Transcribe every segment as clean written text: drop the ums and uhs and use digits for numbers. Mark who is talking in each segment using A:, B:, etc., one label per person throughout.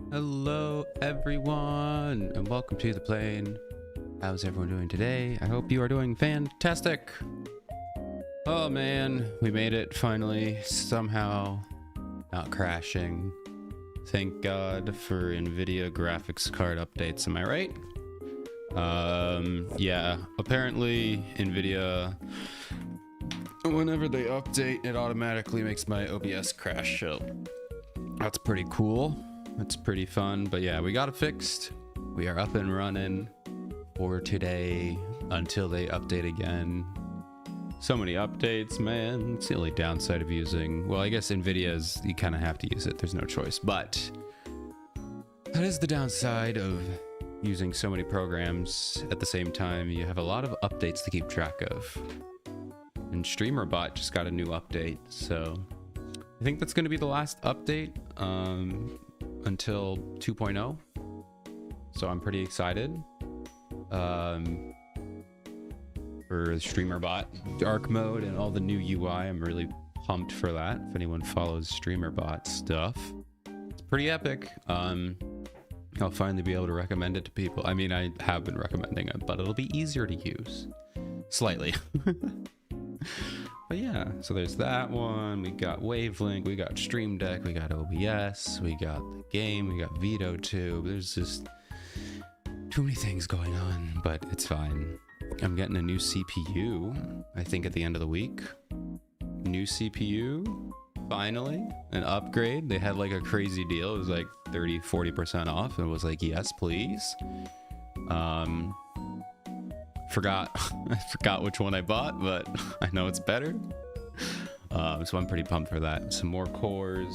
A: Hello, everyone, and welcome to the plane. How's everyone doing today? I hope you are doing fantastic. Oh man, we made it finally, somehow not crashing. Thank God for NVIDIA graphics card updates, am I right? Yeah, apparently NVIDIA, whenever they update, it automatically makes my OBS crash, so that's pretty cool. It's pretty fun, but yeah, we got it fixed. We are up and running for today until they update again. So many updates, man. It's the only downside of using, well, I guess NVIDIA's, you kind of have to use it. There's no choice, but that is the downside of using so many programs at the same time. You have a lot of updates to keep track of. And StreamerBot just got a new update, so I think that's going to be the last update until 2.0. So I'm pretty excited for the StreamerBot dark mode and all the new UI. I'm really pumped for that. If anyone follows StreamerBot stuff, it's pretty epic. I'll finally be able to recommend it to people. I mean, I have been recommending it, but it'll be easier to use slightly. But yeah, so there's that one. We got Wavelink, we got Stream Deck, we got OBS, we got the game, we got VideoTube. There's just too many things going on, but it's fine. I'm getting a new CPU, I think at the end of the week. New CPU, finally, an upgrade. They had like a crazy deal. It was like 30-40% off, and it was like, yes, please. I forgot which one I bought, but I know it's better. So I'm pretty pumped for that. Some more cores,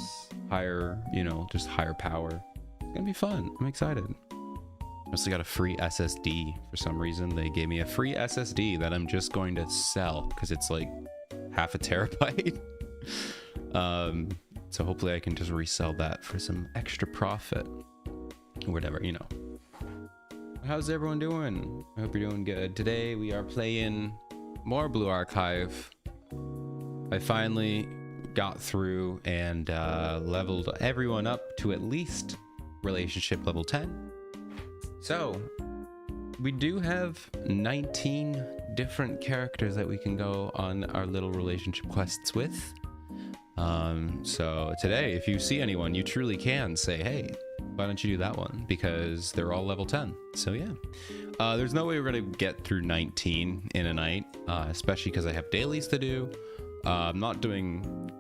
A: higher, just higher power. It's gonna be fun. I'm excited. I also got a free SSD for some reason. They gave me a free SSD that I'm just going to sell because it's like half a terabyte. So hopefully I can just resell that for some extra profit or whatever, How's everyone doing? I hope you're doing good. Today we are playing more Blue Archive. I finally got through and leveled everyone up to at least relationship level 10. So we do have 19 different characters that we can go on our little relationship quests with. So today, if you see anyone, you truly can say, hey, why don't you do that one? Because they're all level 10. So yeah, there's no way we're going to get through 19 in a night, especially because I have dailies to do. I'm not doing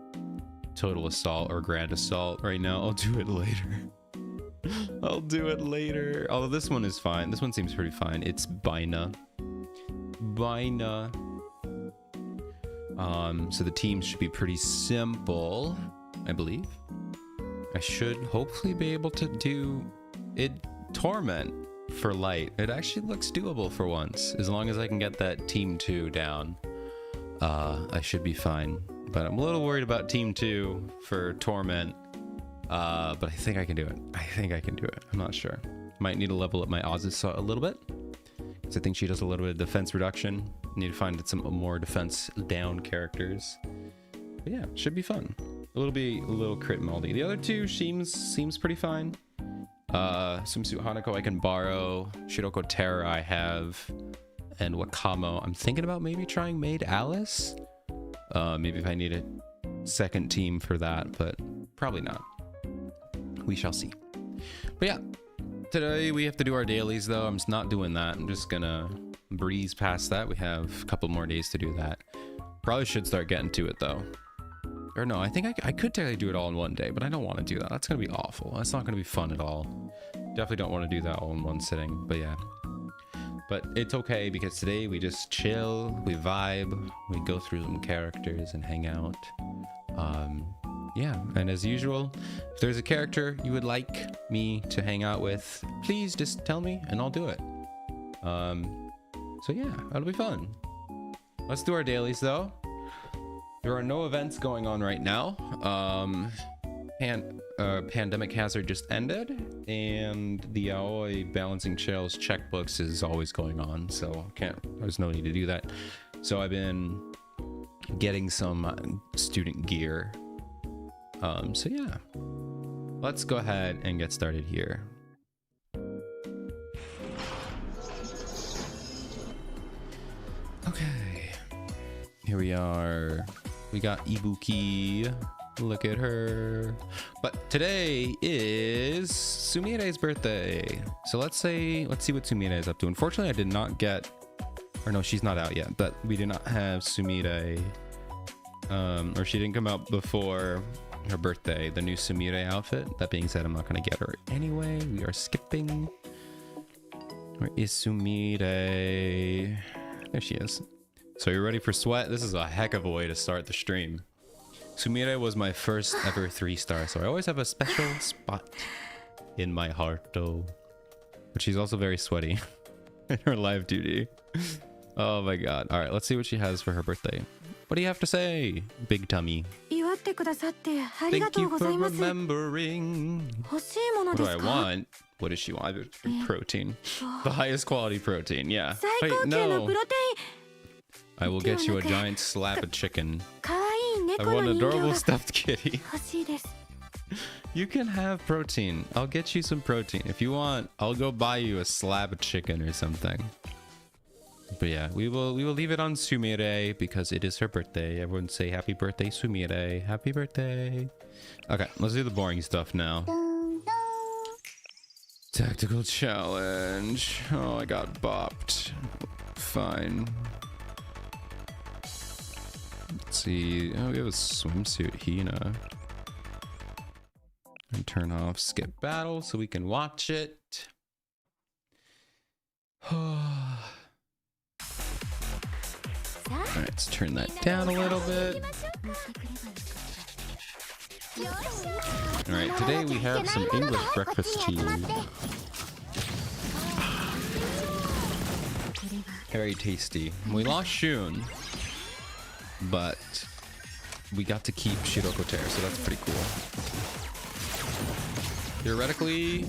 A: Total Assault or Grand Assault right now. I'll do it later. I'll do it later. Although this one is fine. This one seems pretty fine. It's Bina. So the teams should be pretty simple, I believe. I should hopefully be able to do it Torment for light. It actually looks doable for once. As long as I can get that team 2 down, I should be fine. But I'm a little worried about team 2 for Torment. But I think I can do it. I'm not sure. Might need to level up my Azisa a little bit, because I think she does a little bit of defense reduction. Need to find some more defense down characters. But yeah, should be fun. It'll be a little crit moldy. The other two seems pretty fine. Swimsuit Hanako I can borrow. Shiroko Terra I have. And Wakamo. I'm thinking about maybe trying Maid Alice. Maybe if I need a second team for that, but probably not. We shall see. But yeah, today we have to do our dailies though. I'm just not doing that. I'm just gonna breeze past that. We have a couple more days to do that. Probably should start getting to it though. Or no, I think I could technically do it all in one day, but I don't want to do that. That's gonna be awful. That's not gonna be fun at all. Definitely don't want to do that all in one sitting, but yeah. But it's okay because today we just chill, we vibe, we go through some characters and hang out. Yeah, and as usual, if there's a character you would like me to hang out with, please just tell me and I'll do it. So yeah, that'll be fun. Let's do our dailies though. There are no events going on right now. Pandemic Hazard just ended, and the Aoi Balancing Trails checkbooks is always going on, so there's no need to do that. So I've been getting some student gear. So yeah, let's go ahead and get started here. Okay, here we are. We got Ibuki. Look at her. But today is Sumire's birthday. So let's see what Sumire is up to. Unfortunately, I did not get, or no, she's not out yet, but we did not have Sumire, or she didn't come out before her birthday, the new Sumire outfit. That being said, I'm not going to get her anyway. We are skipping. Where is Sumire? There she is. So you're ready for sweat? This is a heck of a way to start the stream. Sumire was my first ever 3-star, so I always have a special spot in my heart, though. But she's also very sweaty in her live duty. Oh my god. All right, let's see what she has for her birthday. What do you have to say, Big Tummy? Thank you for remembering. What do I want? What does she want? Protein. The highest quality protein, yeah. Wait, no. I will get you a giant slab of chicken. I want an adorable stuffed kitty. You can have protein. I'll get you some protein. If you want, I'll go buy you a slab of chicken or something. But yeah, we will leave it on Sumire because it is her birthday. Everyone say happy birthday, Sumire. Happy birthday. Okay, let's do the boring stuff now. Tactical challenge. Oh, I got bopped. Fine. Let's see. Oh, we have a swimsuit Hina. And turn off skip battle so we can watch it. Alright, let's turn that down a little bit. Alright, today we have some English breakfast cheese. Very tasty. We lost Shun, but we got to keep Shiroko Tear, so that's pretty cool. Theoretically,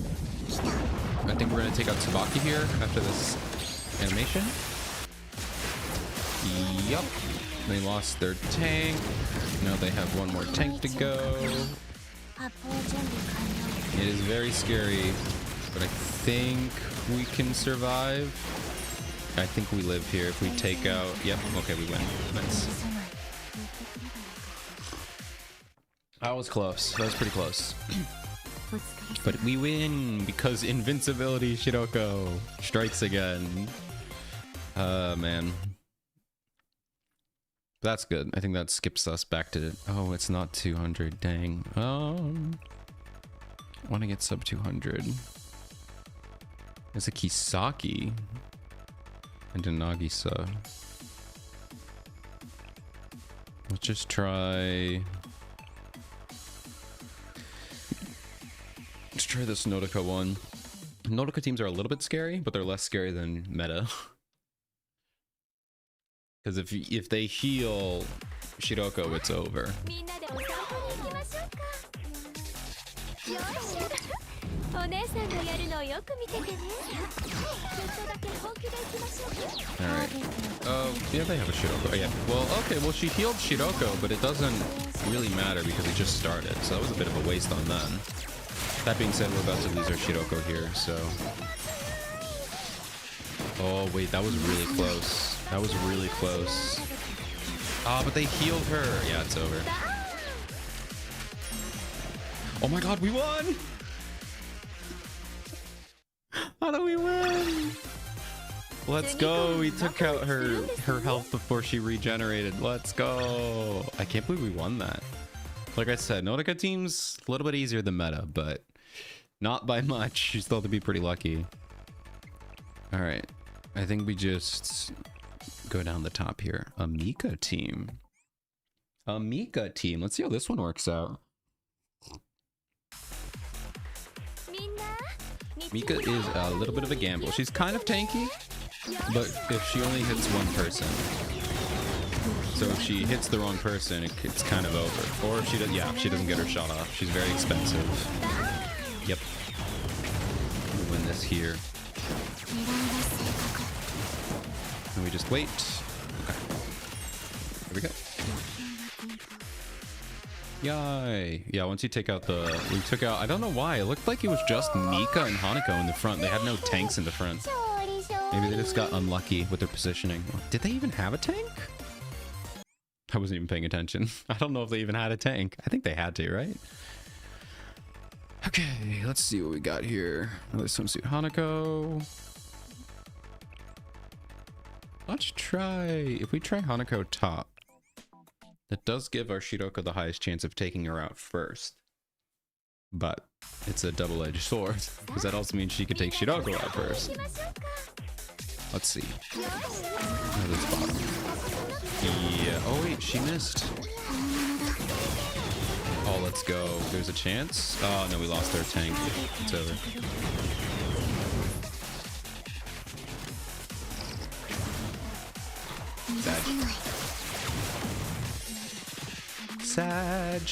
A: I think we're going to take out Tsubaki here after this animation. Yup. They lost their tank. Now they have one more tank to go. It is very scary, but I think we can survive. I think we live here if we take out... Yep, okay, we win. Nice. That was close. That was pretty close. But we win because invincibility Shiroko strikes again. Man. That's good. I think that skips us back to... Oh, it's not 200. Dang. I want to get sub 200. There's a Kisaki. And a Nagisa. Let's just try... Let's try this Nodoka one. Nodoka teams are a little bit scary, but they're less scary than meta. Because if they heal Shiroko, it's over. Alright. Oh, yeah, they have a Shiroko. Oh, yeah. Well, okay, well, she healed Shiroko, but it doesn't really matter because it just started. So that was a bit of a waste on them. That being said, we're about to lose our Shiroko here, so... Oh, wait, that was really close. That was really close. Ah, but they healed her. Yeah, it's over. Oh my god, we won! How do we win? Let's go. We took out her health before she regenerated. Let's go. I can't believe we won that. Like I said, Nodoka team's a little bit easier than meta, but not by much. You still have to be pretty lucky. All right. I think we just go down the top here. Amika team. Amika team. Let's see how this one works out. Mika is a little bit of a gamble. She's kind of tanky, but if she only hits one person. So if she hits the wrong person, it's kind of over. Or if she does, yeah, if she doesn't get her shot off. She's very expensive. Yep. We'll win this here. And we just wait. Okay. Here we go. Yay. Yeah, once you take out the... We took out... I don't know why. It looked like it was just Mika and Hanako in the front. They had no tanks in the front. Maybe they just got unlucky with their positioning. Did they even have a tank? I wasn't even paying attention. I don't know if they even had a tank. I think they had to, right? Okay, let's see what we got here. Another swimsuit Hanako. Let's try... If we try Hanako top, that does give our Shiroko the highest chance of taking her out first. But it's a double-edged sword, because that also means she could take Shiroko out first. Let's see. Oh, this bottom. Yeah. Oh wait, she missed. Oh, let's go. There's a chance. Oh no, we lost our tank. It's over. Sag.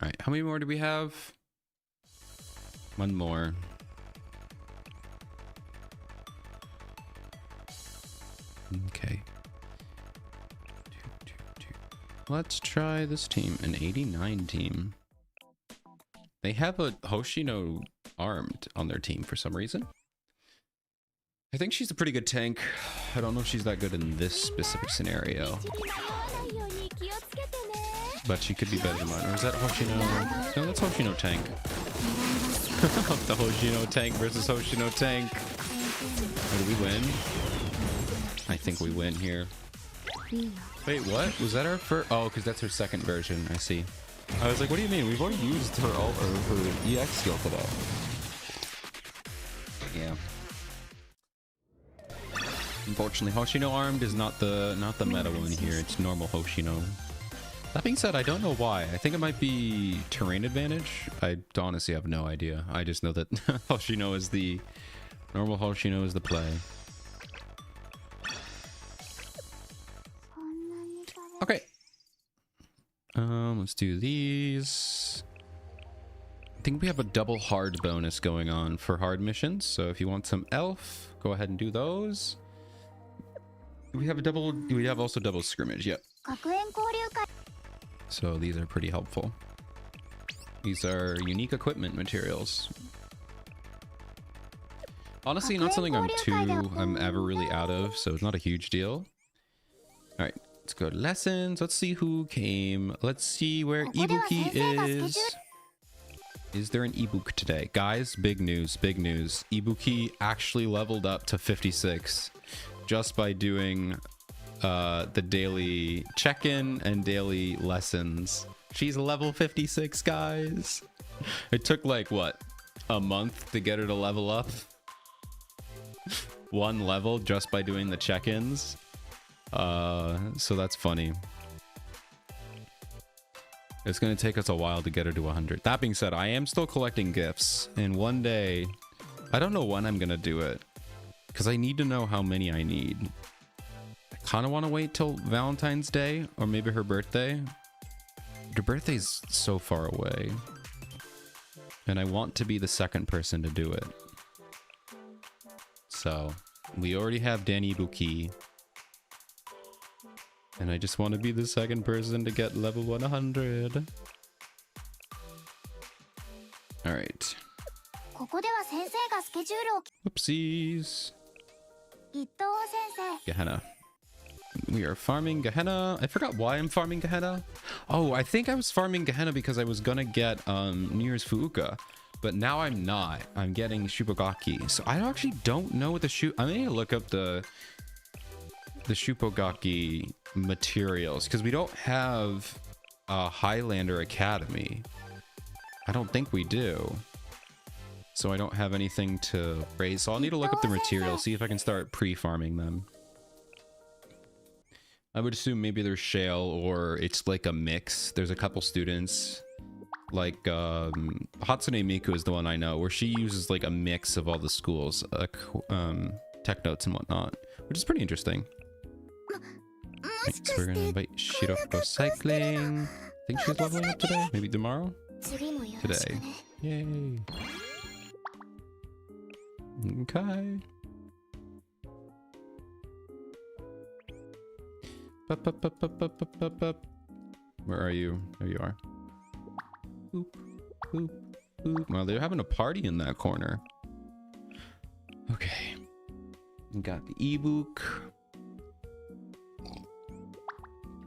A: All right, how many more do we have? One more. Okay. Let's try this team, an 89 team. They have a Hoshino armed on their team for some reason. I think she's a pretty good tank. I don't know if she's that good in this specific scenario. But she could be better than mine. Or is that Hoshino? No, that's Hoshino tank. The Hoshino tank versus Hoshino tank. Oh, do we win? I think we win here. Wait, what? Was that our first? Oh, because that's her second version. I see. I was like, what do you mean? We've already used her ult or her EX skill today. Yeah. Unfortunately, Hoshino armed is not the meta one here. It's normal Hoshino. That being said, I don't know why. I think it might be terrain advantage. I honestly have no idea. I just know that Hoshino is the normal Hoshino is the play. Okay. Let's do these. I think we have a double hard bonus going on for hard missions. So if you want some elf, go ahead and do those. We have also double scrimmage. Yep. So these are pretty helpful. These are unique equipment materials. Honestly, not something I'm ever really out of, so it's not a huge deal. All right, let's go to lessons. Let's see who came. Let's see where Ibuki is. Is there an Ibuki today? Guys, big news, big news. Ibuki actually leveled up to 56 just by doing the daily check-in and daily lessons. She's level 56, guys. It took like, what, a month to get her to level up? One level just by doing the check-ins. So that's funny. It's going to take us a while to get her to 100. That being said, I am still collecting gifts. And one day, I don't know when I'm going to do it, because I need to know how many I need. I kind of want to wait till Valentine's Day or maybe her birthday. Her birthday's so far away. And I want to be the second person to do it. So, we already have Danny Ibuki. And I just want to be the second person to get level 100. Alright. Whoopsies. Gehenna. We are farming Gehenna. I forgot why I'm farming Gehenna. Oh, I think I was farming Gehenna because I was gonna get Niers Fuuka. But now I'm not. I'm getting Shupogaki. So I actually don't know what the I'm gonna look up the Shupogaki materials, because we don't have a Highlander Academy. I don't think we do. So I don't have anything to raise. So I'll need to look up the materials, see if I can start pre-farming them. I would assume maybe there's shale or it's like a mix. There's a couple students like Hatsune Miku is the one I know where she uses like a mix of all the schools, tech notes and whatnot, which is pretty interesting. Right, so we're gonna invite Shiroko cycling. I think she's leveling up today. Maybe tomorrow? Today. Yay. Okay. Up, up, up, up, up, up, up, up. Where are you? There you are. Boop, boop, boop. Well, they're having a party in that corner. Okay. Got the ebook.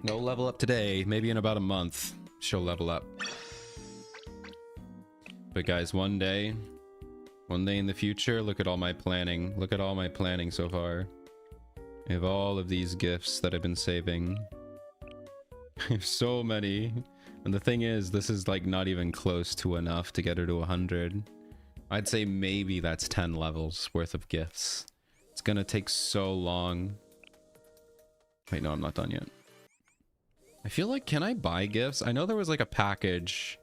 A: No level up today. Maybe in about a month she'll level up. But guys, one day in the future, look at all my planning. Look at all my planning so far. I have all of these gifts that I've been saving. I have so many. And the thing is, this is like not even close to enough to get her to 100. I'd say maybe that's 10 levels worth of gifts. It's gonna take so long. Wait, no, I'm not done yet. I feel like, can I buy gifts? I know there was like a package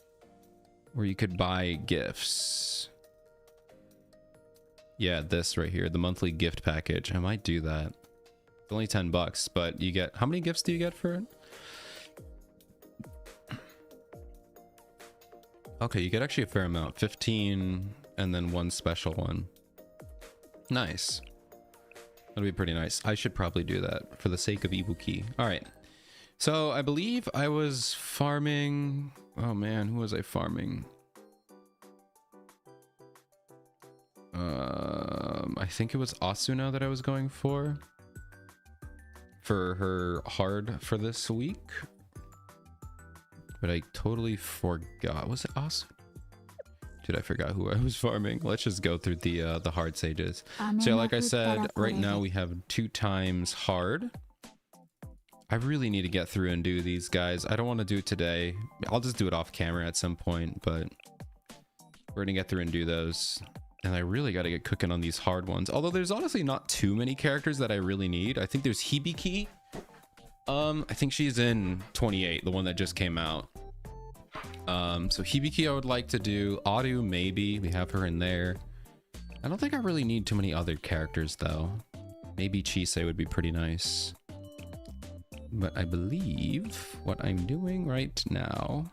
A: where you could buy gifts. Yeah, this right here, the monthly gift package. I might do that. It's only 10 bucks, but you get, how many gifts do you get for it? Okay, you get actually a fair amount. 15 and then one special one. Nice. That'll be pretty nice. I should probably do that for the sake of Ibuki. All right. So I believe I was farming. Oh man, who was I farming? I think it was Asuna that I was going for her hard for this week. But I totally forgot. Was it Asuna? Dude, I forgot who I was farming. Let's just go through the hard sages. So yeah, like I said, right now we have 2 times hard. I really need to get through and do these guys. I don't want to do it today. I'll just do it off camera at some point, but we're gonna get through and do those. And I really got to get cooking on these hard ones. Although there's honestly not too many characters that I really need. I think there's Hibiki. I think she's in 28, the one that just came out. So Hibiki I would like to do. Adu maybe, we have her in there. I don't think I really need too many other characters though. Maybe Chise would be pretty nice. But I believe what I'm doing right now,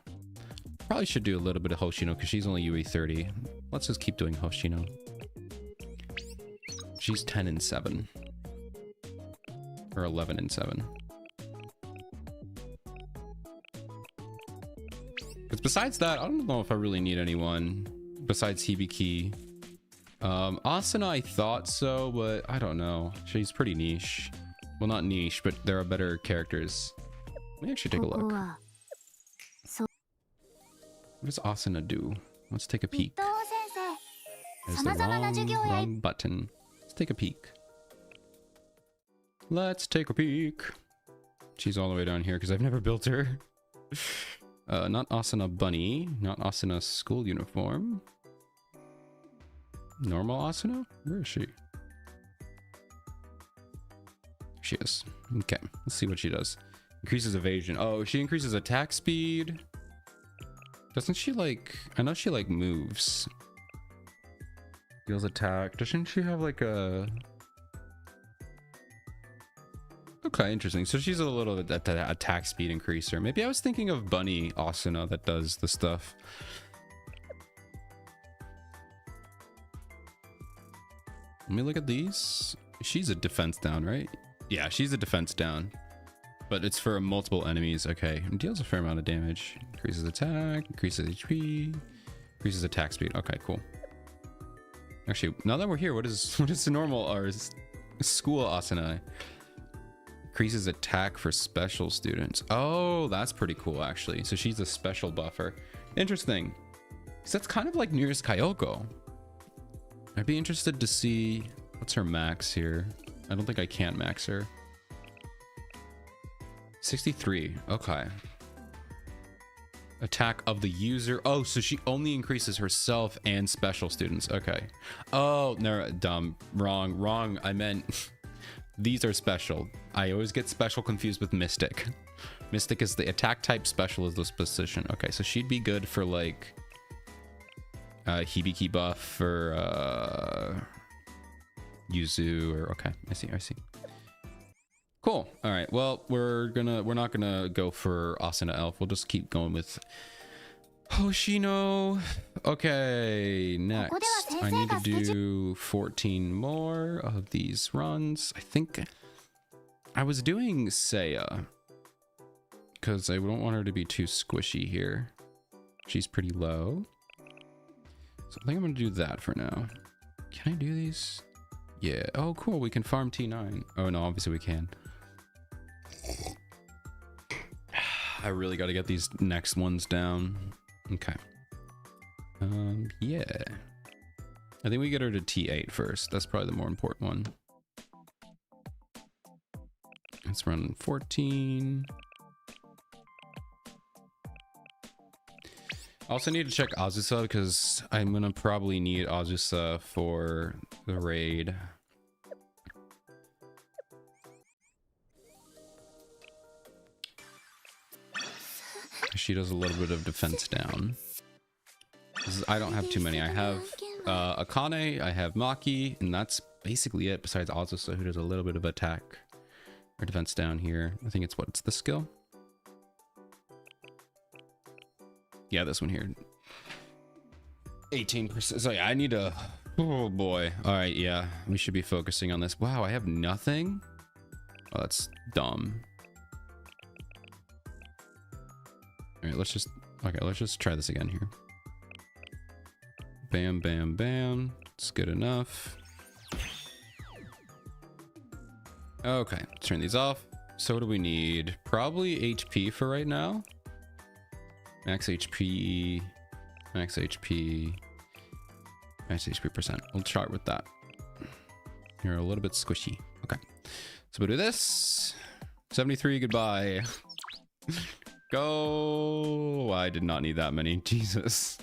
A: probably should do a little bit of Hoshino because she's only UE 30. Let's just keep doing Hoshino. She's 10 and 7. Or 11 and 7. Because besides that, I don't know if I really need anyone besides Hibiki. Asuna, I thought so, but I don't know. She's pretty niche. Well, not niche, but there are better characters. Let me actually take a look. What does Asuna do? Let's take a peek. There's the wrong button. Let's take a peek. Let's take a peek. She's all the way down here because I've never built her. Not Asuna Bunny. Not Asuna school uniform. Normal Asuna? Where is she? She is. Okay, let's see what she does. Increases evasion. Oh, she increases attack speed. Doesn't she like... I know she like moves. Deals attack. Doesn't she have like a... Okay, interesting. So she's a little bit that attack speed increaser. Maybe I was thinking of Bunny Asuna that does the stuff. Let me look at these. She's a defense down, right? Yeah, she's a defense down. But it's for multiple enemies. Okay. And deals a fair amount of damage. Increases attack, increases HP, increases attack speed. Okay, cool. Actually, now that we're here, what is the normal or school Asuna? Increases attack for special students. Oh, that's pretty cool actually. So she's a special buffer. Interesting. So that's kind of like Nearest Kyoko. I'd be interested to see what's her max here. I don't think I can max her. 63. Okay. Attack of the user. Oh, so she only increases herself and special students. Okay. Oh, no, dumb. Wrong. I meant these are special. I always get special confused with Mystic. Mystic is the attack type, special is this position. Okay, so she'd be good for like Hibiki buff for Yuzu or okay. I see. Cool. All right. Well, we're not gonna go for Asuna Elf. We'll just keep going with Hoshino. Okay, next I need to do 14 more of these runs. I think I was doing Seiya. because I don't want her to be too squishy here. She's pretty low. So I think I'm going to do that for now. Can I do these? Yeah. Oh, cool. We can farm T9. Oh, no, obviously we can. I really got to get these next ones down. Okay. Yeah. I think we get her to T8 first. That's probably the more important one. Let's run 14. I also need to check Azusa because I'm gonna probably need Azusa for the raid. She does a little bit of defense down. I don't have too many. I have Akane, I have Maki, and that's basically it besides Azusa, who does a little bit of attack or defense down here. I think it's what's the skill? Yeah, this one here. 18%. So yeah, I need to... Oh boy. All right, yeah. We should be focusing on this. Wow, I have nothing? Oh, that's dumb. All right, let's just... Okay, let's just try this again here. Bam, bam, bam. It's good enough. Okay, turn these off. So what do we need? Probably HP for right now. Max HP, max HP, max HP percent. We'll start with that. You're a little bit squishy. Okay. So we'll do this. 73, goodbye. Go. I did not need that many. Jesus.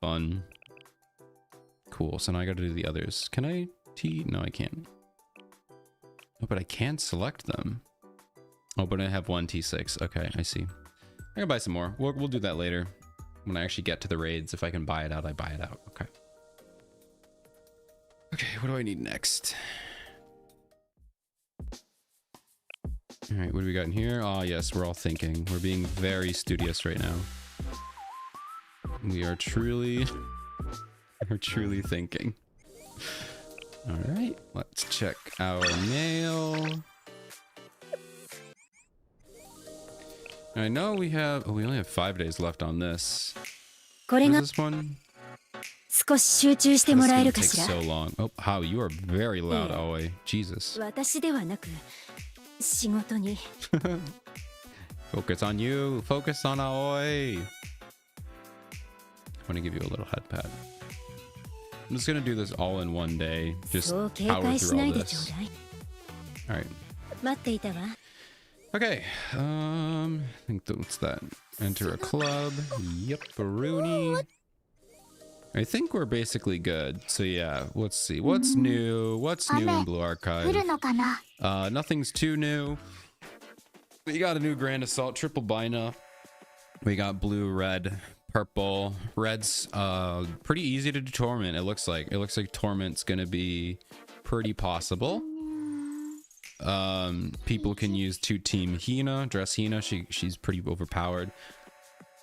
A: Fun. Cool. So now I got to do the others. Can I T? No, I can't. Oh, but I can select them. Oh, but I have one T6. Okay, I see. I can buy some more. We'll do that later. When I actually get to the raids, if I can buy it out, I buy it out. Okay. Okay, what do I need next? All right, what do we got in here? Oh, yes, we're all thinking. We're being very studious right now. We are truly... We're truly thinking. All right, let's check our mail. I know we have... Oh, we only have 5 days left on this. What is this one? This is gonna take so long. Oh, how you are very loud, Aoi. Jesus. Focus on you. Focus on Aoi. I want to give you a little head pat. I'm just gonna do this all in one day. Just power through all this. All right. Okay, I think that's that. Enter a club. Yep, Rooney. I think we're basically good. So yeah, let's see. What's new? What's new in Blue Archive? Nothing's too new. We got a new Grand Assault, triple Bina. We got blue, red, purple. Red's pretty easy to do Torment, it looks like. It looks like Torment's gonna be pretty possible. People can use 2-team Hina, dress Hina. She's pretty overpowered.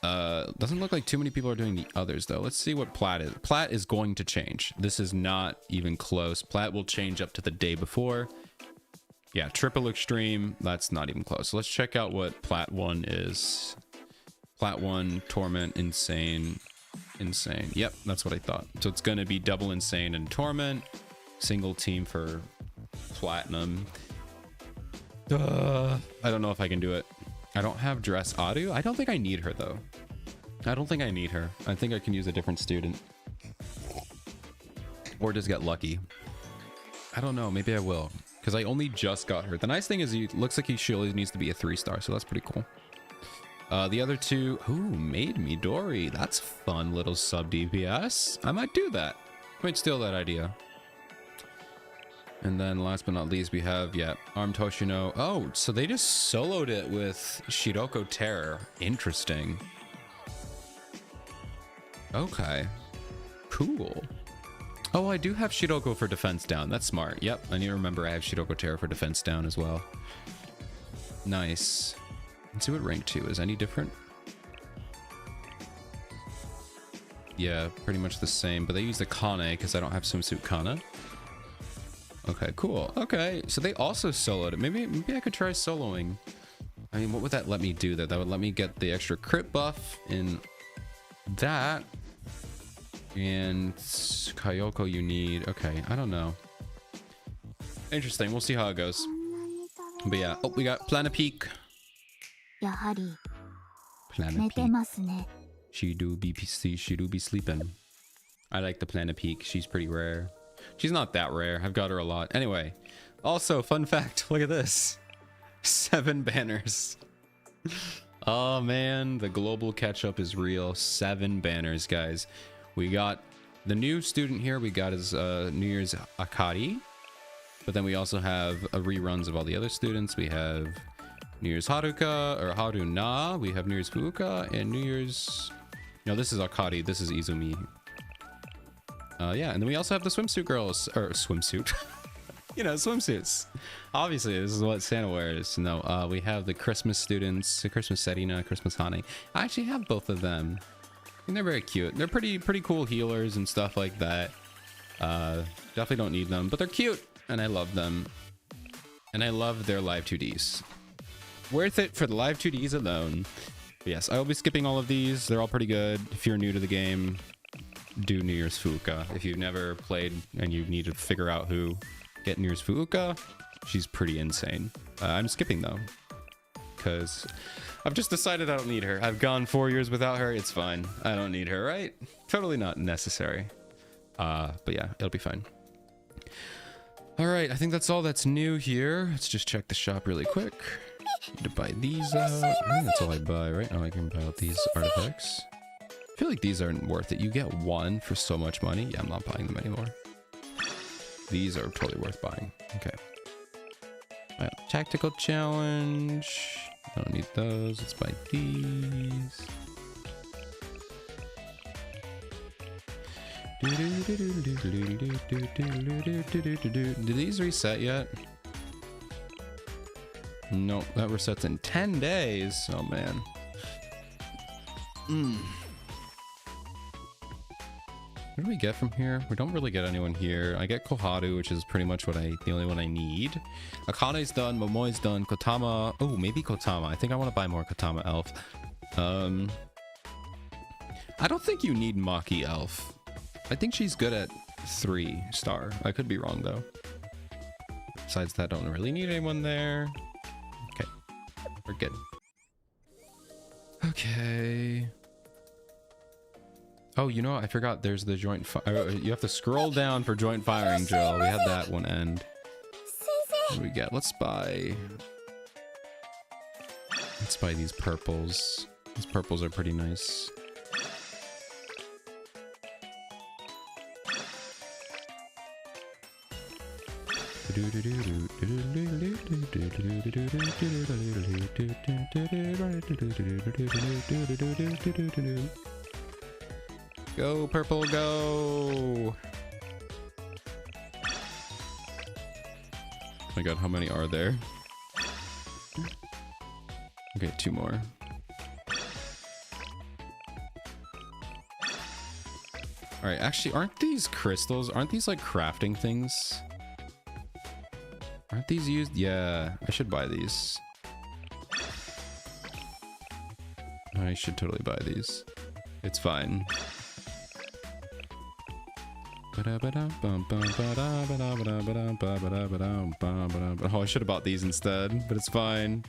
A: Doesn't look like too many people are doing the others though. Let's see what Plat is. Plat is going to change. This is not even close. Plat will change up to the day before. Yeah, triple extreme. That's not even close. So let's check out what Plat 1 is. Plat 1, Torment, Insane, Insane. Yep, that's what I thought. So it's going to be double Insane and Torment. Single team for Platinum. I don't know if I can do it. I don't have dress audio. I don't think I need her though. I don't think I need her. I think I can use a different student. Or just get lucky. I don't know. Maybe I will. Because I only just got her. The nice thing is he looks like she only needs to be a 3-star. So that's pretty cool. The other two. Ooh, made me Dory. That's fun little sub DPS. I might do that. I might steal that idea. And then last but not least, we have, yeah, Arm Toshino. Oh, so they just soloed it with Shiroko Terror. Interesting. Okay. Cool. Oh, I do have Shiroko for defense down. That's smart. Yep, I need to remember I have Shiroko Terror for defense down as well. Nice. Let's see what rank 2 is. Any different? Yeah, pretty much the same, but they use the Kane because I don't have Swimsuit Kana. Okay, cool. Okay, so they also soloed it. Maybe I could try soloing I mean, what would that let me do there? That would let me get the extra crit buff in that. And Kyoko you need. Okay, I don't know. Interesting. We'll see how it goes. But yeah. Oh, we got Planapeak. Planapeak. She do be sleeping. I like the Planapeak. She's pretty rare. She's not that rare. I've got her a lot. Anyway. Also, fun fact. Look at this. 7 banners. Oh man, the global catch-up is real. 7 banners, guys. We got the new student here. We got his New Year's Akari. But then we also have reruns of all the other students. We have New Year's Haruka, or Haruna. We have New Year's Fuuka, and New Year's... No, this is Akari. This is Izumi. Yeah, and then we also have the swimsuit girls. Or swimsuit. You know, swimsuits. Obviously, this is what Santa wears. No, we have the Christmas students, the Christmas Serena, Christmas Hane. I actually have both of them. And they're very cute. They're pretty cool healers and stuff like that. Definitely don't need them, but they're cute. And I love them. And I love their live 2Ds. Worth it for the live 2Ds alone. But yes, I will be skipping all of these. They're all pretty good. If you're new to the game, do New Year's Fuuka. If you've never played and you need to figure out who... Get New Year's Fuuka. She's pretty insane. I'm skipping though, because I've just decided I don't need her. I've gone 4 years without her. It's fine. I don't need her, right? Totally not necessary. But yeah, it'll be fine. All right, I think that's all that's new here. Let's just check the shop really quick. Need to buy these out. I think that's all I buy, right? Oh, I can buy out these artifacts. I feel like these aren't worth it. You get 1 for so much money. Yeah, I'm not buying them anymore. These are totally worth buying. Okay. All right, tactical challenge. I don't need those. Let's buy these. Did these reset yet? Nope, that resets in 10 days. Oh man. What do we get from here? We don't really get anyone here. I get Koharu, which is pretty much what the only one I need. Akane's done, Momoi's done, Kotama. Oh, maybe Kotama. I think I want to buy more Kotama Elf. I don't think you need Maki Elf. I think she's good at 3-star. I could be wrong though. Besides that, don't really need anyone there. Okay, we're good. Okay. Oh, you know what? I forgot there's the joint fire. You have to scroll down for joint firing drill. We had that one end. What do we get? Let's buy these purples. These purples are pretty nice. Go, purple, go! Oh my god, how many are there? Okay, 2 more. Alright, actually, aren't these crystals? Aren't these like crafting things? Aren't these used? Yeah, I should buy these. I should totally buy these. It's fine. Oh, I should have bought these instead, but it's fine.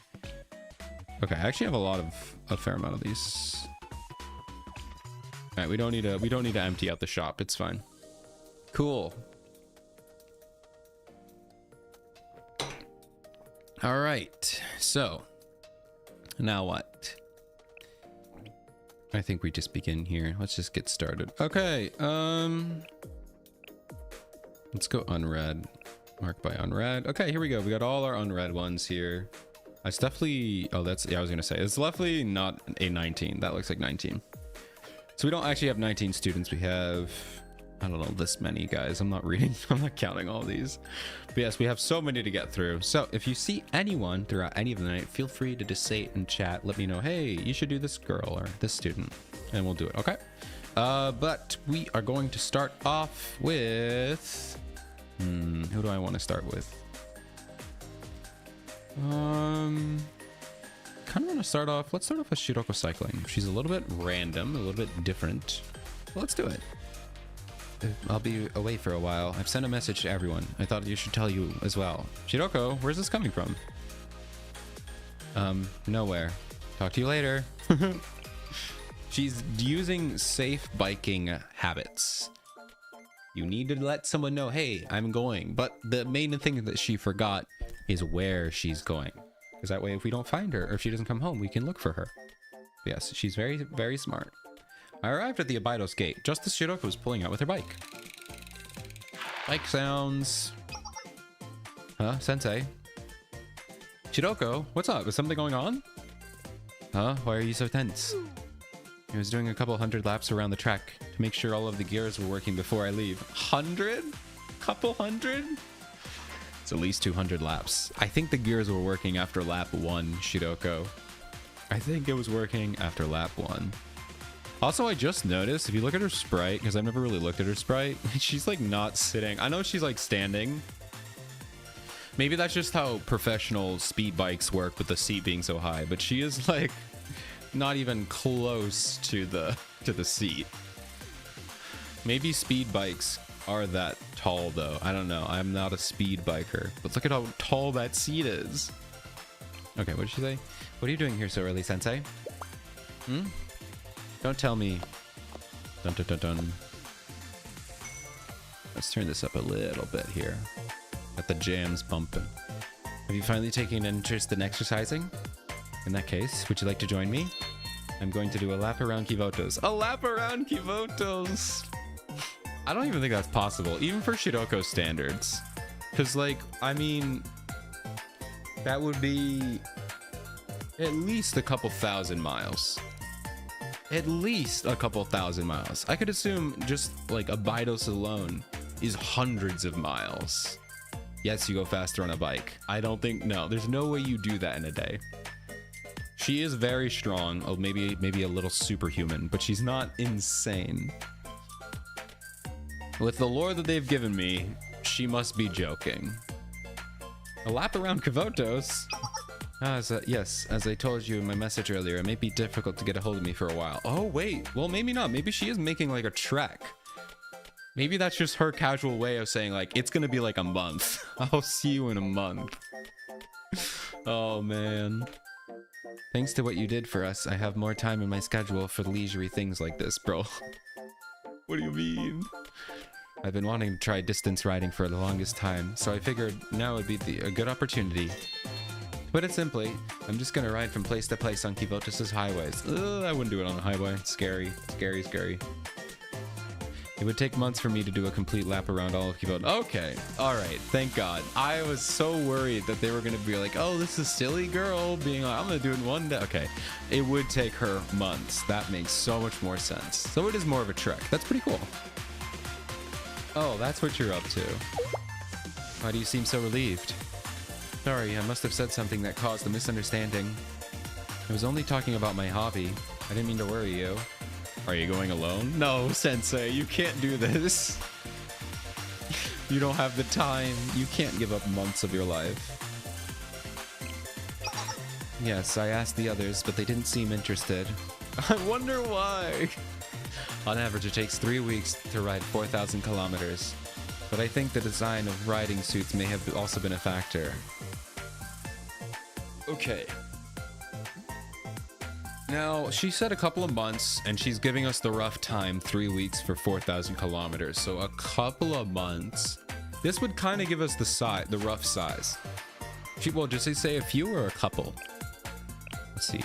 A: Okay, I actually have a fair amount of these. All right, we don't need to empty out the shop. It's fine. Cool. All right. So, now what? I think we just begin here. Let's just get started. Okay. Let's go unread. Marked by unread. Okay, here we go. We got all our unread ones here. It's definitely... Oh, that's... Yeah, I was going to say. It's definitely not a 19. That looks like 19. So we don't actually have 19 students. We have... I don't know, this many guys. I'm not reading. I'm not counting all these. But yes, we have so many to get through. So if you see anyone throughout any of the night, feel free to just say it in chat. Let me know, hey, you should do this girl or this student. And we'll do it, okay? But we are going to start off with... who do I want to start with? kind of want to start off. Let's start off with Shiroko cycling. She's a little bit random, a little bit different. Well, let's do it. I'll be away for a while. I've sent a message to everyone. I thought you should tell you as well. Shiroko, where's this coming from? Nowhere. Talk to you later. She's using safe biking habits. You need to let someone know, hey, I'm going. But the main thing that she forgot is where she's going. Because that way, if we don't find her or if she doesn't come home, we can look for her. Yes, she's very, very smart. I arrived at the Abydos gate just as Shiroko was pulling out with her bike. Bike sounds. Huh, Sensei? Shiroko, what's up? Is something going on? Huh? Why are you so tense? I was doing a couple hundred laps around the track to make sure all of the gears were working before I leave. 100? Couple hundred? It's at least 200 laps. I think the gears were working after lap 1, Shiroko. I think it was working after lap 1. Also, I just noticed, if you look at her sprite, because I've never really looked at her sprite, she's like not sitting. I know she's like standing. Maybe that's just how professional speed bikes work with the seat being so high, but she is like not even close to the seat. Maybe speed bikes are that tall though. I don't know. I'm not a speed biker, but look at how tall that seat is. Okay, what did she say? What are you doing here so early, Sensei? Don't tell me. Dun dun dun dun. Let's turn this up a little bit here. Got the jams bumping. Have you finally taken an interest in exercising? In that case, would you like to join me? I'm going to do a lap around Kivotos. A lap around Kivotos! I don't even think that's possible, even for Shiroko standards. Because, like, I mean, that would be at least a couple thousand miles. At least a couple thousand miles. I could assume just, like, Abydos alone is hundreds of miles. Yes, you go faster on a bike. I don't think, no, there's no way you do that in a day. She is very strong. Oh, maybe a little superhuman, but she's not insane. With the lore that they've given me, she must be joking. A lap around Kivotos? Yes, as I told you in my message earlier, it may be difficult to get a hold of me for a while. Oh, wait. Well, maybe not. Maybe she is making like a trek. Maybe that's just her casual way of saying like, it's gonna be like a month. I'll see you in a month. Oh, man. Thanks to what you did for us, I have more time in my schedule for leisurely things like this, bro. What do you mean? I've been wanting to try distance riding for the longest time, so I figured now would be a good opportunity. To put it simply, I'm just gonna ride from place to place on Kivotos' highways. I wouldn't do it on a highway. Scary, scary, scary. It would take months for me to do a complete lap around all of Kivotos. Okay, all right, thank God. I was so worried that they were gonna be like, oh, this is silly girl being like, I'm gonna do it in one day. Okay, it would take her months. That makes so much more sense. So it is more of a trek. That's pretty cool. Oh, that's what you're up to. Why do you seem so relieved? Sorry, I must have said something that caused a misunderstanding. I was only talking about my hobby. I didn't mean to worry you. Are you going alone? No, Sensei, you can't do this. You don't have the time. You can't give up months of your life. Yes, I asked the others, but they didn't seem interested. I wonder why. On average, it takes 3 weeks to ride 4,000 kilometers. But I think the design of riding suits may have also been a factor. Okay. Now, she said a couple of months, and she's giving us the rough time, 3 weeks for 4,000 kilometers. So a couple of months. This would kind of give us the rough size. Well, just say a few or a couple? Let's see.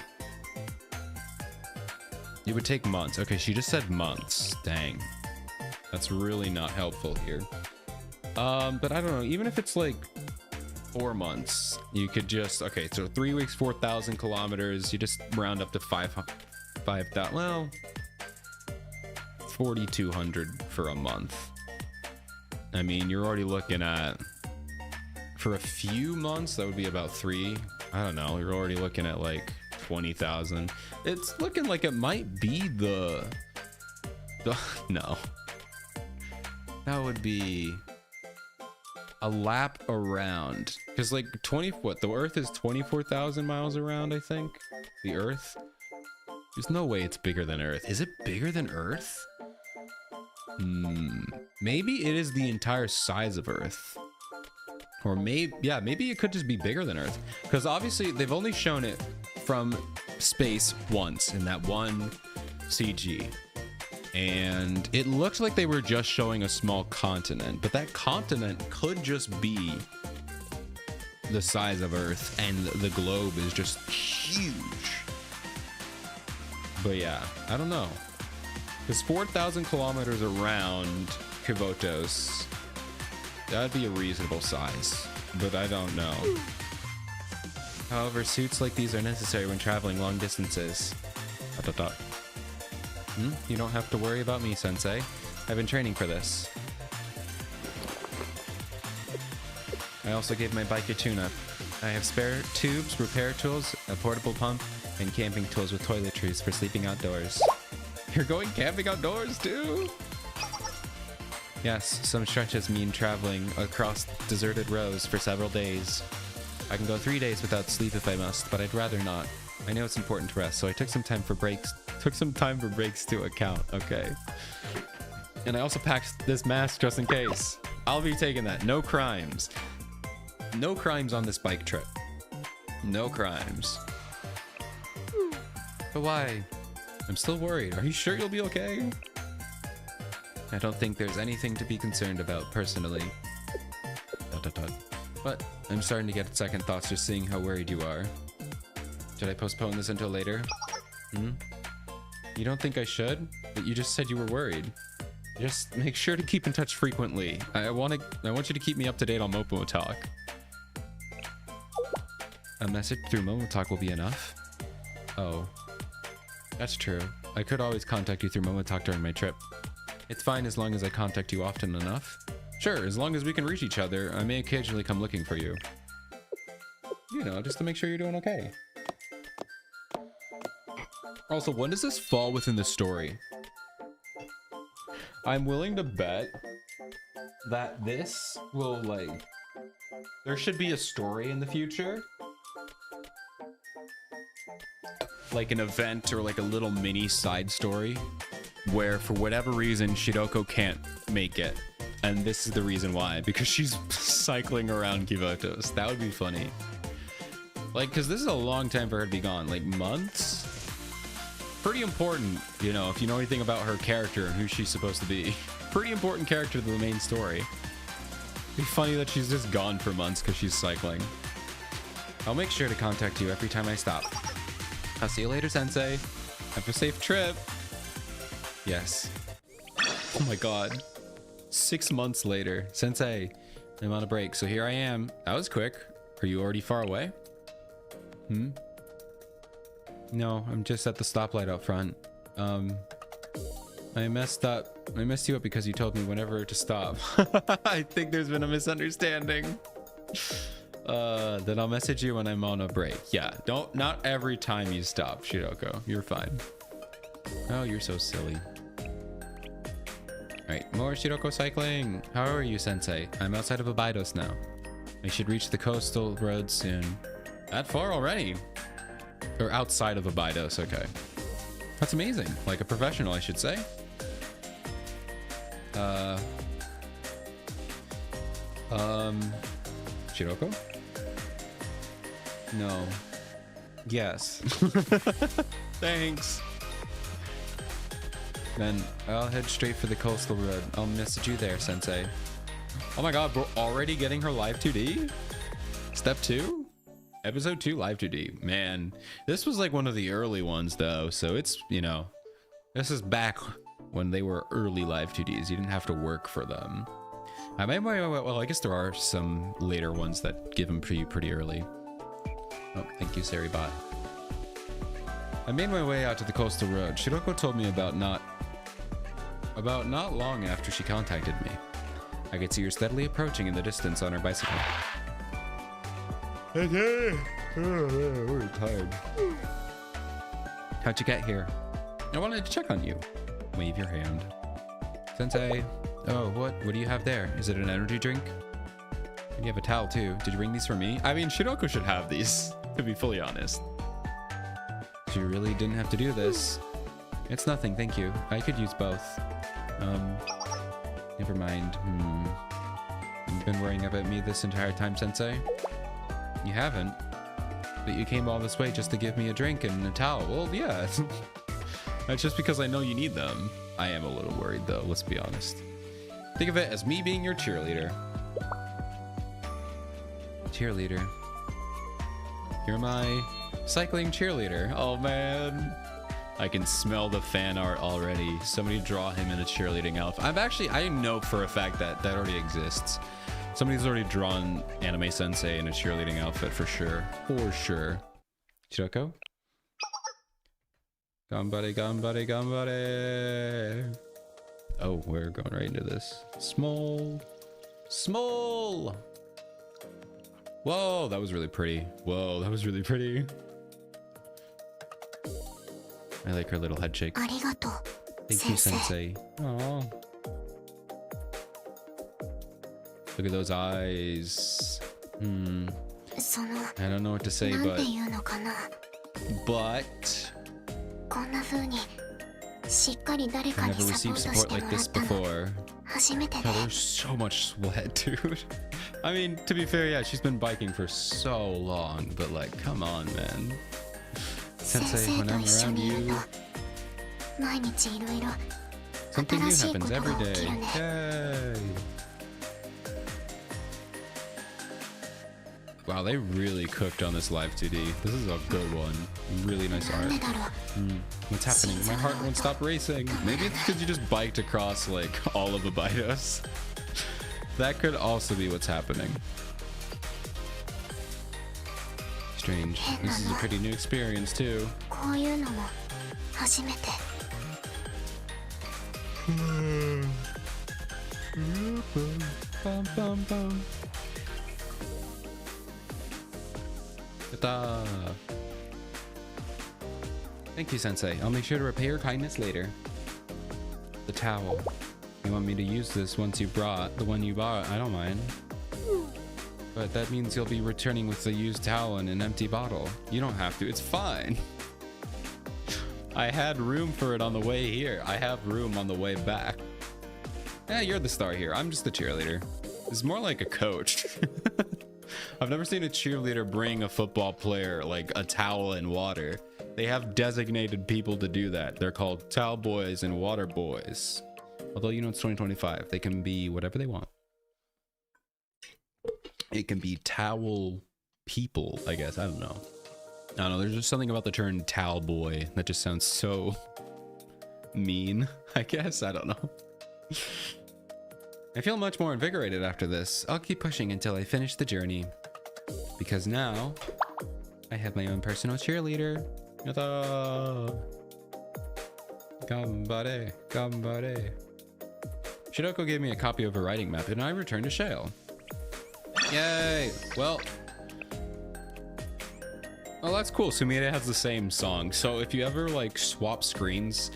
A: It would take months. Okay, she just said months. Dang. That's really not helpful here. But I don't know. Even if it's like 4 months, you could just, okay, so 3 weeks, 4,000 kilometers, you just round up to 5,000, well, 4,200 for a month. I mean, you're already looking at, for a few months, that would be about I don't know, you're already looking at like 20,000. It's looking like it might be the no. That would be a lap around. Because like the Earth is 24,000 miles around, I think. The Earth. There's no way it's bigger than Earth. Is it bigger than Earth? Maybe it is the entire size of Earth. Or maybe it could just be bigger than Earth. Because obviously they've only shown it from space once in that one CG. And it looked like they were just showing a small continent, but that continent could just be the size of Earth and the globe is just huge. But yeah, I don't know. Because 4,000 kilometers around Kivotos, that'd be a reasonable size, but I don't know. However, suits like these are necessary when traveling long distances. You don't have to worry about me, Sensei. I've been training for this. I also gave my bike a tune-up. I have spare tubes, repair tools, a portable pump, and camping tools with toiletries for sleeping outdoors. You're going camping outdoors too? Yes, some stretches mean traveling across deserted roads for several days. I can go 3 days without sleep if I must, but I'd rather not. I know it's important to rest, so I took some time for breaks to account, okay? And I also packed this mask just in case. I'll be taking that. No crimes. No crimes on this bike trip. No crimes. But why? I'm still worried. Are you sure you'll be okay? I don't think there's anything to be concerned about personally. But I'm starting to get second thoughts just seeing how worried you are. Should I postpone this until later? You don't think I should? But you just said you were worried. Just make sure to keep in touch frequently. I want you to keep me up to date on Momo Talk. A message through Momo Talk will be enough? Oh. That's true. I could always contact you through Momo Talk during my trip. It's fine as long as I contact you often enough. Sure, as long as we can reach each other, I may occasionally come looking for you. You know, just to make sure you're doing okay. Also, when does this fall within the story? I'm willing to bet that this will, like... There should be a story in the future. Like an event or like a little mini side story where for whatever reason Shiroko can't make it. And this is the reason why, because she's cycling around Kivotos. That would be funny. Like, because this is a long time for her to be gone. Like, months? Pretty important, you know, if you know anything about her character and who she's supposed to be. Pretty important character to the main story. It'd be funny that she's just gone for months because she's cycling. I'll make sure to contact you every time I stop. I'll see you later, Sensei. Have a safe trip. Yes. Oh my god. 6 months later. Sensei, I'm on a break, so here I am. That was quick. Are you already far away? No, I'm just at the stoplight out front. I messed up. I messed you up because you told me whenever to stop. I think there's been a misunderstanding. Then I'll message you when I'm on a break. Yeah, not every time you stop, Shiroko. You're fine. Oh, you're so silly. Alright, more Shiroko cycling. How are you, Sensei? I'm outside of Abydos now. I should reach the coastal road soon. That far already? Or outside of Abydos, okay. That's amazing. Like a professional, I should say. Shiroko? No. Yes. Thanks. Then I'll head straight for the coastal road. I'll message you there, Sensei. Oh my god, we're already getting her live 2D? Step 2? Episode 2 live 2D. Man, this was like one of the early ones though, so it's, you know, this is back when they were early live 2Ds. You didn't have to work for them. Well, I guess there are some later ones that give them to you pretty early. Oh, thank you, Saribot. I made my way out to the coastal road. Shiroko told me about not long after she contacted me. I could see her steadily approaching in the distance on her bicycle. We're tired. How'd you get here? I wanted to check on you. Wave your hand. Sensei. Oh, what do you have there? Is it an energy drink? You have a towel too. Did you bring these for me? I mean, Shiroko should have these, to be fully honest. You really didn't have to do this. It's nothing, thank you. I could use both. Never mind. You've been worrying about me this entire time, Sensei? You haven't. But you came all this way just to give me a drink and a towel. Well, yeah. That's just because I know you need them. I am a little worried, though, let's be honest. Think of it as me being your cheerleader. Cheerleader. You're my cycling cheerleader. Oh, man. I can smell the fan art already. Somebody draw him in a cheerleading outfit. I know for a fact that that already exists. Somebody's already drawn Anime Sensei in a cheerleading outfit for sure. For sure. Shiroko? Ganbare, ganbare, ganbare. Oh, we're going right into this. Small. Small! Whoa, that was really pretty. Whoa, that was really pretty. I like her little head shake. Thank you, Sensei. Aww. Look at those eyes. I don't know what to say, but I never received support like this before. Oh, there's so much sweat, dude. I mean, to be fair, yeah, she's been biking for so long, but like, come on, man. Sensei, when I'm around you, something new happens every day. Yay! Wow, they really cooked on this live 2D. This is a good one. Really nice art. What's happening? My heart won't stop racing. Maybe it's because you just biked across like all of Abydos. That could also be what's happening. Strange. This is a pretty new experience too. Bum, bum, bum. Thank you, Sensei. I'll make sure to repay your kindness later. The towel. You want me to use this once you brought the one you bought? I don't mind. But that means you'll be returning with the used towel and an empty bottle. You don't have to. It's fine. I had room for it on the way here. I have room on the way back. Yeah, you're the star here. I'm just the cheerleader. It's more like a coach. I've never seen a cheerleader bring a football player like a towel and water. They have designated people to do that. They're called towel boys and water boys. Although, you know, it's 2025. They can be whatever they want. It can be towel people, I guess. I don't know. There's just something about the term towel boy that just sounds so mean, I guess. I don't know. I feel much more invigorated after this. I'll keep pushing until I finish the journey. Because now, I have my own personal cheerleader. Yatta! Gambare, gambare. Shiroko gave me a copy of her writing map and I returned to Shale. Yay! Well, that's cool. Sumire has the same song. So if you ever like swap screens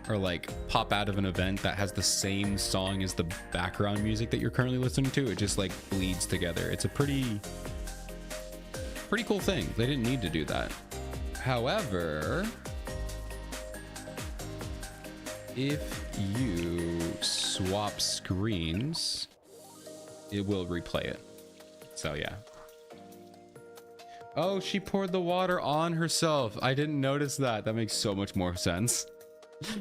A: or like pop out of an event that has the same song as the background music that you're currently listening to, it just like bleeds together. It's a pretty cool thing. They didn't need to do that. However, if you swap screens, it will replay it. So yeah. Oh, she poured the water on herself. I didn't notice that. That makes so much more sense.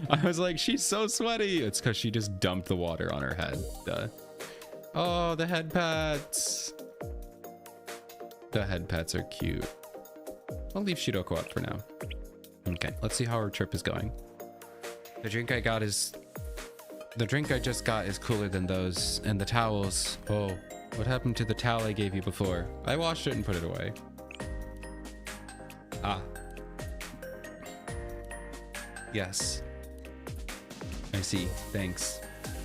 A: I was like, she's so sweaty. It's because she just dumped the water on her head. Duh. Oh, the head pats. The head pats are cute. I'll leave Shiroko up for now. Okay, let's see how our trip is going. The drink I just got is cooler than those. And the towels. Oh, what happened to the towel I gave you before? I washed it and put it away. Ah. Yes. I see. Thanks.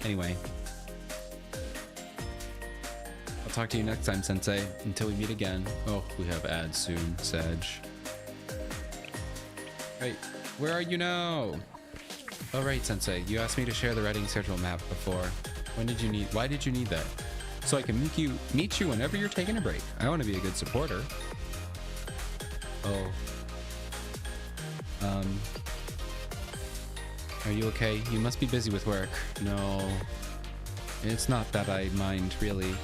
A: Anyway. I'll talk to you next time, Sensei. Until we meet again. Oh, we have ads soon, Sage. Right. Where are you now? Oh, right, Sensei. You asked me to share the writing schedule map before. Why did you need that? so I can meet you whenever you're taking a break. I want to be a good supporter. Oh. Are you okay? You must be busy with work. No. It's not that I mind, really.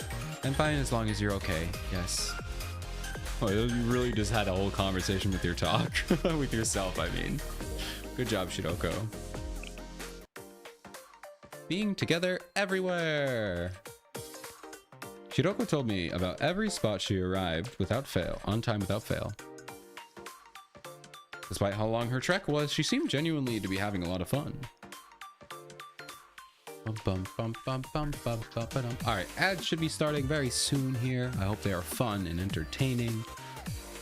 A: I'm fine as long as you're okay. Yes. Oh, you really just had a whole conversation with your talk. With yourself, I mean. Good job, Shiroko. Being together everywhere. Shiroko told me about every spot she arrived without fail, on time without fail. Despite how long her trek was, she seemed genuinely to be having a lot of fun. Alright, ads should be starting very soon here. I hope they are fun and entertaining.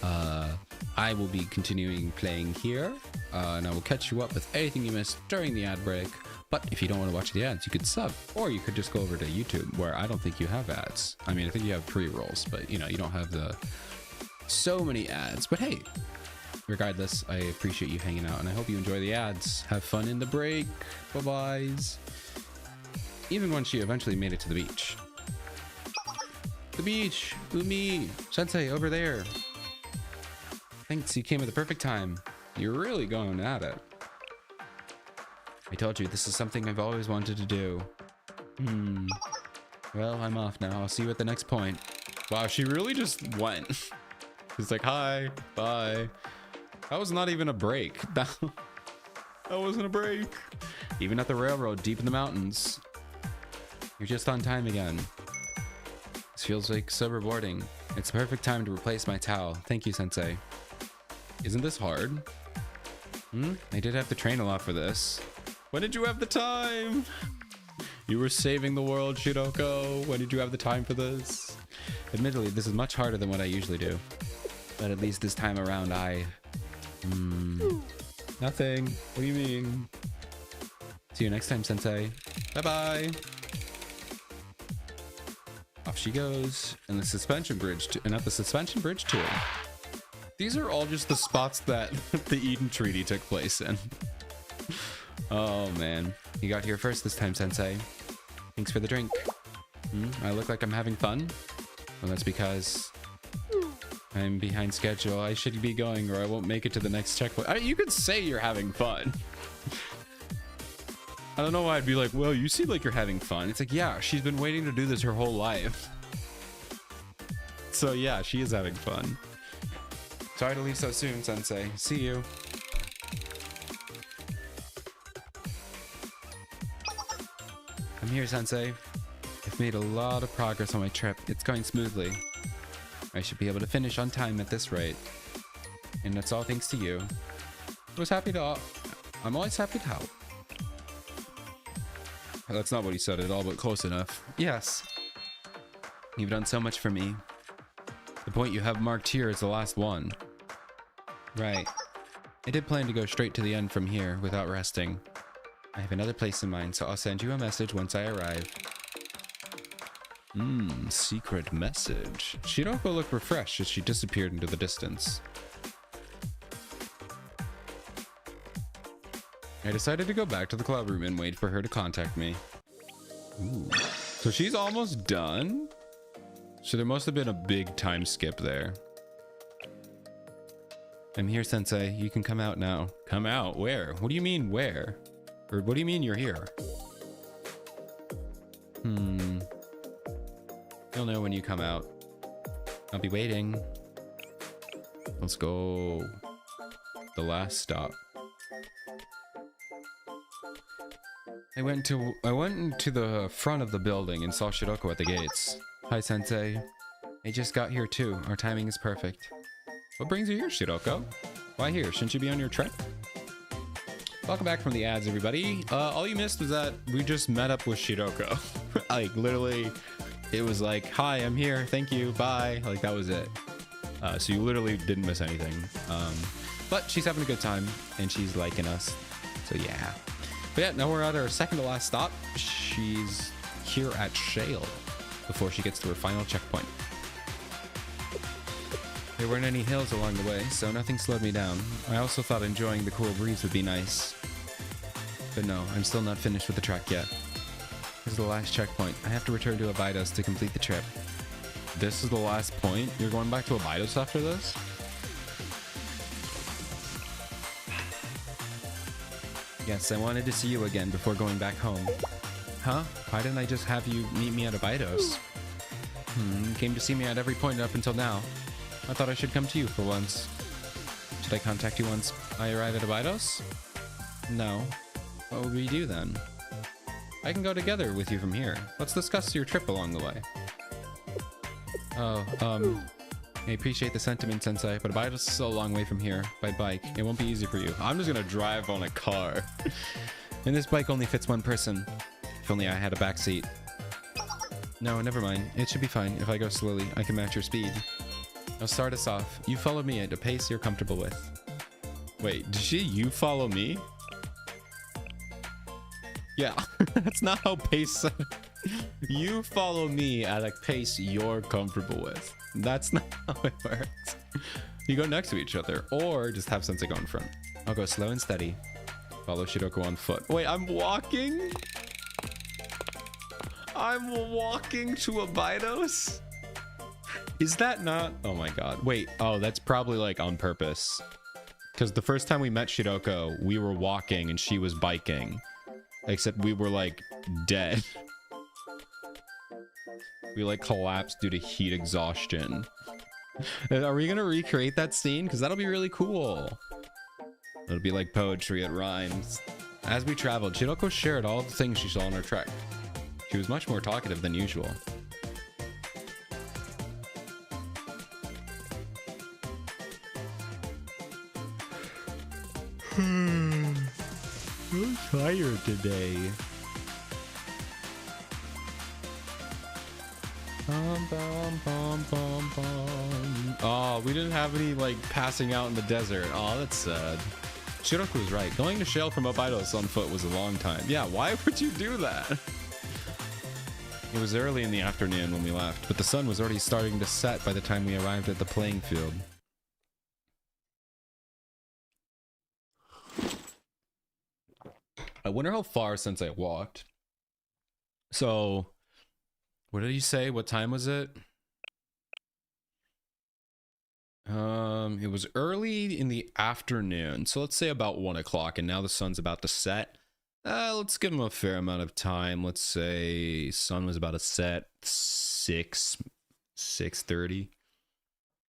A: I will be continuing playing here, and I will catch you up with anything you missed during the ad break. But if you don't want to watch the ads, you could sub, or you could just go over to YouTube, where I don't think you have ads. I mean, I think you have pre-rolls, but you know, you don't have so many ads. But hey, regardless, I appreciate you hanging out, and I hope you enjoy the ads. Have fun in the break. Bye-byes. Even when she eventually made it to the beach. The beach! Umi! Sensei, over there! Thanks, you came at the perfect time. You're really going at it. I told you, this is something I've always wanted to do. Well, I'm off now. I'll see you at the next point. Wow, she really just went. She's like, hi, bye. That was not even a break. That wasn't a break. Even at the railroad deep in the mountains. You're just on time again. This feels like so rewarding. It's the perfect time to replace my towel. Thank you, Sensei. Isn't this hard? I did have to train a lot for this. When did you have the time? You were saving the world, Shiroko. When did you have the time for this? Admittedly, this is much harder than what I usually do. But at least this time around, Nothing. What do you mean? See you next time, Sensei. Bye-bye. Off she goes. And the suspension bridge, and at the suspension bridge too. These are all just the spots that the Eden Treaty took place in. Oh man, you got here first this time, Sensei. Thanks for the drink. I look like I'm having fun? Well, that's because I'm behind schedule. I should be going or I won't make it to the next checkpoint. You could say you're having fun. I don't know why I'd be like, well, you seem like you're having fun. It's like, yeah, she's been waiting to do this her whole life. So yeah, she is having fun. Sorry to leave so soon, Sensei. See you. I'm here, Sensei. I've made a lot of progress on my trip. It's going smoothly. I should be able to finish on time at this rate. And that's all thanks to you. I'm always happy to help. That's not what he said at all, but close enough. Yes. You've done so much for me. The point you have marked here is the last one. Right. I did plan to go straight to the end from here without resting. I have another place in mind, so I'll send you a message once I arrive. Secret message. Shiroko looked refreshed as she disappeared into the distance. I decided to go back to the club room and wait for her to contact me. Ooh. So she's almost done? So there must have been a big time skip there. I'm here, Sensei. You can come out now. Come out? Where? What do you mean, where? Or what do you mean you're here? You'll know when you come out. I'll be waiting. Let's go. The last stop. I went into the front of the building and saw Shiroko at the gates. Hi, Sensei. I just got here too. Our timing is perfect. What brings you here, Shiroko? Why here? Shouldn't you be on your trip? Welcome back from the ads, everybody. All you missed was that we just met up with Shiroko. Like, literally, it was like, hi, I'm here. Thank you. Bye. Like, that was it. So you literally didn't miss anything. But she's having a good time, and she's liking us. So, yeah. But yeah, now we're at our second to last stop. She's here at Shale before she gets to her final checkpoint. There weren't any hills along the way, so nothing slowed me down. I also thought enjoying the cool breeze would be nice. But no, I'm still not finished with the track yet. This is the last checkpoint. I have to return to Abydos to complete the trip. This is the last point? You're going back to Abydos after this? Yes, I wanted to see you again before going back home. Huh? Why didn't I just have you meet me at Abydos? You came to see me at every point up until now. I thought I should come to you for once. Should I contact you once I arrive at Abydos? No. What would we do then? I can go together with you from here. Let's discuss your trip along the way. Oh, I appreciate the sentiment, Sensei, but Abydos is still a long way from here. By bike, it won't be easy for you. I'm just gonna drive on a car. And this bike only fits one person. If only I had a back seat. No, never mind. It should be fine. If I go slowly, I can match your speed. Now start us off. You follow me at a pace you're comfortable with. Wait, did you follow me? Yeah, that's not how pace... You follow me at a pace you're comfortable with. That's not how it works. You go next to each other, or just have Sensei go in front. I'll go slow and steady. Follow Shiroko on foot. Wait, I'm walking? I'm walking to Abydos? Is that not... Oh my god. Wait, oh, that's probably like on purpose. Because the first time we met Shiroko, we were walking and she was biking. Except we were like dead. We like collapsed due to heat exhaustion. Are we gonna recreate that scene? Because that'll be really cool. It'll be like poetry, it rhymes. As we traveled, Shiroko shared all the things she saw on her trek. She was much more talkative than usual. I'm tired today. Oh, we didn't have any like passing out in the desert. Oh, that's sad. Shiroko was right. Going to Shale from Abydos on foot was a long time. Yeah, why would you do that? It was early in the afternoon when we left, but the sun was already starting to set by the time we arrived at the playing field. I wonder how far since I walked. So, what did he say? What time was it? It was early in the afternoon. So let's say about 1 o'clock, and now the sun's about to set. Let's give him a fair amount of time. Let's say sun was about to set 6:30.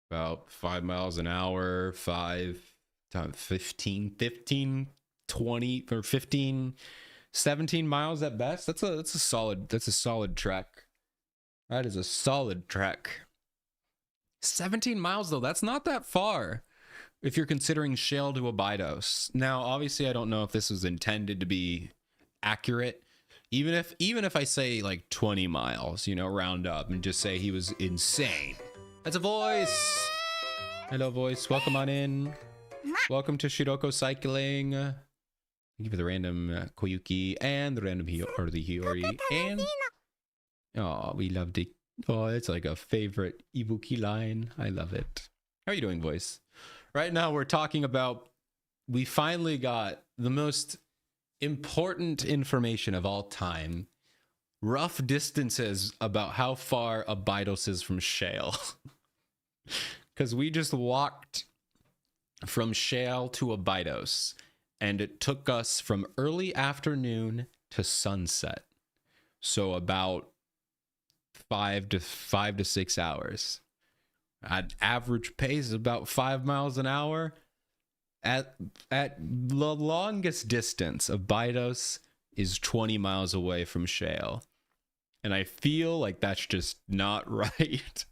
A: About 5 miles an hour, 15, 20 or 15, 17 miles at best. That's a solid trek. That is a solid trek. 17 miles though, that's not that far if you're considering Shale to Abydos. Now, obviously I don't know if this was intended to be accurate. Even if I say like 20 miles, you know, round up and just say he was insane. That's a voice. Hello voice, welcome on in. Welcome to Shiroko Cycling. Thank you for the random Koyuki and the random the Hiyori. And oh, we loved it. Oh, it's like a favorite Ibuki line. I love it. How are you doing, voice? Right now we're talking about, we finally got the most important information of all time. Rough distances about how far Abydos is from Shale. Because we just walked from Shale to Abydos. And it took us from early afternoon to sunset. So about 5 to 6 hours. At average pace, about 5 miles an hour. At the longest distance, Abydos is 20 miles away from Shale. And I feel like that's just not right.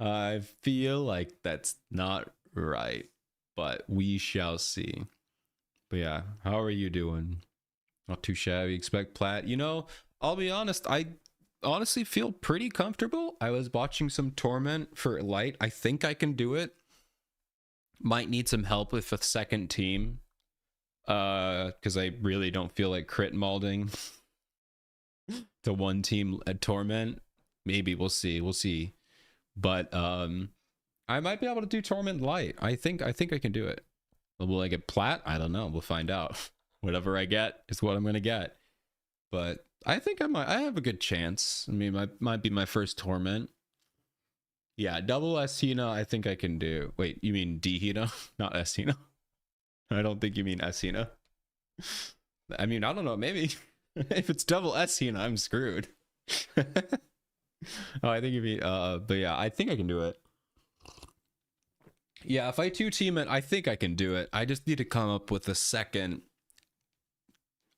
A: I feel like that's not right. But we shall see. But yeah, how are you doing? Not too shabby. Expect plat. You know, I'll be honest, I honestly feel pretty comfortable. I was watching some Torment for light. I think I can do it. Might need some help with a second team. Because I really don't feel like crit molding to one team at Torment. Maybe we'll see. We'll see. But I might be able to do Torment light. I think I can do it. Will I get plat? I don't know. We'll find out. Whatever I get is what I'm gonna get. But I think I have a good chance. I mean, might be my first torment. Yeah, double S-Hina, I think I can do. Wait, you mean D-Hina? Not S-Hina? I don't think you mean S-Hina. I mean, I don't know, maybe. If it's double S-Hina, I'm screwed. Oh, I think you mean, but yeah, I think I can do it. Yeah, if I 2-team it, I think I can do it. I just need to come up with a second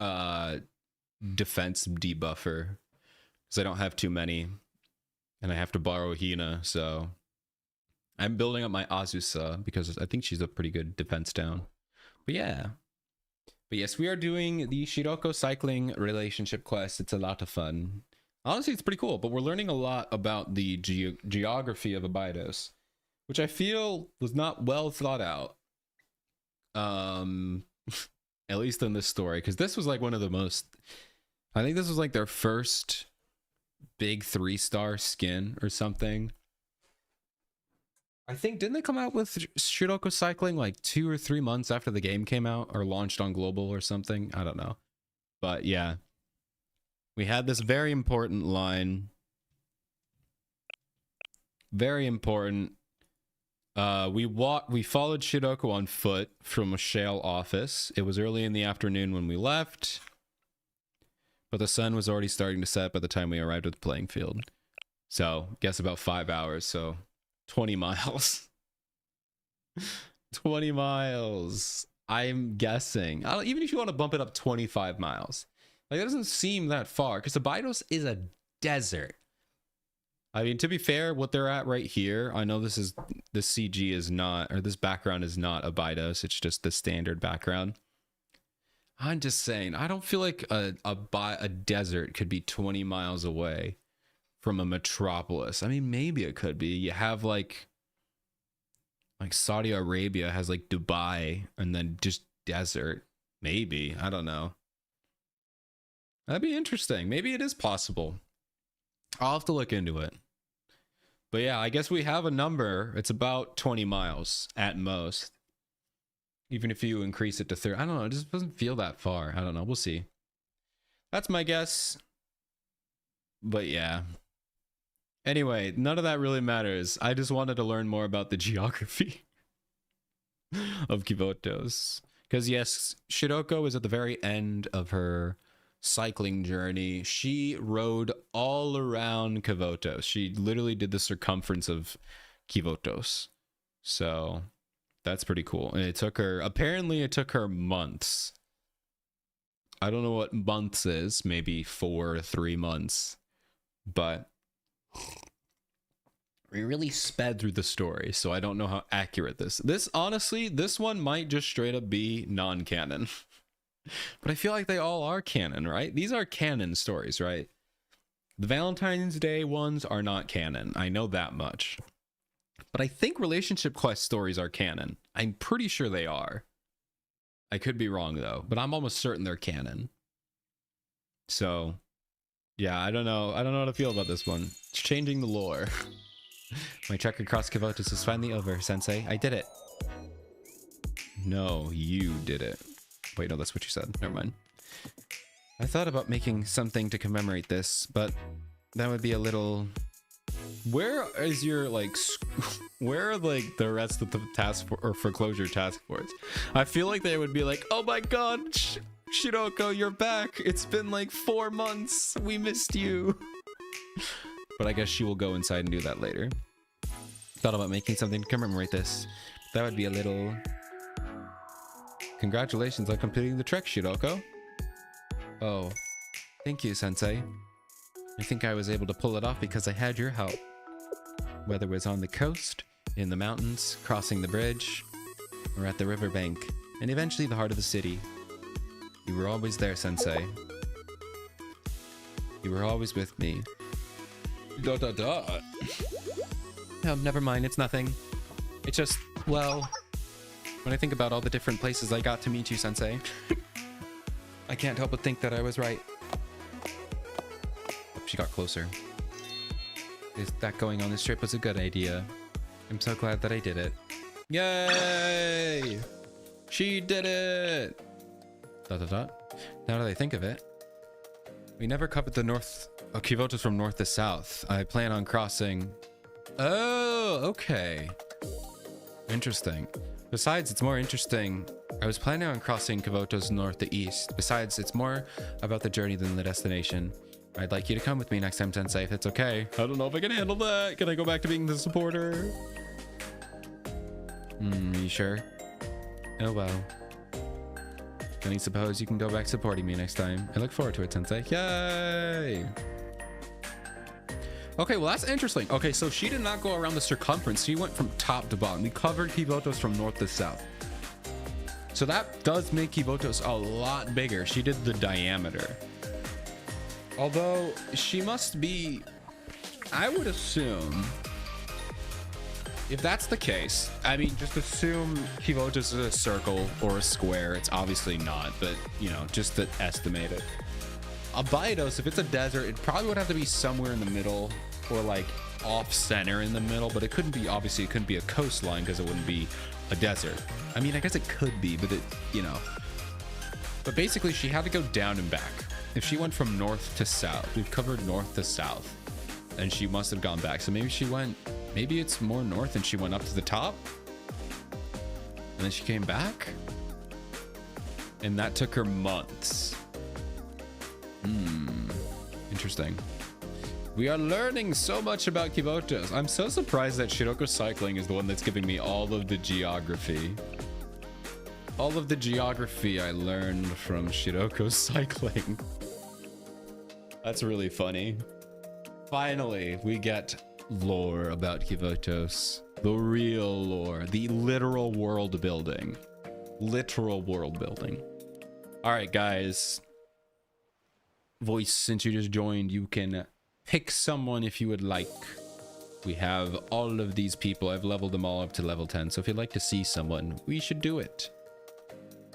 A: defense debuffer, because I don't have too many. And I have to borrow Hina, so I'm building up my Azusa because I think she's a pretty good defense down. But yeah. But yes, we are doing the Shiroko cycling relationship quest. It's a lot of fun. Honestly, it's pretty cool, but we're learning a lot about the geography of Abydos, which I feel was not well thought out. At least in this story, because this was like one of the most, I think this was like their first big 3-star skin or something. I think, didn't they come out with Shiroko cycling like 2 or 3 months after the game came out or launched on global or something? I don't know. But yeah, we had this very important line. Very important. We followed Shiroko on foot from a shale office. It was early in the afternoon when we left, but the sun was already starting to set by the time we arrived at the playing field. So, guess about 5 hours, so 20 miles. 20 miles. I'm guessing. Even if you want to bump it up 25 miles. Like, that doesn't seem that far, because Abydos is a desert. I mean, to be fair, what they're at right here, I know this CG is not, or this background is not Abydos, it's just the standard background. I'm just saying, I don't feel like a desert could be 20 miles away from a metropolis. I mean, maybe it could be. You have like Saudi Arabia has like Dubai and then just desert. Maybe, I don't know. That'd be interesting. Maybe it is possible. I'll have to look into it. But yeah, I guess we have a number. It's about 20 miles at most. Even if you increase it to 30. I don't know. It just doesn't feel that far. I don't know. We'll see. That's my guess. But yeah. Anyway, none of that really matters. I just wanted to learn more about the geography of Kivotos. Because yes, Shiroko is at the very end of her cycling journey. She rode all around Kivotos. She literally did the circumference of Kivotos. So that's pretty cool. And apparently it took her months. I don't know what months is, maybe 4 or 3 months, but we really sped through the story, so I don't know how accurate this honestly, this one might just straight up be non-canon. But I feel like they all are canon, right? These are canon stories, right? The Valentine's Day ones are not canon. I know that much. But I think relationship quest stories are canon. I'm pretty sure they are. I could be wrong, though. But I'm almost certain they're canon. So, yeah, I don't know. I don't know how to feel about this one. It's changing the lore. My trek across Kivotos is finally over, Sensei. I did it. No, you did it. Wait, no, that's what you said. Never mind. I thought about making something to commemorate this, but that would be a little... Where is your, like... Where are, like, the rest of the task or foreclosure task force? I feel like they would be like, oh my god, Shiroko, you're back. It's been like 4 months. We missed you. But I guess she will go inside and do that later. Thought about making something to commemorate this. That would be a little... Congratulations on completing the trek, Shiroko. Oh, thank you, Sensei. I think I was able to pull it off because I had your help. Whether it was on the coast, in the mountains, crossing the bridge, or at the riverbank, and eventually the heart of the city. You were always there, Sensei. You were always with me. ... Oh, never mind, it's nothing. It's just, well... When I think about all the different places I got to meet you, Sensei, I can't help but think that I was right. She got closer. That going on this trip was a good idea. I'm so glad that I did it. Yay! She did it! ... Now that I think of it, We never covered the north. Kivoto's from north to south. I plan on crossing. Oh, okay. Interesting. Besides, it's more interesting. I was planning on crossing Kivoto's north to east. Besides, it's more about the journey than the destination. I'd like you to come with me next time, Sensei, if that's okay. I don't know if I can handle that. Can I go back to being the supporter? You sure? Oh, well. Then I suppose you can go back supporting me next time. I look forward to it, Sensei. Yay! Okay, well, that's interesting. Okay, so she did not go around the circumference. She went from top to bottom. We covered Kivoto's from north to south. So that does make Kivoto's a lot bigger. She did the diameter. Although, she must be... I would assume... If that's the case, I mean, just assume Kivoto's is a circle or a square. It's obviously not, but, you know, just to estimate it. Abydos, if it's a desert, it probably would have to be somewhere in the middle or like off center in the middle, but it couldn't be, obviously it couldn't be a coastline because it wouldn't be a desert. I mean, I guess it could be, but it, you know. But basically she had to go down and back. If she went from north to south, we've covered north to south, and she must have gone back. So maybe she went, maybe it's more north and she went up to the top and then she came back and that took her months. Interesting. We are learning so much about Kivoto's. I'm so surprised that Shiroko Cycling is the one that's giving me all of the geography. All of the geography I learned from Shiroko Cycling. That's really funny. Finally, we get lore about Kivoto's. The real lore. The literal world building. Literal world building. All right, guys. Voice, since you just joined, you can pick someone if you would like. We have all of these people. I've leveled them all up to level 10. So if you'd like to see someone, we should do it.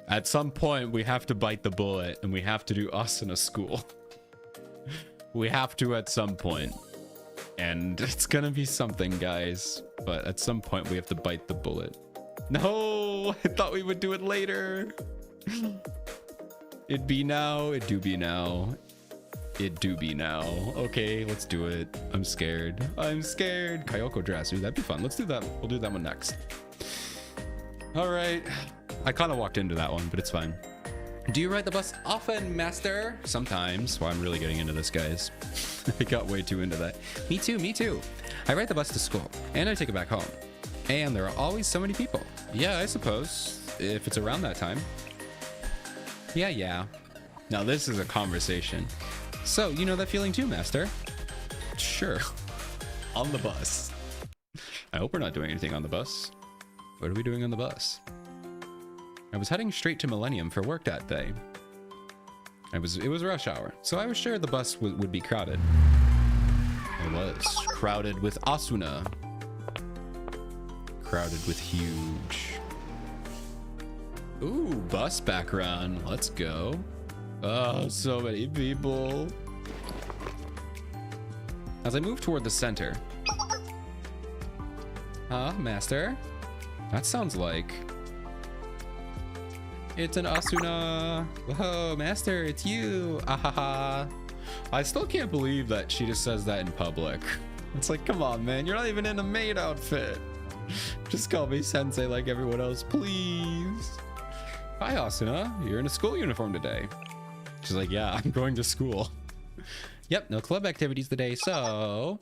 A: At some point, we have to bite the bullet and we have to do Asuna School. We have to at some point. And it's gonna be something, guys. But at some point, we have to bite the bullet. No! I thought we would do it later. It be now. It do be now. It do be now. Okay, let's do it. I'm scared. I'm scared. Kyoko Dress. Ooh, that'd be fun. Let's do that. We'll do that one next. All right. I kind of walked into that one, but it's fine. Do you ride the bus often, Master? Sometimes. Well, I'm really getting into this, guys. I got way too into that. Me too, me too. I ride the bus to school, and I take it back home. And there are always so many people. Yeah, I suppose, if it's around that time. Yeah. Now this is a conversation. So, you know that feeling too, Master? Sure. On the bus. I hope we're not doing anything on the bus. What are we doing on the bus? I was heading straight to Millennium for work that day. It was rush hour, so I was sure the bus would be crowded. It was crowded with Asuna. Crowded with huge. Ooh, bus background. Let's go. Oh, so many people. As I move toward the center. Huh, Master? That sounds like... It's an Asuna. Whoa, Master, it's you. Ahaha. I still can't believe that she just says that in public. It's like, come on, man. You're not even in a maid outfit. Just call me Sensei like everyone else, please. Hi, Asuna. You're in a school uniform today. She's like, yeah, I'm going to school. Yep, no club activities today, so...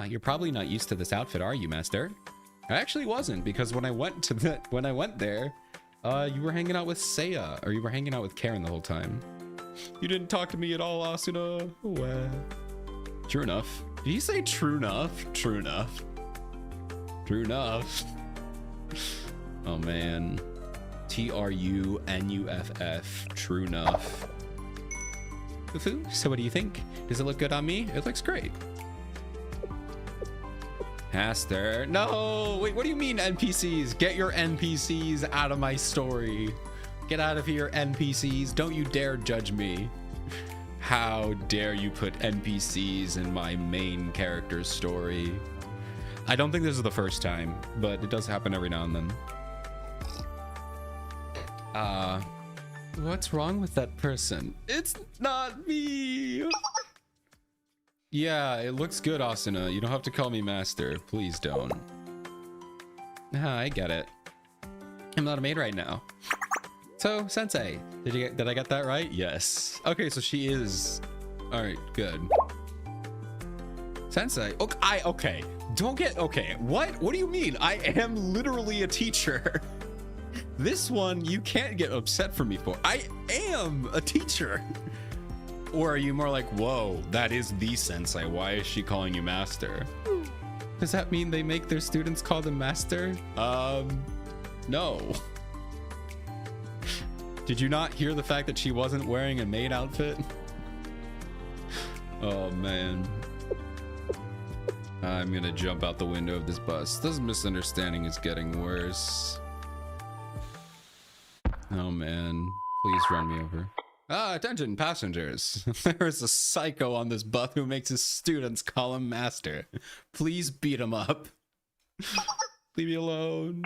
A: you're probably not used to this outfit, are you, Master? I actually wasn't, because when I went there, you were hanging out with Seiya, or you were hanging out with Karen the whole time. You didn't talk to me at all, Asuna. Well, true enough. Did you say true enough? True enough. True enough. Oh, man. Trunuff. True enough. Fufu, so what do you think? Does it look good on me? It looks great. Master. No, wait, what do you mean NPCs? Get your NPCs out of my story. Get out of here, NPCs. Don't you dare judge me. How dare you put NPCs in my main character's story? I don't think this is the first time, but it does happen every now and then. What's wrong with that person? It's not me. Yeah, it looks good, Asuna. You don't have to call me master. Please don't. I get it. I'm not a maid right now. So, Sensei, did I get that right? Yes. Okay, so she is. All right, good. Sensei. Okay. Don't get okay. What do you mean? I am literally a teacher. This one you can't get upset for me for. I am a teacher. Or are you more like, whoa, that is the Sensei. Why is she calling you master? Does that mean they make their students call them master? No. Did you not hear the fact that she wasn't wearing a maid outfit? Oh, man. I'm gonna jump out the window of this bus. This misunderstanding is getting worse. Oh, man. Please run me over. Attention, passengers. There is a psycho on this bus who makes his students call him master. Please beat him up. Leave me alone.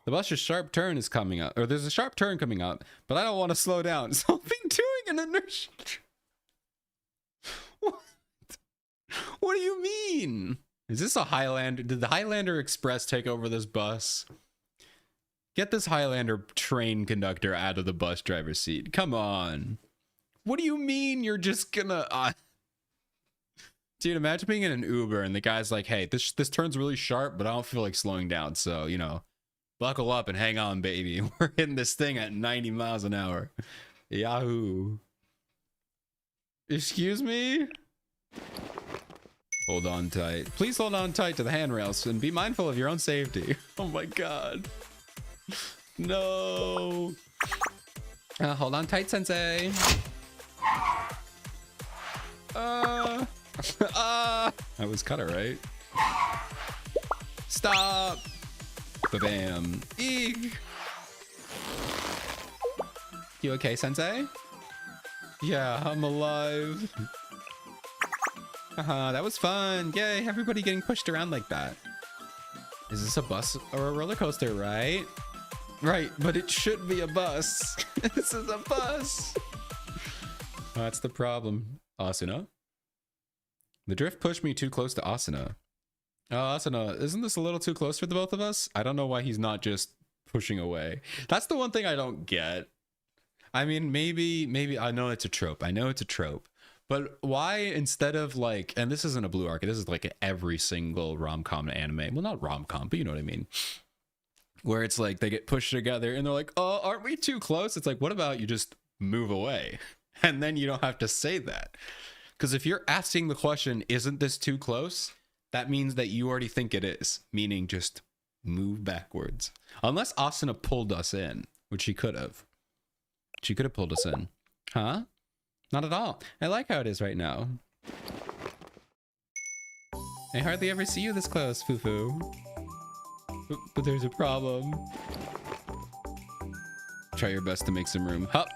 A: The bus's sharp turn is coming up. Or there's a sharp turn coming up, but I don't want to slow down. So I've been doing an inertia. What do you mean? Is this a Highlander? Did the Highlander Express take over this bus? Get this Highlander train conductor out of the bus driver's seat. Come on. What do you mean you're just gonna... Dude, imagine being in an Uber and the guy's like, hey, this turn's really sharp, but I don't feel like slowing down. So, you know, buckle up and hang on, baby. We're hitting this thing at 90 miles an hour. Yahoo. Excuse me? Hold on tight. Please hold on tight to the handrails and be mindful of your own safety. Oh my God. No. Hold on tight, Sensei. I was cutter, right? Stop. Ba-bam. Eek. You okay, Sensei? Yeah, I'm alive. That was fun. Yay, everybody getting pushed around like that. Is this a bus or a roller coaster, right? Right, but it should be a bus. This is a bus. That's the problem. Asuna? The drift pushed me too close to Asuna. Oh, Asuna, isn't this a little too close for the both of us? I don't know why he's not just pushing away. That's the one thing I don't get. I mean, maybe I know it's a trope. I know it's a trope. But why instead of like, and this isn't a Blue Arc, this is like every single rom-com anime. Well, not rom-com, but you know what I mean. Where it's like they get pushed together and they're like, oh, aren't we too close? It's like, what about you just move away? And then you don't have to say that. Because if you're asking the question, isn't this too close? That means that you already think it is. Meaning just move backwards. Unless Asuna pulled us in, which she could have. She could have pulled us in. Huh? Not at all. I like how it is right now. I hardly ever see you this close, Fufu. But there's a problem. Try your best to make some room. Hup!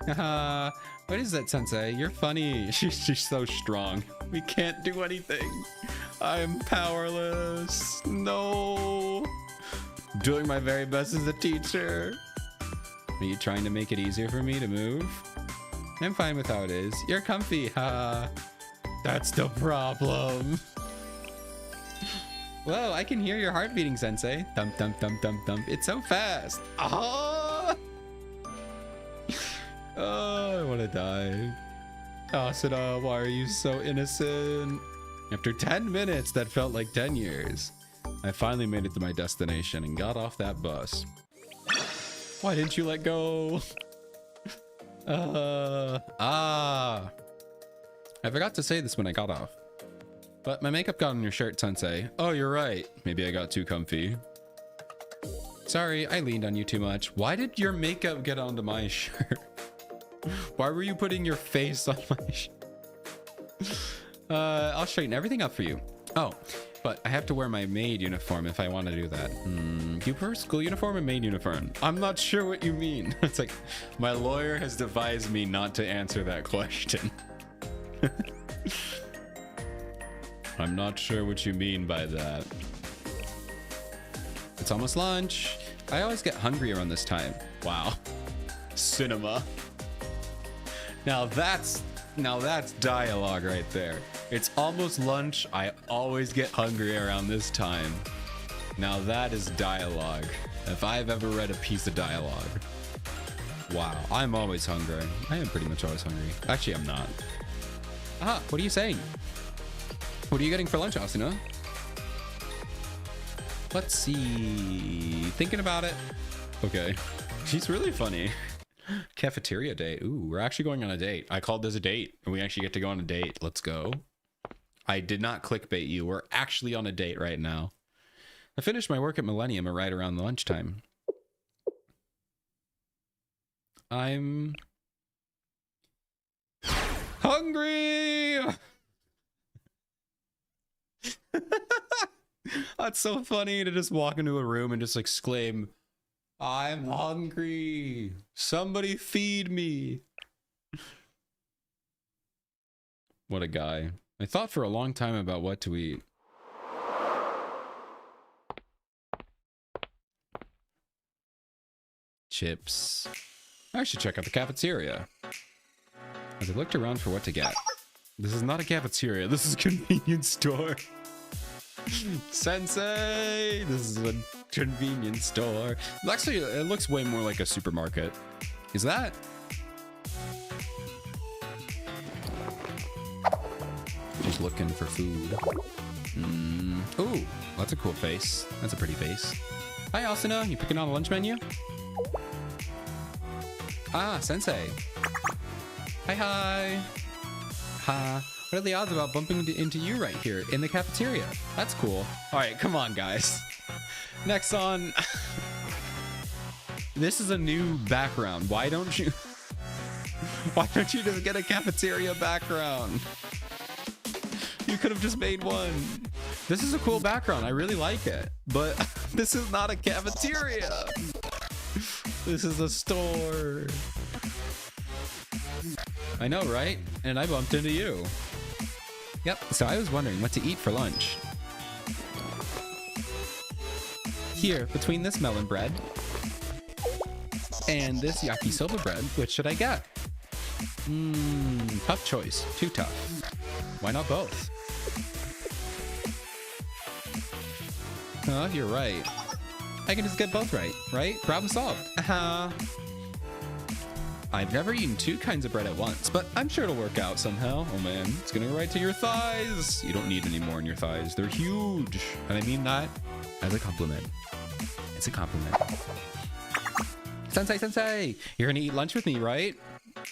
A: Haha. What is that, Sensei? You're funny. She's so strong. We can't do anything. I'm powerless. No. Doing my very best as a teacher. Are you trying to make it easier for me to move? I'm fine with how it is. You're comfy, ha. That's the problem. Whoa, I can hear your heart beating, Sensei. Thump, thump, thump, thump, thump. It's so fast. Ah! Oh, I want to die. Asuna, why are you so innocent? After 10 minutes that felt like 10 years, I finally made it to my destination and got off that bus. Why didn't you let go? I forgot to say this when I got off. But my makeup got on your shirt, Sensei. Oh, you're right. Maybe I got too comfy. Sorry, I leaned on you too much. Why did your makeup get onto my shirt? Why were you putting your face on my shirt? I'll straighten everything up for you. Oh, but I have to wear my maid uniform if I want to do that. Do you prefer school uniform or maid uniform? I'm not sure what you mean. It's like, my lawyer has advised me not to answer that question. I'm not sure what you mean by that. It's almost lunch. I always get hungry around this time. Wow. Cinema. Now that's dialogue right there. It's almost lunch. I always get hungry around this time. Now that is dialogue. If I've ever read a piece of dialogue. Wow, I'm always hungry. I am pretty much always hungry. Actually, I'm not. Aha, what are you saying? What are you getting for lunch, Asuna? Let's see. Thinking about it. Okay. She's really funny. Cafeteria date. Ooh, we're actually going on a date. I called this a date, and we actually get to go on a date. Let's go. I did not clickbait you. We're actually on a date right now. I finished my work at Millennium right around lunchtime. I'm hungry. That's so funny to just walk into a room and just exclaim, I'm hungry. Somebody feed me. What a guy. I thought for a long time about what to eat. Chips. I should check out the cafeteria. As I looked around for what to get. This is not a cafeteria. This is a convenience store. Sensei! This is a convenience store. Actually, it looks way more like a supermarket. Is that? She's looking for food. Ooh, that's a cool face. That's a pretty face. Hi, Asuna. You picking on the lunch menu? Ah, Sensei. Hi, hi. Ha. What are the odds about bumping into you right here in the cafeteria? That's cool. All right, come on, guys. Next on. This is a new background. Why don't you just get a cafeteria background? You could have just made one. This is a cool background. I really like it. But this is not a cafeteria. This is a store. I know, right? And I bumped into you. Yep, so I was wondering what to eat for lunch. Here, between this melon bread and this yakisoba bread, which should I get? Tough choice. Too tough. Why not both? You're right. I can just get both right? Problem solved. I've never eaten two kinds of bread at once, but I'm sure it'll work out somehow. Oh man, it's gonna go right to your thighs. You don't need any more in your thighs. They're huge. And I mean that as a compliment. It's a compliment. Sensei, you're gonna eat lunch with me, right?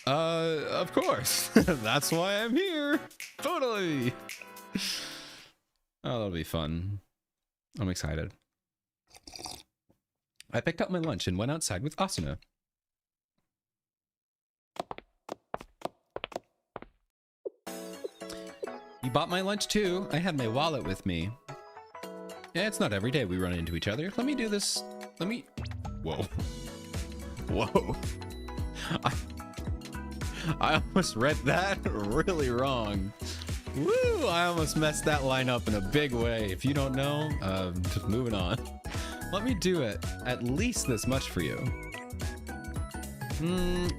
A: Of course. That's why I'm here. Totally. Oh, that'll be fun. I'm excited. I picked up my lunch and went outside with Asuna. You bought my lunch too. I had my wallet with me. Yeah, it's not every day we run into each other. Let me do this. Whoa. Whoa. I almost read that really wrong. Woo! I almost messed that line up in a big way. If you don't know, just moving on. Let me do it at least this much for you.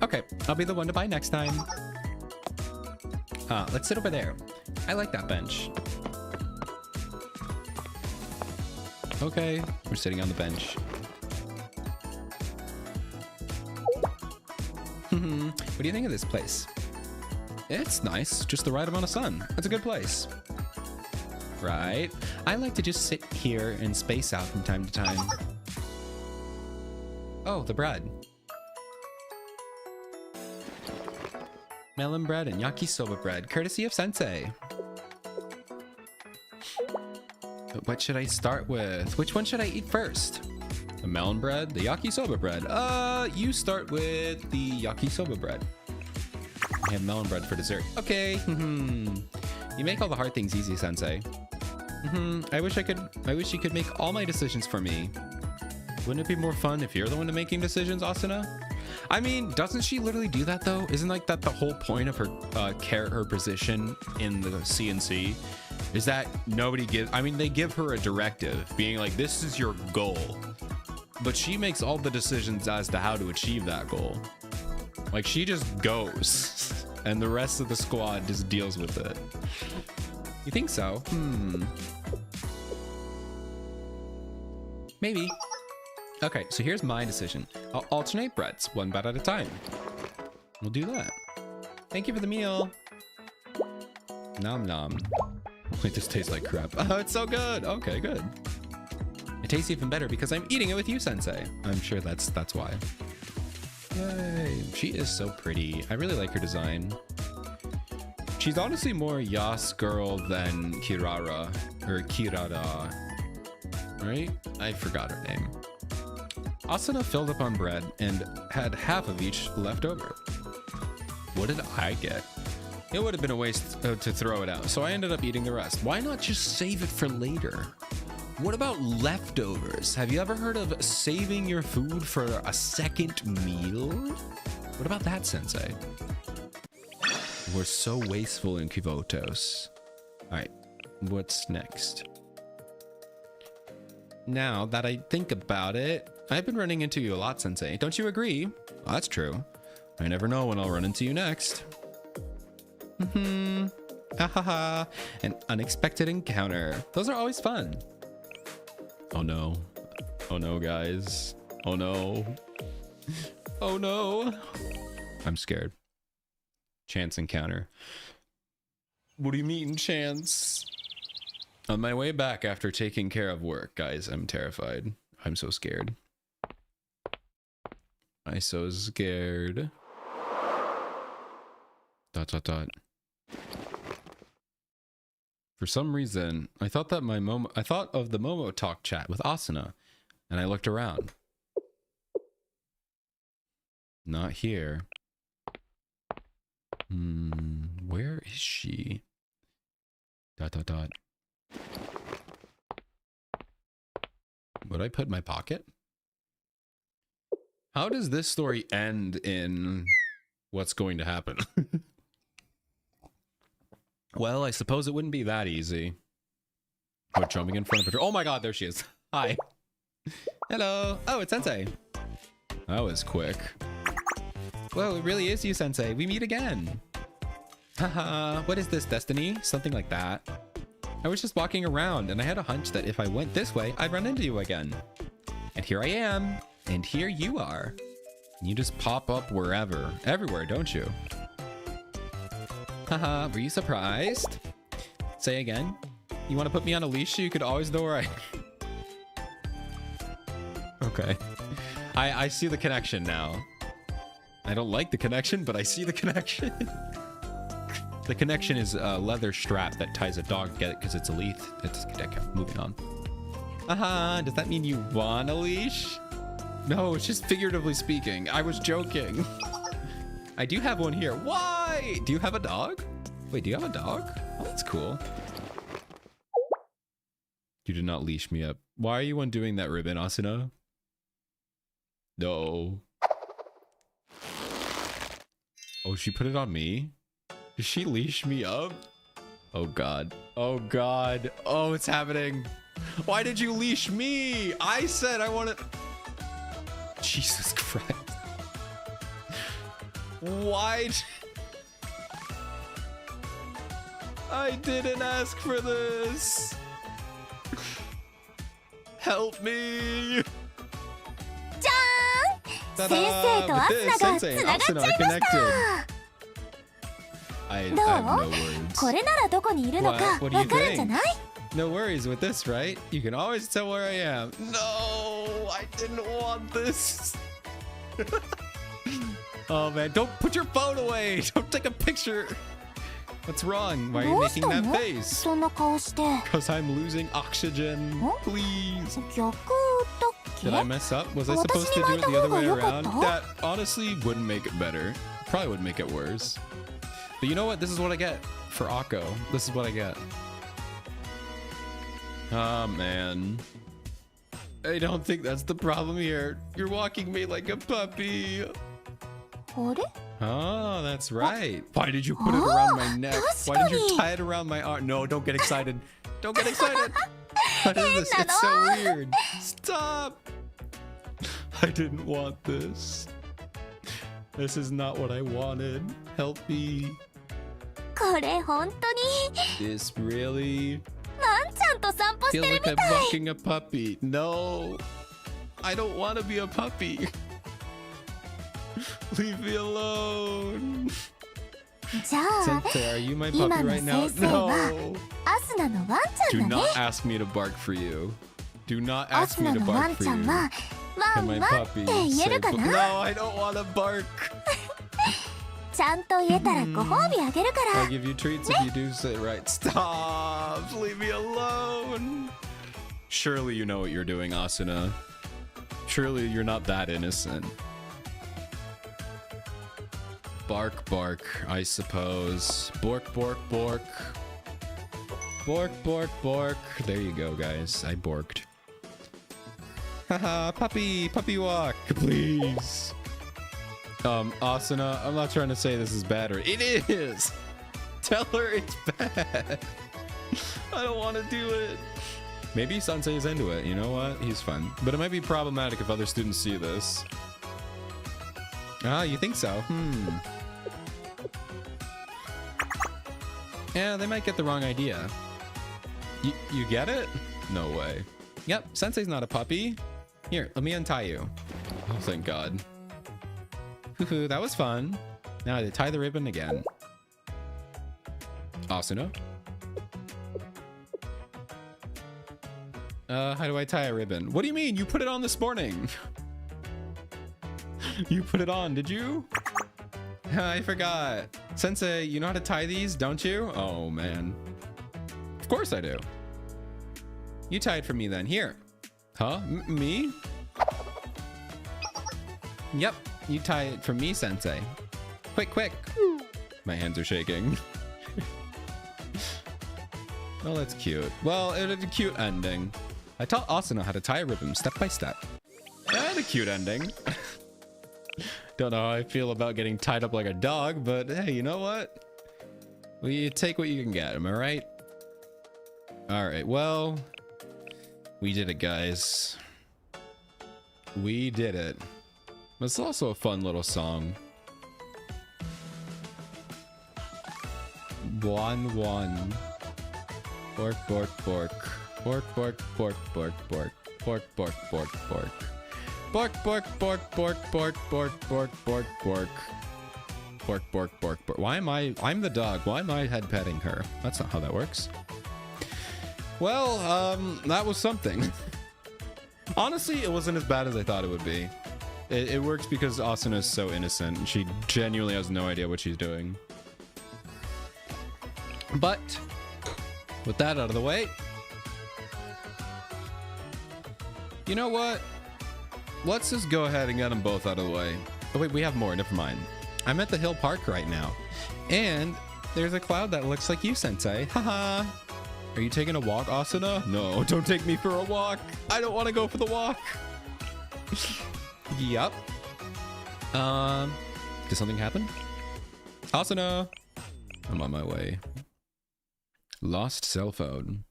A: Okay. I'll be the one to buy next time. Let's sit over there. I like that bench. Okay, we're sitting on the bench. What do you think of this place? It's nice, just the right amount of sun. It's a good place. Right. I like to just sit here and space out from time to time. Oh, the bread. Melon bread and yakisoba bread, courtesy of Sensei. But what should I start with? Which one should I eat first? The melon bread, the yakisoba bread. You start with the yakisoba bread. I have melon bread for dessert. Okay. You make all the hard things easy, Sensei. I wish you could make all my decisions for me. Wouldn't it be more fun if you're the one making decisions, Asuna? I mean, doesn't she literally do that though? Isn't like that the whole point of her her position in the CNC? Is that nobody gives, I mean, they give her a directive being like, this is your goal. but she makes all the decisions as to how to achieve that goal. Like, she just goes, and the rest of the squad just deals with it. You think so? Maybe. Okay, so here's my decision. I'll alternate breads, one bite at a time. We'll do that. Thank you for the meal. Nom nom. It just tastes like crap. Oh, it's so good. Okay, good. It tastes even better because I'm eating it with you, Sensei. I'm sure that's why. Yay. She is so pretty. I really like her design. She's honestly more Yas girl than Kirara or Kirara. Right? I forgot her name. Asuna filled up on bread and had half of each left over. What did I get? It would have been a waste to throw it out, so I ended up eating the rest. Why not just save it for later? What about leftovers? Have you ever heard of saving your food for a second meal? What about that, Sensei? We're so wasteful in Kivotos. All right, what's next? Now that I think about it, I've been running into you a lot, Sensei. Don't you agree? Well, that's true. I never know when I'll run into you next. Hahaha. An unexpected encounter. Those are always fun. Oh no. Oh no, guys. Oh no. Oh no. I'm scared. Chance encounter. What do you mean, chance? On my way back after taking care of work, guys, I'm terrified. I'm so scared. I'm so scared. ... For some reason, I thought of the Momo Talk chat with Asuna, and I looked around. Not here. Where is she? ... Would I put in my pocket? How does this story end in what's going to happen? Well, I suppose it wouldn't be that easy. Oh, jumping in front of her. Oh my god, there she is. Hi. Hello. Oh, it's Sensei. That was quick. Whoa, it really is you, Sensei. We meet again. Haha, what is this, destiny? Something like that. I was just walking around and I had a hunch that if I went this way, I'd run into you again. And here I am. And here you are. You just pop up wherever, everywhere, don't you? Haha, were you surprised? Say again. You want to put me on a leash so you could always know where I... Okay. I see the connection now. I don't like the connection, but I see the connection. The connection is a leather strap that ties a dog. Get it? Because it's a leash. It's moving on. Haha, does that mean you want a leash? No, it's just figuratively speaking. I was joking. I do have one here. Why? Do you have a dog? Wait, do you have a dog? Oh, that's cool. You did not leash me up. Why are you undoing that ribbon, Asuna? No. Oh, she put it on me? Did she leash me up? Oh god. Oh god. Oh, it's happening. Why did you leash me? I said I wanted... Jesus Christ. Why? I didn't ask for this. Help me. Ta-da! With this, Sensei and Asuna are connected. I have no words. What do you think? No worries with this, right? You can always tell where I am. No, I didn't want this. Oh man, don't put your phone away. Don't take a picture. What's wrong? Why are you making that face? Because I'm losing oxygen. Please. Did I mess up? Was I supposed to do it the other way around? That honestly wouldn't make it better. Probably would make it worse. But you know what? This is what I get for Akko. This is what I get. Oh man. I don't think that's the problem here. You're walking me like a puppy. Oh, that's right. Why did you put it around my neck? Why did you tie it around my arm? No, don't get excited. Don't get excited. What is this? It's so weird. Stop. I didn't want this. This is not what I wanted. Help me.
B: これ本当に
A: This really
B: ワンちゃんと散歩して
A: feels
B: る
A: like
B: み
A: I'm
B: たい
A: fucking a puppy. No. I don't want to be a puppy. Leave me alone.
B: じゃあ
A: Sensei, are you my puppy
B: 今の
A: right now?
B: 先生は
A: No.
B: アスナのワンちゃ
A: Do
B: んだね
A: not ask me to bark for you. Do not
B: ア
A: ask
B: ス
A: me
B: ナ
A: to
B: のワ
A: bark
B: ン
A: for
B: ちゃん
A: you.
B: はワ
A: Can
B: ン
A: my
B: ワンっ
A: puppy
B: て言え
A: say
B: るか
A: bo-
B: な
A: No, I don't want to bark.
B: ちゃんと言えたらご褒美あげるから
A: I'll give you treats if you do say right. Stop! Leave me alone! Surely you know what you're doing, Asuna. Surely you're not that innocent. Bark, bark, I suppose. Bork, bork, bork. Bork, bork, bork. There you go, guys. I borked. Haha, puppy, puppy walk, please. Asuna, I'm not trying to say this is bad or it is. Tell her it's bad. I don't want to do it. Maybe Sensei is into it. You know what? He's fun. But it might be problematic if other students see this. Ah, you think so? Yeah, they might get the wrong idea. You get it? No way. Yep, Sensei's not a puppy. Here, let me untie you. Oh, thank God. Hoo-hoo, that was fun. Now I tie the ribbon again. Asuna? How do I tie a ribbon? What do you mean? You put it on this morning. You put it on, did you? I forgot. Sensei, you know how to tie these, don't you? Oh, man. Of course I do. You tie it for me then. Here. Huh? Me? Yep. You tie it for me, Sensei. Quick, quick. My hands are shaking. Oh, that's cute. Well, it had a cute ending. I taught Asuna how to tie a ribbon step by step. That had a cute ending. Don't know how I feel about getting tied up like a dog, but hey, you know what? Well, you take what you can get, am I right? Alright, well, we did it, guys. We did it. It's also a fun little song. 1-1. Bork, bork, bork. Bork, bork, bork, bork, bork. Bork, bork, bork, bork. Bork, bork, bork, bork, bork, bork, bork, bork, bork. Bork, bork, bork, bork. Why am I'm the dog. Why am I head petting her? That's not how that works. Well, that was something. Honestly, it wasn't as bad as I thought it would be. It works because Asuna is so innocent. And she genuinely has no idea what she's doing. But with that out of the way, you know what? Let's just go ahead and get them both out of the way. Oh wait, we have more. Never mind. I'm at the Hill Park right now, and there's a cloud that looks like you, Sensei. Haha. Are you taking a walk, Asuna? No, don't take me for a walk. I don't want to go for the walk. Yup. Did something happen? Asuna. I'm on my way. Lost cell phone.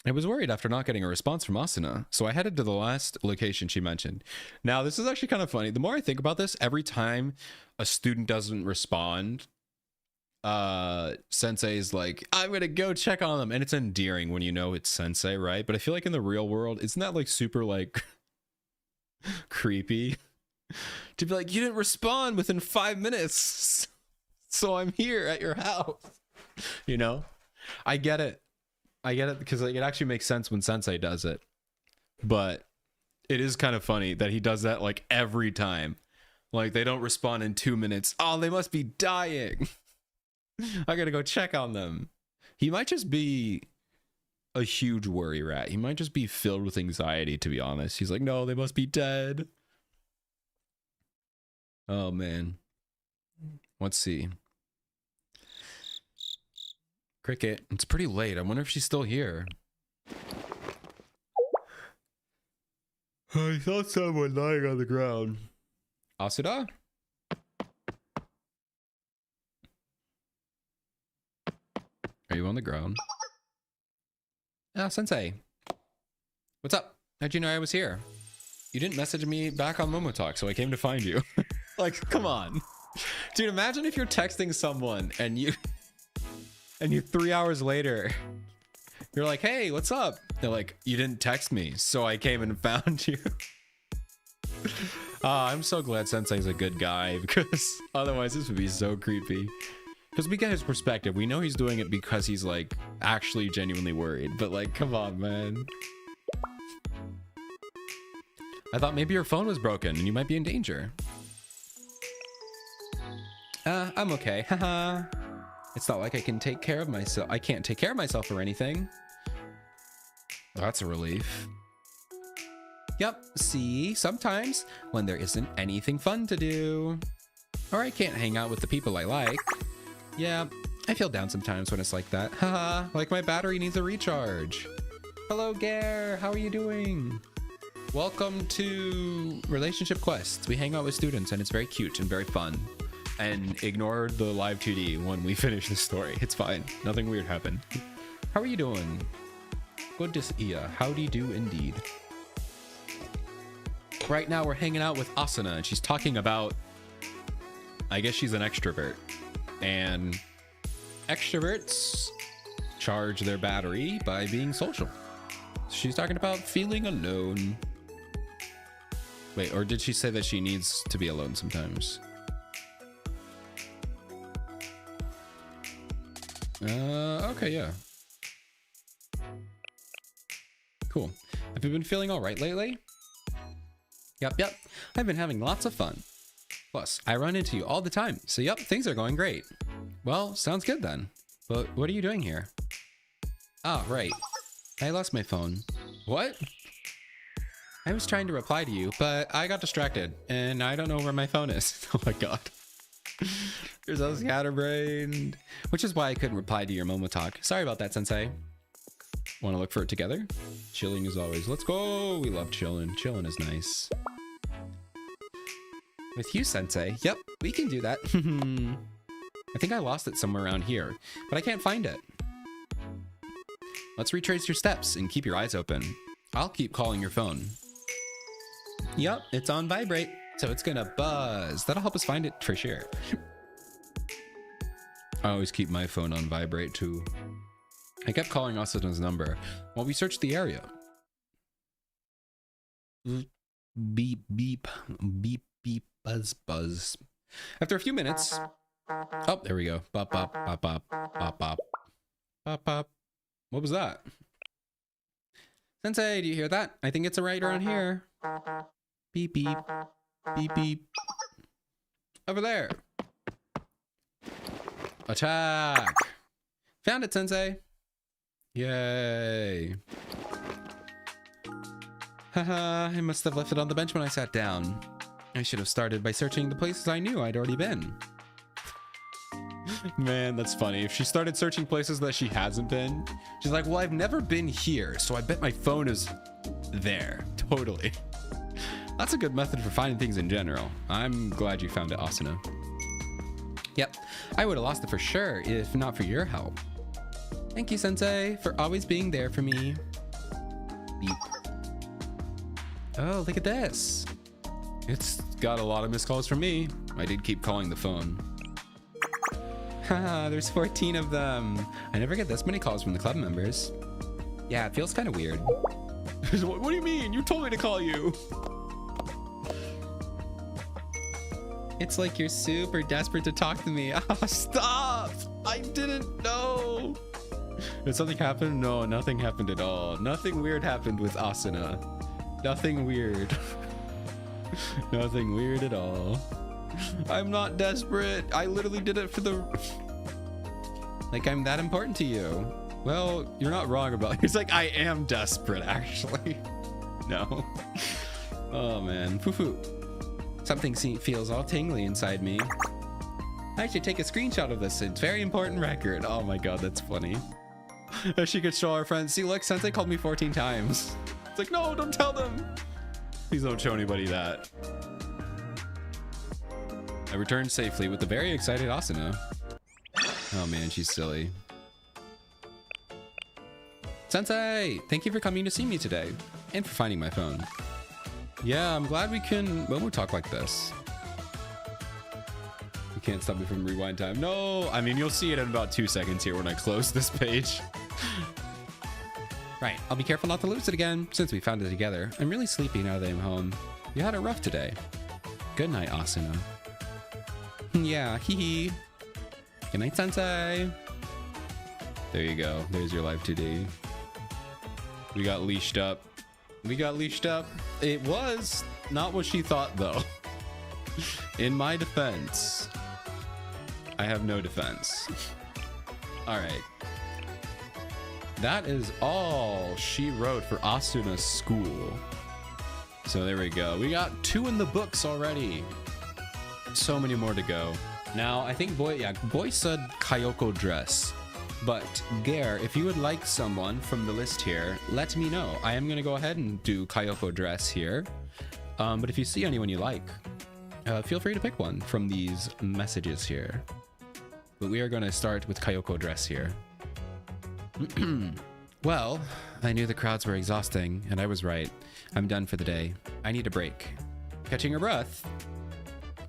A: I was worried after not getting a response from Asuna, so I headed to the last location she mentioned. Now, this is actually kind of funny. The more I think about this, every time a student doesn't respond, Sensei's like, I'm gonna go check on them. And it's endearing when you know it's Sensei, right? But I feel like in the real world, isn't that like super like creepy? To be like, you didn't respond within 5 minutes, so I'm here at your house. You know? I get it. I get it because like, it actually makes sense when Sensei does it. But it is kind of funny that he does that like every time. Like they don't respond in 2 minutes. Oh, they must be dying. I gotta go check on them. He might just be a huge worry rat. He might just be filled with anxiety, to be honest. He's like, no, they must be dead. Oh, man. Let's see. Cricket. It's pretty late. I wonder if she's still here. I saw someone lying on the ground. Asuna? Are you on the ground? Ah, Sensei. What's up? How'd you know I was here? You didn't message me back on Momo Talk, so I came to find you. Like, come on. Dude, imagine if you're texting someone and you 3 hours later, you're like, hey, what's up? They're like, you didn't text me, so I came and found you. I'm so glad Sensei's a good guy, because otherwise this would be so creepy. Because we get his perspective. We know he's doing it because he's like actually genuinely worried, but like, come on, man. I thought maybe your phone was broken and you might be in danger. I'm okay. Haha. It's not like I can take care of myself. I can't take care of myself or anything. That's a relief. Yep, see, sometimes when there isn't anything fun to do, or I can't hang out with the people I like. Yeah, I feel down sometimes when it's like that. Haha, like my battery needs a recharge. Hello, Gare, how are you doing? Welcome to Relationship Quests. We hang out with students and it's very cute and very fun. And ignore the live 2D when we finish the story. It's fine, nothing weird happened. How are you doing? Good to see ya. Howdy do indeed. Right now we're hanging out with Asuna and she's talking about, I guess she's an extrovert, and extroverts charge their battery by being social. She's talking about feeling alone. Wait, or did she say that she needs to be alone sometimes? Okay, yeah. Cool. Have you been feeling all right lately? Yep. I've been having lots of fun. Plus, I run into you all the time, so yep, things are going great. Well, sounds good then. But what are you doing here? Ah, right. I lost my phone. What? I was trying to reply to you, but I got distracted, and I don't know where my phone is. Oh my god. You're so scatterbrained. Which is why I couldn't reply to your Momo Talk. Sorry about that, Sensei. Want to look for it together? Chilling as always. Let's go. We love chilling. Chilling is nice. With you, Sensei. Yep, we can do that. I think I lost it somewhere around here, but I can't find it. Let's retrace your steps and keep your eyes open. I'll keep calling your phone. Yep, it's on vibrate, so it's gonna buzz. That'll help us find it for sure. I always keep my phone on vibrate too. I kept calling Asuna's number while we searched the area. Beep, beep, beep, beep, buzz, buzz. After a few minutes... Oh, there we go. Bop, bop, bop, bop, bop, bop. Bop, bop. What was that? Sensei, do you hear that? I think it's right around here. Beep, beep. Beep, beep. Over there. Attack. Found it, Sensei. Yay. Haha, I must have left it on the bench when I sat down. I should have started by searching the places I knew I'd already been. Man, that's funny. If she started searching places that she hasn't been, she's like, well, I've never been here, so I bet my phone is there. Totally. That's a good method for finding things in general. I'm glad you found it, Asuna. Yep, I would have lost it for sure if not for your help. Thank you, Sensei, for always being there for me. Beep. Oh, look at this. It's got a lot of missed calls from me. I did keep calling the phone. Haha, there's 14 of them. I never get this many calls from the club members. Yeah, it feels kind of weird. What do you mean? You told me to call you. It's like you're super desperate to talk to me. Oh, stop! I didn't know. Did something happen? No, nothing happened at all. Nothing weird happened with Asuna. Nothing weird. Nothing weird at all. I'm not desperate. I literally did it for the... Like, I'm that important to you. Well, you're not wrong about it. He's like, I am desperate, actually. No. Oh, man. Foo-foo. Something feels all tingly inside me. I should take a screenshot of this. It's a very important record. Oh my god, that's funny. She could show our friends. See, look, Sensei called me 14 times. It's like, no, don't tell them. Please don't show anybody that. I returned safely with the very excited Asuna. Oh man, she's silly. Sensei, thank you for coming to see me today and for finding my phone. Yeah, I'm glad we can Momo talk like this. You can't stop me from rewind time. No, I mean, you'll see it in about 2 seconds here when I close this page. Right, I'll be careful not to lose it again since we found it together. I'm really sleepy now that I'm home. You had it rough today. Good night, Asuna. Yeah, hee hee. Good night, Sensei. There you go. There's your live 2D. We got leashed up. We got leashed up. It was not what she thought, though. In my defense, I have no defense. All right. That is all she wrote for Asuna's school. So there we go. We got 2 in the books already. So many more to go. Now, I think Boy said Kayoko dress. But Gare, if you would like someone from the list here, let me know. I am going to go ahead and do Kayoko dress here. But if you see anyone you like, feel free to pick one from these messages here. But we are going to start with Kayoko dress here. Well, I knew the crowds were exhausting, and I was right. I'm done for the day. I need a break. Catching your breath?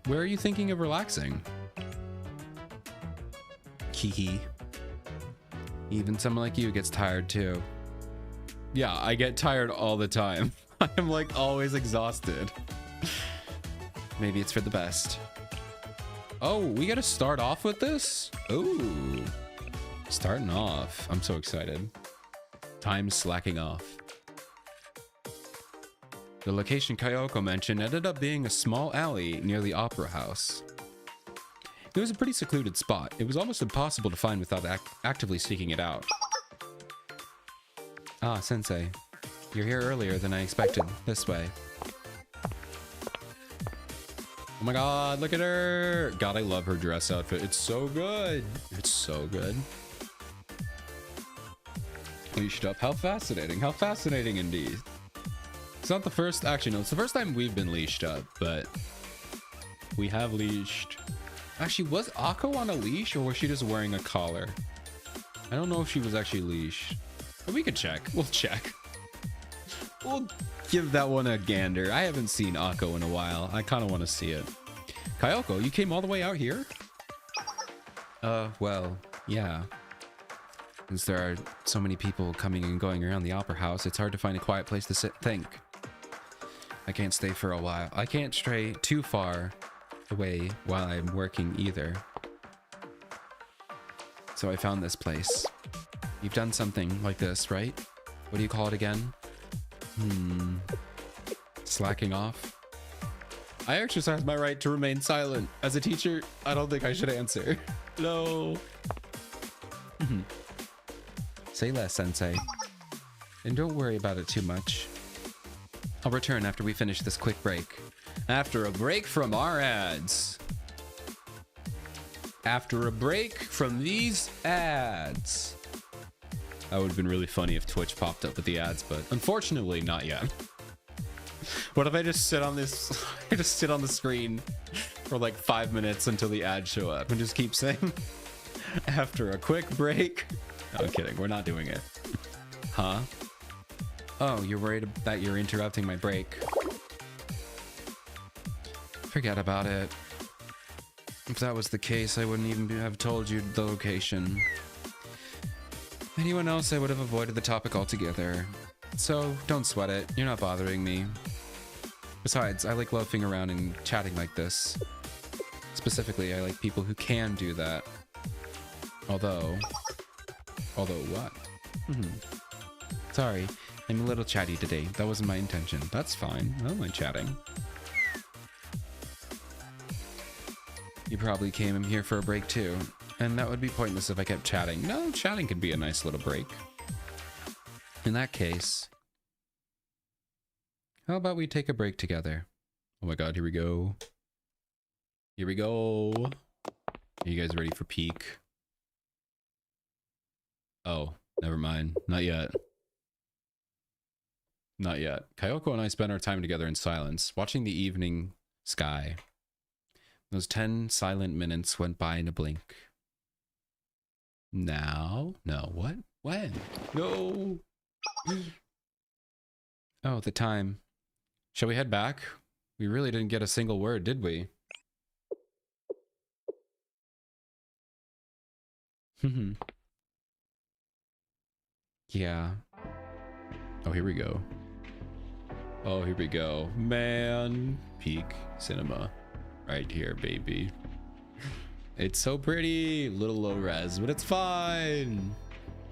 A: Where are you thinking of relaxing? Hee. Even someone like you gets tired too. Yeah, I get tired all the time. I'm like always exhausted. Maybe it's for the best. Oh, we gotta start off with this? Ooh. Starting off. I'm so excited. Time's slacking off. The location Kayoko mentioned ended up being a small alley near the Opera House. It was a pretty secluded spot. It was almost impossible to find without actively seeking it out. Ah, Sensei. You're here earlier than I expected. This way. Oh my god, look at her! God, I love her dress outfit. It's so good. It's so good. Leashed up. How fascinating. How fascinating indeed. It's not the first... Actually, no. It's the first time we've been leashed up, but... we have leashed... Actually, was Akko on a leash, or was she just wearing a collar? I don't know if she was actually leashed. But we could check. We'll check. We'll give that one a gander. I haven't seen Akko in a while. I kind of want to see it. Kayoko, you came all the way out here? Well, yeah. Since there are so many people coming and going around the Opera House, it's hard to find a quiet place to sit and think. I can't stay for a while. I can't stray too far away while I'm working either. So I found this place. You've done something like this, right? What do you call it again? Slacking off? I exercise my right to remain silent. As a teacher, I don't think I should answer. No. Say less, Sensei. And don't worry about it too much. I'll return after we finish this quick break. After a break from our ads. After a break from these ads. That would have been really funny if Twitch popped up with the ads, but unfortunately not yet. What if I just sit on this, I just sit on the screen for like 5 minutes until the ads show up and just keep saying, after a quick break. No, I'm kidding, we're not doing it. Huh? Oh, you're worried that you're interrupting my break. Forget about it. If that was the case, I wouldn't even have told you the location. Anyone else, I would have avoided the topic altogether. So, don't sweat it. You're not bothering me. Besides, I like loafing around and chatting like this. Specifically, I like people who can do that. Although what? Sorry, I'm a little chatty today. That wasn't my intention. That's fine. I don't mind chatting. You probably came in here for a break too. And that would be pointless if I kept chatting. No, chatting could be a nice little break. In that case, how about we take a break together? Oh my god, here we go. Here we go. Are you guys ready for peak? Oh, never mind. Not yet. Not yet. Kayoko and I spent our time together in silence, watching the evening sky. Those 10 silent minutes went by in a blink. Now? No, what? When? No! Oh, the time. Shall we head back? We really didn't get a single word, did we? Yeah. Oh, here we go. Oh, here we go. Man, peak cinema. Right here, baby. It's so pretty. Little low res, but it's fine.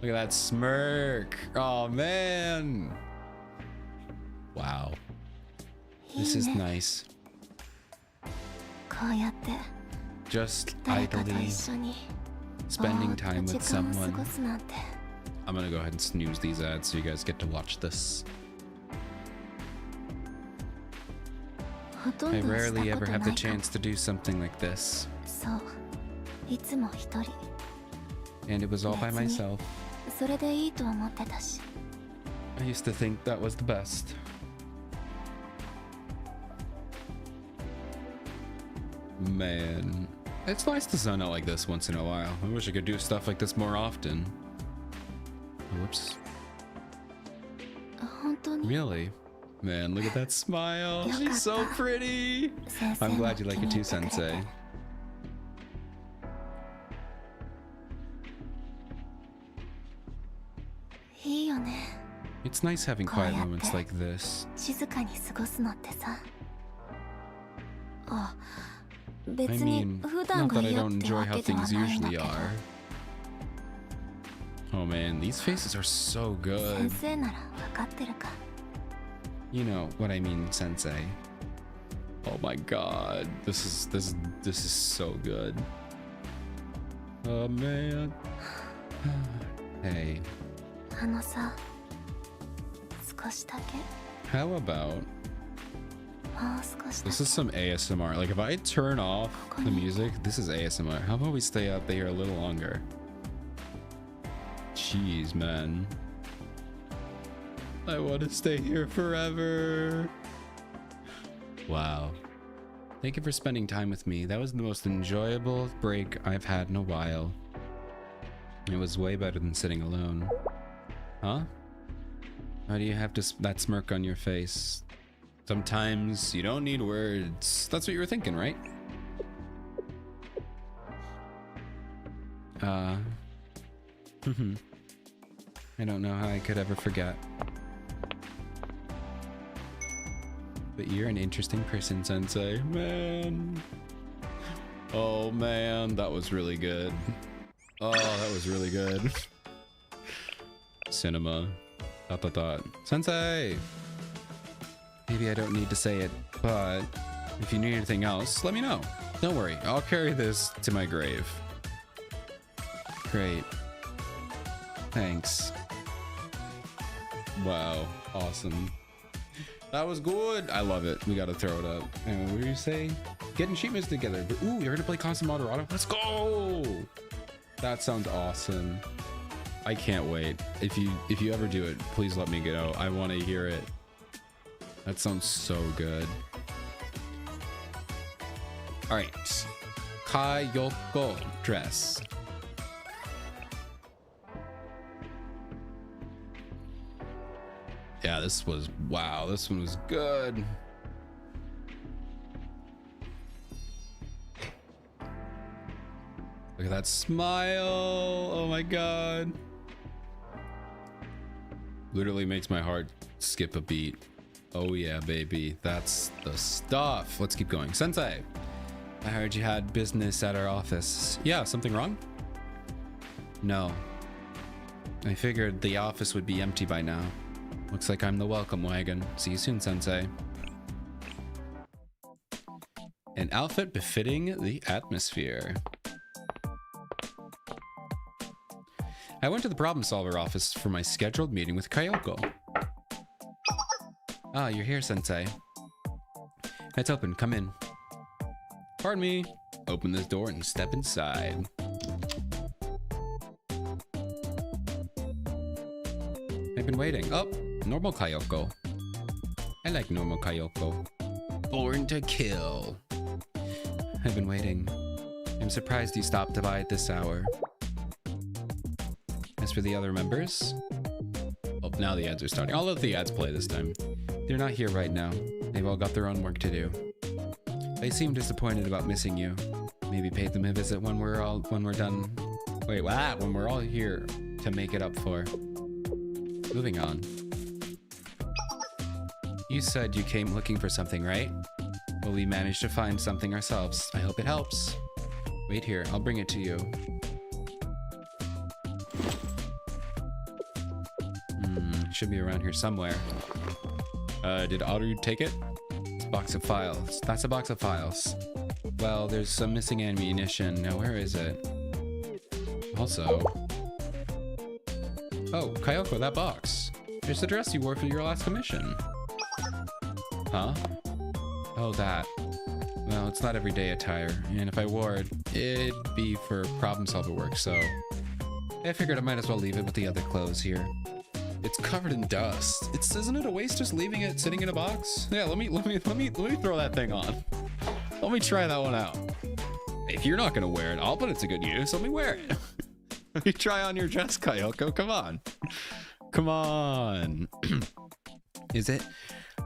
A: Look at that smirk. Oh, man. Wow. This is nice.
B: こうやって
A: Just
B: 誰かと
A: idly
B: 一緒に
A: spending
B: ぼーっと
A: time
B: 時
A: with
B: 間を過
A: someone.
B: ごすなんて
A: I'm gonna go ahead and snooze these ads so you guys get to watch this.
B: ほと
A: I
B: んどし
A: rarely
B: たこ
A: ever
B: と
A: have
B: な
A: the
B: いかも
A: chance to do something like this.
B: そういつも一人
A: And it was all by
B: 別に
A: myself.
B: それでいいと思ってたし
A: I used to think that was the best. Man, it's nice to zone out like this once in a while. I wish I could do stuff like this more often. Whoops.
B: 本当に
A: Really? Man, look at that smile.
B: Yo
A: She's so
B: gata.
A: pretty.
B: 先生
A: I'm
B: も
A: glad you
B: 気
A: like
B: に
A: it
B: 入
A: too,
B: ってくれて
A: Sensei.
B: いいよね
A: It's nice having quiet
B: Quiet.
A: moments like this.
B: 静かに過ごすのってさあ
A: I
B: 別に
A: mean,
B: 普段
A: not
B: が
A: that I
B: 嫌っ
A: don't
B: て
A: enjoy
B: わ
A: how
B: けでは
A: things
B: ないんだ
A: usually
B: けど
A: are. Oh man, these faces are so
B: 先
A: good.
B: 生なら分かってるか
A: You know what I mean, Sensei. Oh my god, this is so good. Oh man. Hey,
B: あのさ少しだけ
A: how about
B: もう少しだ
A: this
B: け
A: is some ASMR? Like if I turn off the music, this is ASMR. How about we stay out there a little longer? Jeez, man. I want to stay here forever. Wow. Thank you for spending time with me. That was the most enjoyable break I've had in a while. It was way better than sitting alone. Huh? Why do you have that smirk on your face? Sometimes you don't need words. That's what you were thinking, right? I don't know how I could ever forget. But you're an interesting person, Sensei. Man. Oh man, that was really good. Oh, that was really good. Cinema. ... Sensei! Maybe I don't need to say it, but if you need anything else, let me know. Don't worry, I'll carry this to my grave. Great. Thanks. Wow, awesome. That was good. I love it. We gotta throw it up. And what do you say? Getting Sheepmas together. But, ooh, you're gonna play Constant Moderado? Let's go! That sounds awesome. I can't wait. If you ever do it, please let me know. I want to hear it. That sounds so good. All right, Kayoko dress. Yeah, this was wow. This one was good. Look at that smile. Oh my god. Literally makes my heart skip a beat. Oh yeah, baby. That's the stuff. Let's keep going. Sensei, I heard you had business at our office. Yeah, something wrong? No. I figured the office would be empty by now. Looks like I'm the welcome wagon. See you soon, Sensei. An outfit befitting the atmosphere. I went to the problem solver office for my scheduled meeting with Kayoko. Ah, you're here, Sensei. It's open, come in. Pardon me. Open this door and step inside. I've been waiting. Oh, normal Kayoko. I like normal Kayoko. Born to kill. I've been waiting. I'm surprised you stopped by at this hour. As for the other members... Oh, now the ads are starting. I'll let the ads play this time. They're not here right now.
C: They've all got their own work to do. They seem disappointed about missing you. Maybe pay them a visit when we're done. Wait, what? When we're all here to make it up for. Moving on. You said you came looking for something, right? Well, we managed to find something ourselves. I hope it helps. Wait here, I'll bring it to you. Should be around here somewhere. Did Aru take it? It's a box of files. That's a box of files. Well, there's some missing ammunition. Now, where is it? Also... Oh, Kyoko, that box. It's the dress you wore for your last commission. Huh? Oh, that. Well, it's not everyday attire, and if I wore it, it'd be for problem solver work, so... I figured I might as well leave it with the other clothes here. It's covered in dust. Isn't it a waste just leaving it sitting in a box? Yeah, let me throw that thing on. Let me try that one out. If you're not gonna wear it, I'll put it to good use. Let me wear it. Let me try on your dress, Kyoko. Come on. Come on. Is it?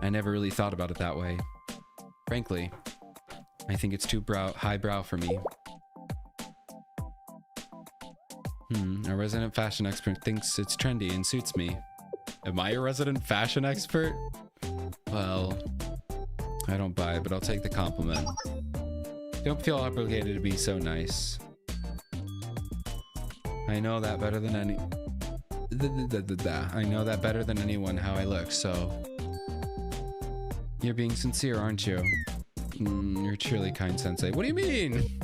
C: I never really thought about it that way. Frankly, I think it's too highbrow for me. A resident fashion expert thinks it's trendy and suits me. Am I a resident fashion expert? Well, I don't buy it, but I'll take the compliment. Don't feel obligated to be so nice. I know that better than I know that better than anyone how I look, so... You're being sincere, aren't you? You're truly kind, Sensei. What do you mean?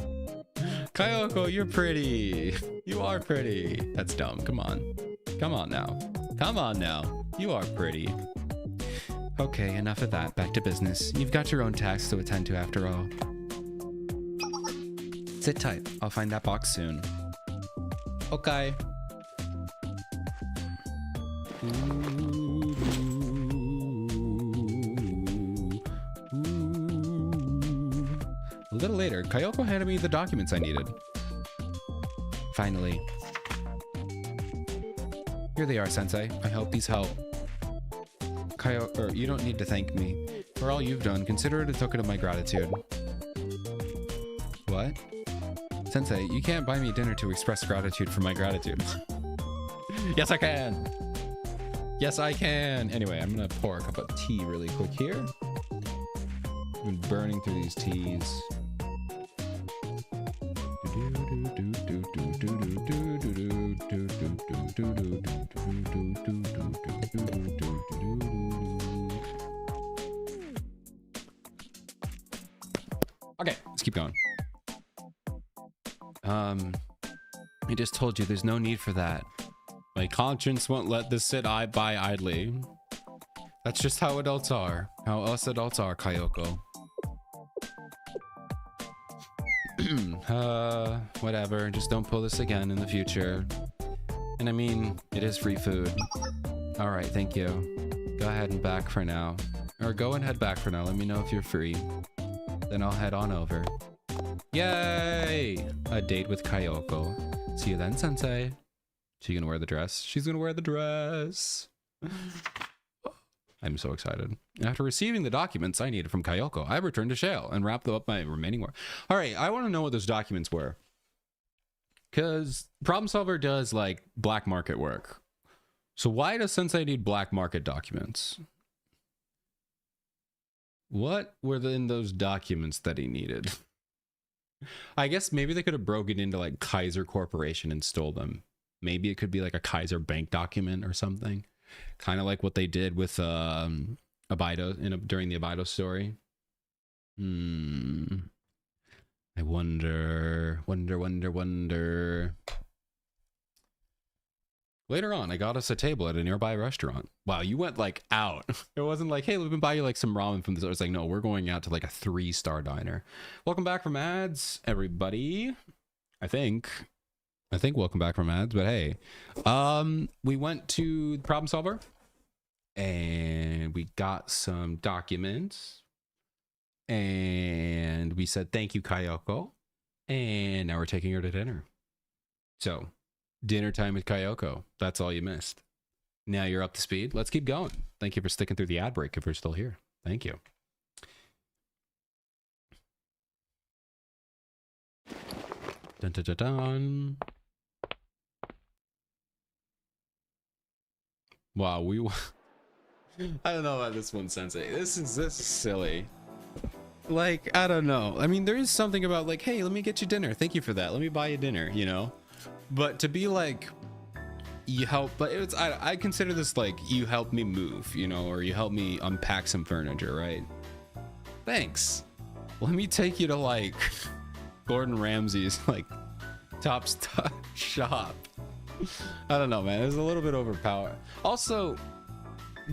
C: Kyoko, you're pretty. You are pretty. That's dumb. Come on. Come on now. Come on now. You are pretty. Okay, enough of that. Back to business. You've got your own tasks to attend to after all. Sit tight. I'll find that box soon. Okay. A little later, Kyoko handed me the documents I needed. Finally. Here they are, Sensei. I hope these help. You don't need to thank me. For all you've done, consider it a token of my gratitude. What? Sensei, you can't buy me dinner to express gratitude for my gratitude. Yes, I can! Yes, I can! Anyway, I'm gonna pour a cup of tea really quick here. I've been burning through these teas. Okay, let's keep going. I just told you there's no need for that. My conscience won't let this sit by idly. That's just how adults are. How us adults are, Kyoko. Whatever. Just don't pull this again in the future. And I mean, it is free food. Alright, thank you. Go ahead and back for now. Or go and head back for now. Let me know if you're free. Then I'll head on over. Yay! A date with Kyoko. See you then, Sensei. She gonna wear the dress? She's gonna wear the dress. I'm so excited. After receiving the documents I needed from Kyoko, I returned to Shale and wrapped up my remaining work. All right, I want to know what those documents were. Because Problem Solver does like black market work. So why does Sensei need black market documents? What were in those documents that he needed? I guess maybe they could have broken into like Kaiser Corporation and stole them. Maybe it could be like a Kaiser bank document or something. Kind of like what they did with Abido during the Abido story. I wonder. Later on, I got us a table at a nearby restaurant. Wow, you went like out. It wasn't like, hey, let me buy you like some ramen from this. It was like, no, we're going out to like a 3-star diner. Welcome back from ads, everybody. I think welcome back from ads, but hey, we went to the Problem Solver and we got some documents and we said, thank you, Kyoko. And now we're taking her to dinner. So dinner time with Kyoko. That's all you missed. Now you're up to speed. Let's keep going. Thank you for sticking through the ad break if you're still here. Thank you. Dun, dun, dun, dun. Wow, I don't know about this one, Sensei. This is silly. Like, I don't know. I mean, there is something about like, hey, let me get you dinner. Thank you for that. Let me buy you dinner, you know? But to be like, you help, but it's, I consider this like, you help me move, you know, or you help me unpack some furniture, right? Thanks. Let me take you to like Gordon Ramsay's like top shop. I don't know, man. It's a little bit overpowered. Also,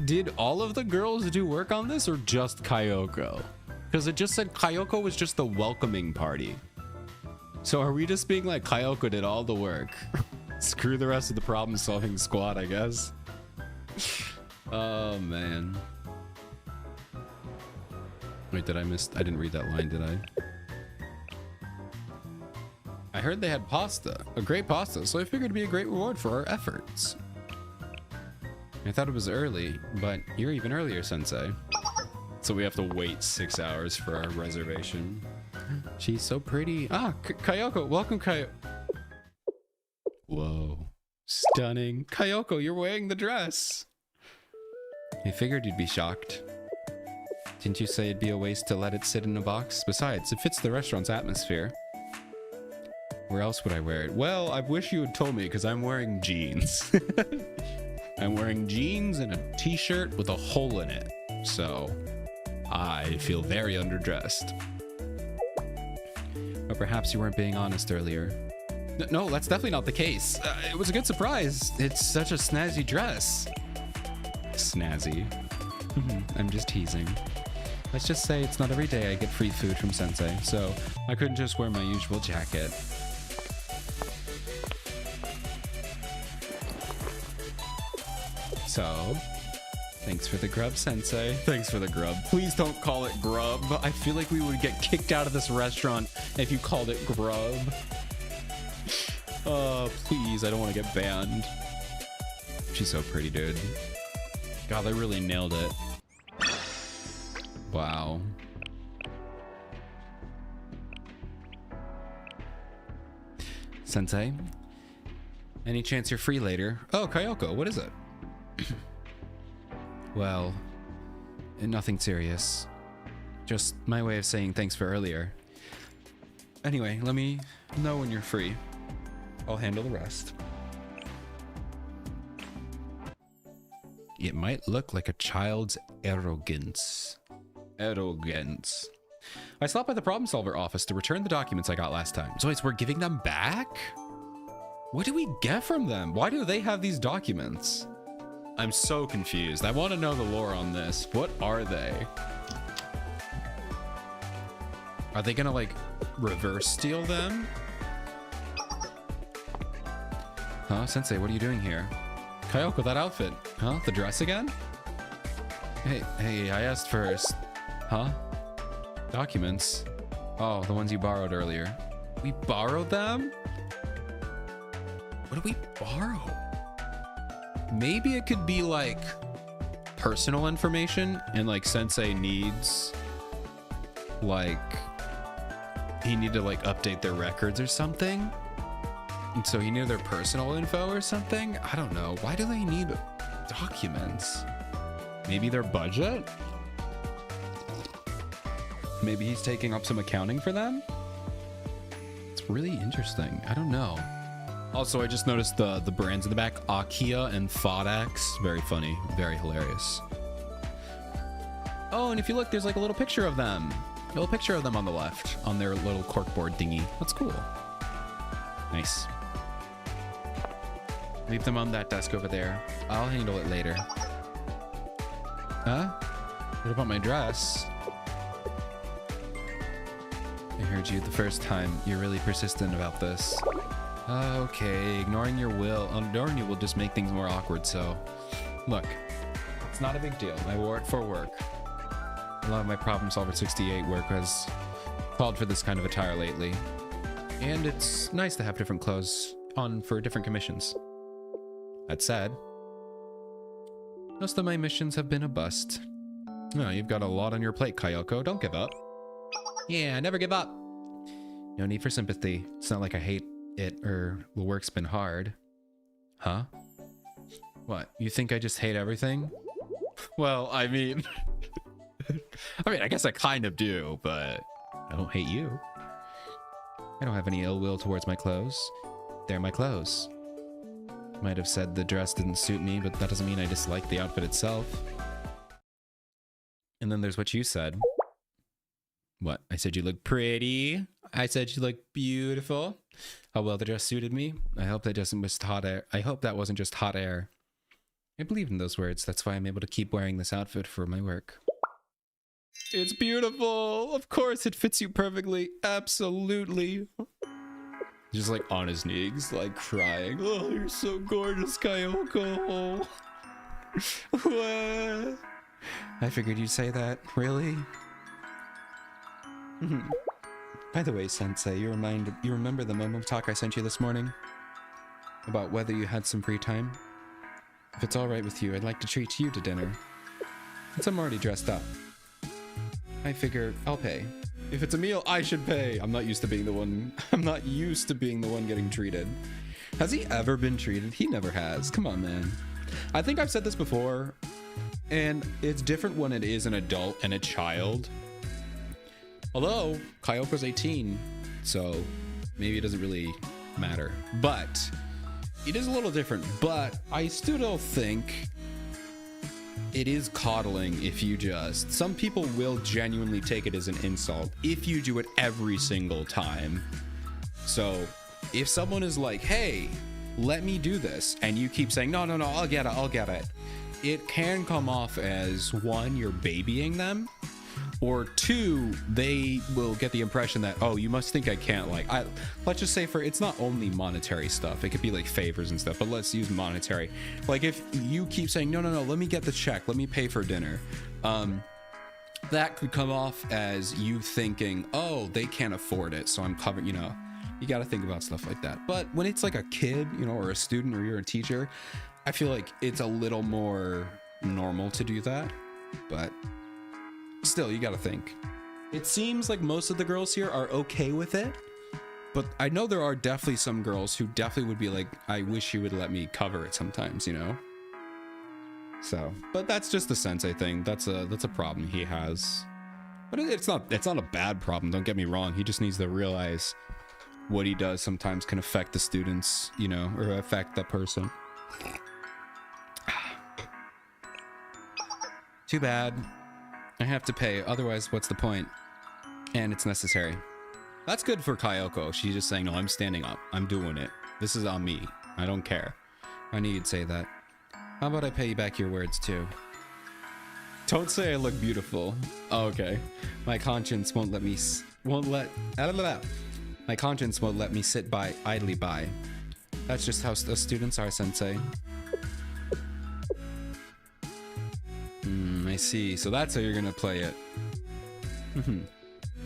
C: did all of the girls do work on this or just Kyoko? Because it just said Kyoko was just the welcoming party. So are we just being like Kyoko did all the work? Screw the rest of the problem solving squad, I guess. Oh man. Wait, I didn't read that line, did I? I heard they had pasta, a great pasta, so I figured it'd be a great reward for our efforts. I thought it was early, but you're even earlier, Sensei. So we have to wait 6 hours for our reservation. She's so pretty. Ah, Kyoko, welcome, Kyoko. Whoa, stunning. Kyoko, you're wearing the dress. I figured you'd be shocked. Didn't you say it'd be a waste to let it sit in a box? Besides, it fits the restaurant's atmosphere. Where else would I wear it? Well, I wish you had told me because I'm wearing jeans. I'm wearing jeans and a t-shirt with a hole in it. So I feel very underdressed. Or perhaps you weren't being honest earlier. No, that's definitely not the case. It was a good surprise. It's such a snazzy dress. Snazzy. I'm just teasing. Let's just say it's not every day I get free food from Sensei, so I couldn't just wear my usual jacket. So, thanks for the grub, Sensei. Thanks for the grub. Please don't call it grub. I feel like we would get kicked out of this restaurant if you called it grub. Please, I don't want to get banned. She's so pretty, dude. God, they really nailed it. Wow. Sensei, any chance you're free later? Oh, Kyoko, what is it? Well, nothing serious. Just my way of saying thanks for earlier. Anyway, let me know when you're free. I'll handle the rest. It might look like a child's arrogance. Arrogance. I stopped by the problem solver office to return the documents I got last time. So we're giving them back? What do we get from them? Why do they have these documents? I'm so confused. I want to know the lore on this. What are they? Are they gonna like reverse steal them? Huh, Sensei, what are you doing here? Kyoko, that outfit. Huh? The dress again? Hey, I asked first. Huh? Documents? Oh, the ones you borrowed earlier. We borrowed them? What did we borrow? Maybe it could be like personal information and like Sensei needs like he needed to like update their records or something. And so he knew their personal info or something. I don't know. Why do they need documents? Maybe their budget? Maybe he's taking up some accounting for them? It's really interesting. I don't know. Also, I just noticed the brands in the back. Akia and Fodax. Very funny. Very hilarious. Oh, and if you look, there's like a little picture of them. A little picture of them on the left. On their little corkboard thingy. That's cool. Nice. Leave them on that desk over there. I'll handle it later. Huh? What about my dress? I heard you the first time. You're really persistent about this. Okay, ignoring you will just make things more awkward, so... Look, it's not a big deal. I wore it for work. A lot of my Problem Solver 68 work has called for this kind of attire lately. And it's nice to have different clothes on for different commissions. That said, most of my missions have been a bust. Oh, you've got a lot on your plate, Kyoko. Don't give up. Yeah, never give up. No need for sympathy. It's not like I hate it or the work's been hard. Huh? What? You think I just hate everything? Well, I mean... I guess I kind of do, but I don't hate you. I don't have any ill will towards my clothes. They're my clothes. Might have said the dress didn't suit me, but that doesn't mean I dislike the outfit itself. And then there's what you said. What? I said you look pretty. I said you look beautiful. How well the dress suited me. I hope that wasn't just hot air. I hope that wasn't just hot air. I believe in those words. That's why I'm able to keep wearing this outfit for my work. It's beautiful. Of course, it fits you perfectly. Absolutely. Just like on his knees, like crying. Oh, you're so gorgeous, Kyoko. What? I figured you'd say that. Really? By the way, Sensei, you remember the Momo talk I sent you this morning? About whether you had some free time? If it's alright with you, I'd like to treat you to dinner. Since I'm already dressed up. I figure I'll pay. If it's a meal, I should pay. I'm not used to being the one getting treated. Has he ever been treated? He never has. Come on, man. I think I've said this before, and it's different when it is an adult and a child. Although, Kyoko's 18, so maybe it doesn't really matter. But it is a little different. But I still don't think it is coddling if you just... Some people will genuinely take it as an insult if you do it every single time. So if someone is like, hey, let me do this, and you keep saying, no, I'll get it. It can come off as, one, you're babying them, or two, they will get the impression that, oh, you must think I can't, like, let's just say it's not only monetary stuff. It could be like favors and stuff, but let's use monetary. Like if you keep saying, no, let me get the check, let me pay for dinner. That could come off as you thinking, oh, they can't afford it, so I'm covered, you got to think about stuff like that. But when it's like a kid, or a student, or you're a teacher, I feel like it's a little more normal to do that. But still, you gotta think. It seems like most of the girls here are okay with it, but I know there are definitely some girls who definitely would be like, I wish you would let me cover it sometimes, So, but that's just the Sensei thing. That's a problem he has. But it's not a bad problem, don't get me wrong. He just needs to realize what he does sometimes can affect the students, or affect the person. Too bad. I have to pay, otherwise what's the point? And it's necessary. That's good for Kyoko. She's just saying, no, I'm standing up. I'm doing it. This is on me. I don't care. I knew you'd say that. How about I pay you back your words too? Don't say I look beautiful. Oh, okay. My conscience won't let me My conscience won't let me sit idly by. That's just how the students are, Sensei. I see. So that's how you're gonna play it.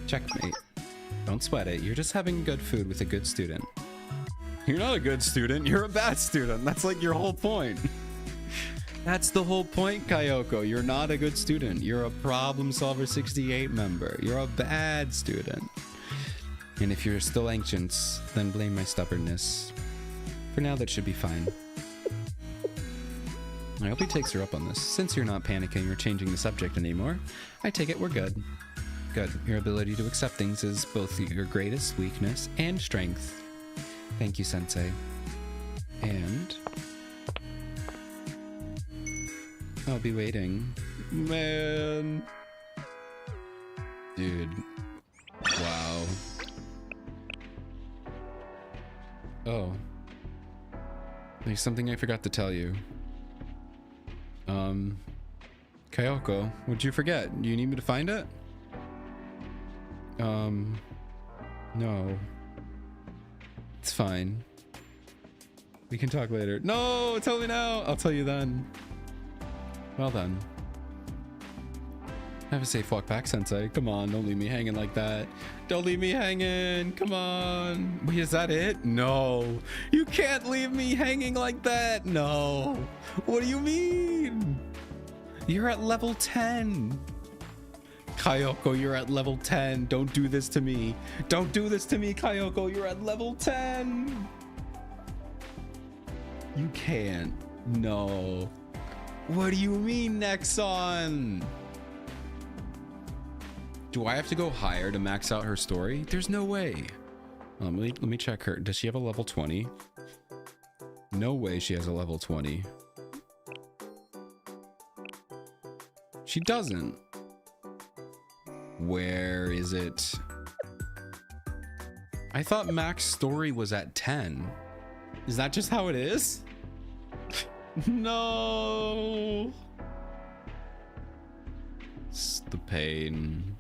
C: Checkmate. Don't sweat it. You're just having good food with a good student. You're not a good student. You're a bad student. That's like your whole point. That's the whole point, Kyoko. You're not a good student. You're a Problem Solver 68 member. You're a bad student. And if you're still anxious, then blame my stubbornness. For now, that should be fine. I hope he takes her up on this. Since you're not panicking or changing the subject anymore, I take it we're good. Good. Your ability to accept things is both your greatest weakness and strength. Thank you, Sensei. And I'll be waiting. Man. Dude. Wow. Oh. There's something I forgot to tell you. Kyoko, what'd you forget? Do you need me to find it? No. It's fine. We can talk later. No, tell me now. I'll tell you then. Well then. Have a safe walk back, Sensei. Come on, don't leave me hanging like that. Don't leave me hanging. Come on. Wait, is that it? No. You can't leave me hanging like that. No. What do you mean? You're at level 10. Kyoko, you're at level 10. Don't do this to me. Don't do this to me, Kyoko. You're at level 10. You can't. No. What do you mean, Nexon? Do I have to go higher to max out her story? There's no way. Let me check her. Does she have a level 20? No way she has a level 20. She doesn't. Where is it? I thought max story was at 10. Is that just how it is? No. It's the pain.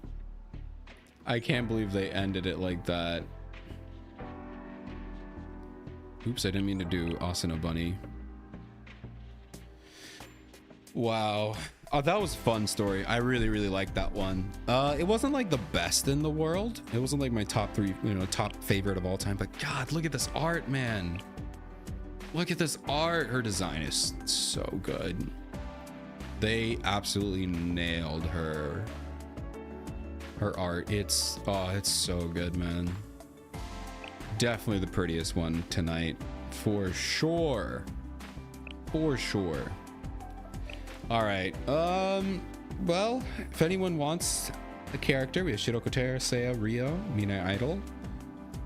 C: I can't believe they ended it like that. Oops, I didn't mean to do Asuna Bunny. Wow. Oh, that was a fun story. I really, really liked that one. It wasn't like the best in the world. It wasn't like my top 3, top favorite of all time. But God, look at this art, man. Look at this art. Her design is so good. They absolutely nailed her art. It's so good, man. Definitely the prettiest one tonight, for sure. For sure. All right. Well, if anyone wants a character, we have Shirokotera, Seiya, Rio, Mina Idol,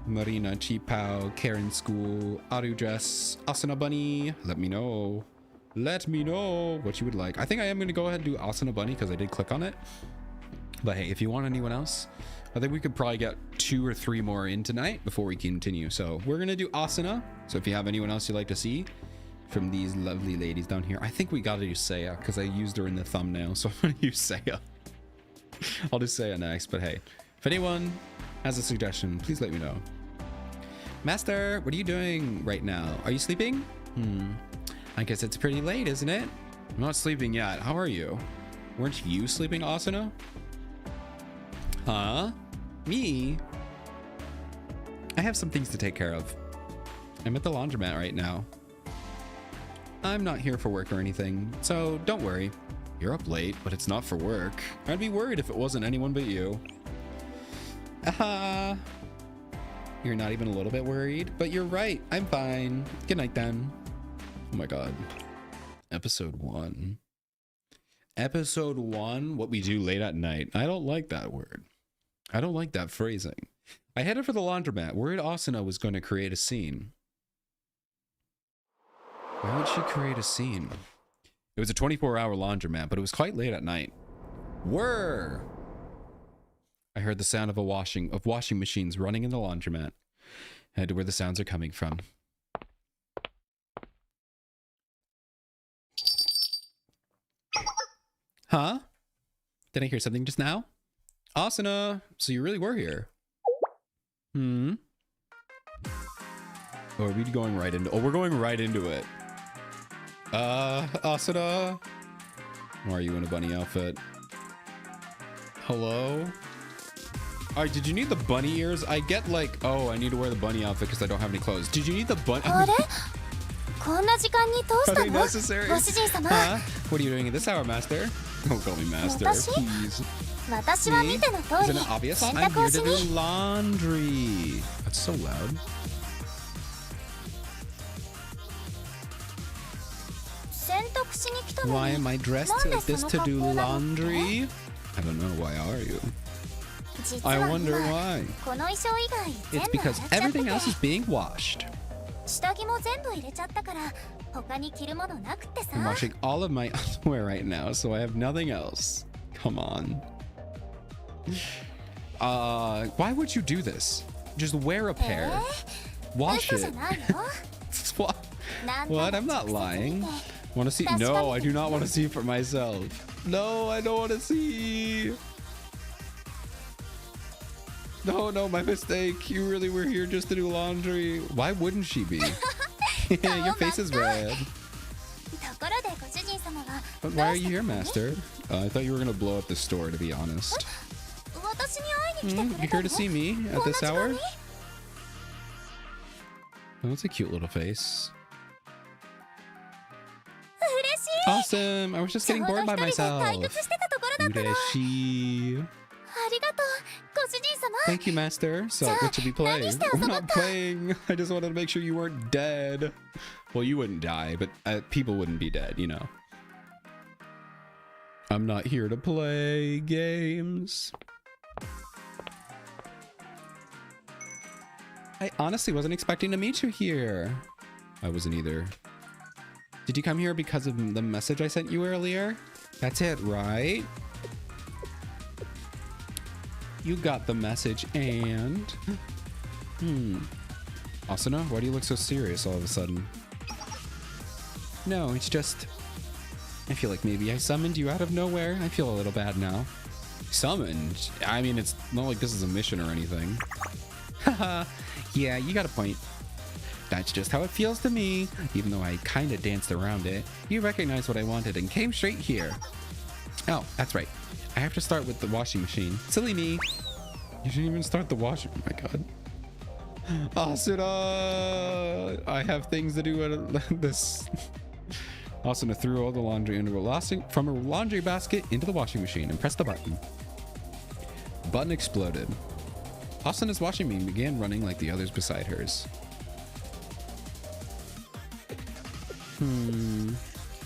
C: Marina, Chipao, Karen School, Aru Dress, Asuna Bunny. Let me know. Let me know what you would like. I think I am going to go ahead and do Asuna Bunny because I did click on it. But hey, if you want anyone else, I think we could probably get 2 or 3 more in tonight before we continue. So we're going to do Asuna. So if you have anyone else you'd like to see from these lovely ladies down here, I think we got to use Seiya because I used her in the thumbnail. So I'm going to use Seiya. I'll do Seiya next. But hey, if anyone has a suggestion, please let me know. Master, what are you doing right now? Are you sleeping? I guess it's pretty late, isn't it? I'm not sleeping yet. How are you? Weren't you sleeping, Asuna? Huh? Me? I have some things to take care of. I'm at the laundromat right now. I'm not here for work or anything, so don't worry. You're up late, but it's not for work. I'd be worried if it wasn't anyone but you. Aha! You're not even a little bit worried, but you're right. I'm fine. Good night then. Oh my god. Episode 1. Episode 1, what we do late at night. I don't like that word. I don't like that phrasing. I headed for the laundromat, worried Asuna was going to create a scene. Why would she create a scene? It was a 24-hour laundromat, but it was quite late at night. Whirr! I heard the sound of washing machines running in the laundromat. I head to where the sounds are coming from. Huh? Did I hear something just now? Asuna, so you really were here. Oh, are we going right into... Oh, we're going right into it. Asuna? Why are you in a bunny outfit? Hello? Alright, did you need the bunny ears? I get like, oh, I need to wear the bunny outfit because I don't have any clothes. Did you need the bunny... Are they necessary? Huh? What are you doing at this hour, Master? Don't call me Master, please. Me? Isn't it obvious? I'm here to do laundry. That's so loud. Why am I dressed like this to do laundry? I don't know. Why are you? I wonder why. It's because everything else is being washed. I'm washing all of my underwear right now, so I have nothing else. Come on. Why would you do this? Just wear a pair. Wash it. What? I'm not lying. Want to see? No, I do not want to see for myself. No, I don't want to see. No, my mistake. You really were here just to do laundry. Why wouldn't she be? Your face is red. But why are you here, Master? I thought you were going to blow up the store, to be honest. You here to see me at this hour? Oh, that's a cute little face. Awesome! I was just getting bored by myself. Ureshi.
B: ありがとうご主人様。
C: Thank you, Master. So, what should we play? We're not playing. I just wanted to make sure you weren't dead. Well, you wouldn't die, but people wouldn't be dead, you know. I'm not here to play games. I honestly wasn't expecting to meet you here. I wasn't either. Did you come here because of the message I sent you earlier? That's it, right? You got the message and... Asuna, why do you look so serious all of a sudden? No, it's just... I feel like maybe I summoned you out of nowhere. I feel a little bad now. Summoned? I mean, it's not like this is a mission or anything. Haha, yeah, you got a point. That's just how it feels to me. Even though I kind of danced around it, you recognized what I wanted and came straight here. Oh, that's right. I have to start with the washing machine. Silly me. You didn't even start the washing. Oh my god. Asuna! I have things to do at this. Asuna threw all the laundry from a laundry basket into the washing machine and pressed the button. The button exploded. Asuna's washing machine began running like the others beside hers.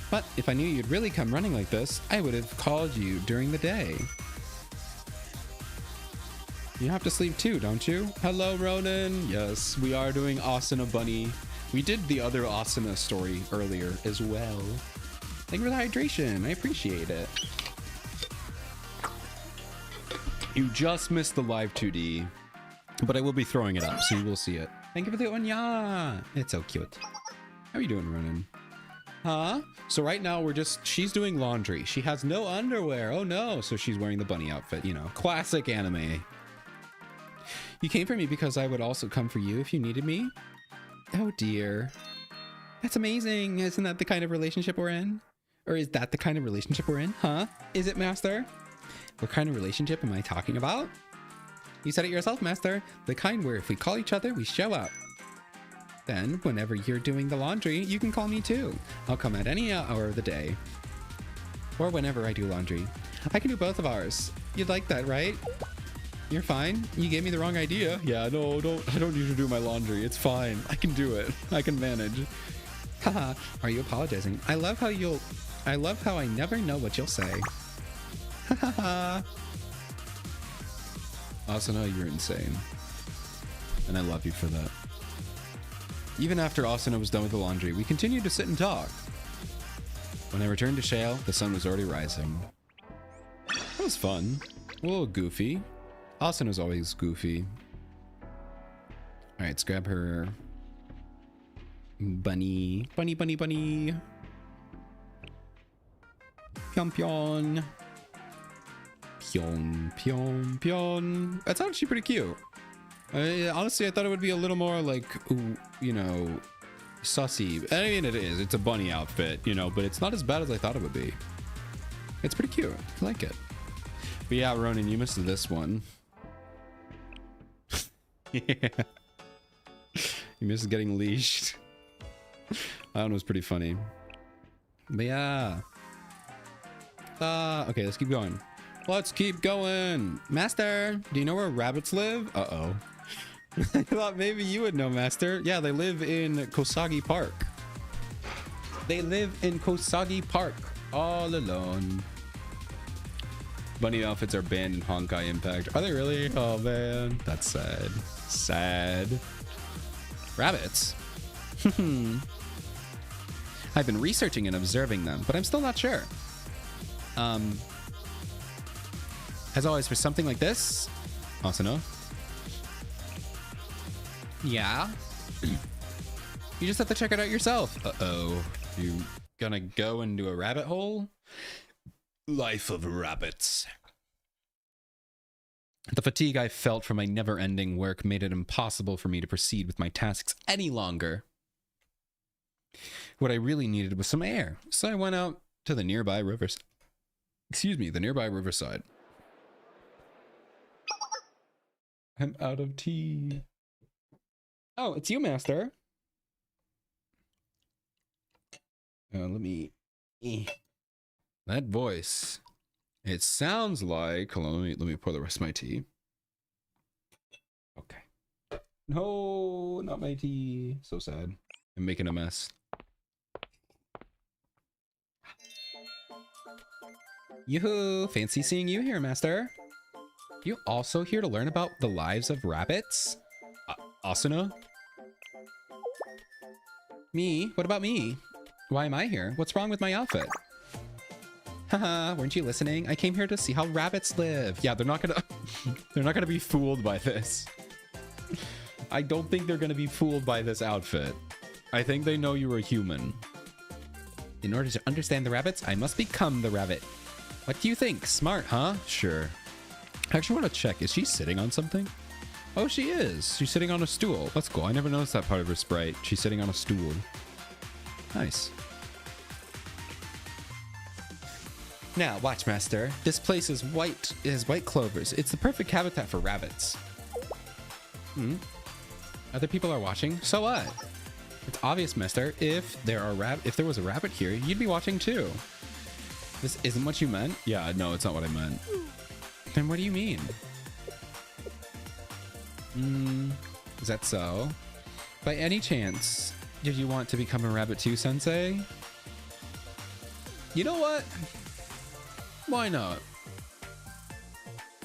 C: But if I knew you'd really come running like this, I would have called you during the day. You have to sleep too, don't you? Hello, Ronan. Yes, we are doing Asuna Bunny. We did the other Asuna story earlier as well. Thank you for the hydration. I appreciate it. You just missed the live 2D, but I will be throwing it up, so you will see it. Thank you for the onya. It's so cute. How are you doing, Ronan? Huh? So right now she's doing laundry. She has no underwear. Oh no. So she's wearing the bunny outfit, you know, classic anime. You came for me because I would also come for you if you needed me. Oh dear. That's amazing. Isn't that the kind of relationship we're in? Or is that the kind of relationship we're in? Huh? Is it, Master? What kind of relationship am I talking about? You said it yourself, Master. The kind where if we call each other, we show up. Then, whenever you're doing the laundry, you can call me too. I'll come at any hour of the day. Or whenever I do laundry. I can do both of ours. You'd like that, right? You're fine. You gave me the wrong idea. Yeah, no, I don't need to do my laundry. It's fine. I can do it. I can manage. Haha, are you apologizing? I love how I never know what you'll say. Haha. Asuna, you're insane. And I love you for that. Even after Asuna was done with the laundry, we continued to sit and talk. When I returned to Shale, the sun was already rising. That was fun. A little goofy. Asuna's always goofy. Alright, let's grab her bunny. Bunny, bunny, bunny. Pion, pion. Pion, pion, pion. That's actually pretty cute. Honestly, I thought it would be a little more like, you know, sussy. I mean, it is. It's a bunny outfit, you know, but it's not as bad as I thought it would be. It's pretty cute. I like it. But yeah, Ronan, you missed this one. Yeah. You missed getting leashed. That one was pretty funny. But yeah. Okay, let's keep going. Let's keep going. Master, do you know where rabbits live? Uh-oh. I thought maybe you would know, Master. Yeah, they live in Kosagi Park. They live in Kosagi Park all alone. Bunny outfits are banned in Honkai Impact. Are they really? Oh man, that's sad. Sad. Rabbits? I've been researching and observing them, but I'm still not sure. As always, for something like this, Asuna. Yeah. You just have to check it out yourself. Uh-oh. You gonna go into a rabbit hole? Life of rabbits. The fatigue I felt from my never-ending work made it impossible for me to proceed with my tasks any longer. What I really needed was some air, so I went out to the nearby riverside. Excuse me, the nearby riverside. I'm out of tea. Oh, it's you, Master. Let me... That voice. It sounds like, hold on, let me pour the rest of my tea. Okay. No, not my tea. So sad. I'm making a mess. Yoo-hoo! Fancy seeing you here, Master. You also here to learn about the lives of rabbits? Asuna? Me? What about me? Why am I here? What's wrong with my outfit? Haha, weren't you listening? I came here to see how rabbits live. Yeah, they're not gonna they're not gonna be fooled by this. I don't think they're gonna be fooled by this outfit. I think they know you're a human. In order to understand the rabbits, I must become the rabbit. What do you think? Smart, huh? Sure. I actually want to check. Is she sitting on something? Oh, she is. She's sitting on a stool. Let's go. I never noticed that part of her sprite. She's sitting on a stool. Nice. Now, watch, Master. This place is white. It has white clovers. It's the perfect habitat for rabbits. Other people are watching. So what? It's obvious, Master. If there was a rabbit here, you'd be watching too. This isn't what you meant? Yeah, no, it's not what I meant. Then what do you mean? Is that so? By any chance, did you want to become a rabbit too, Sensei? You know what? Why not?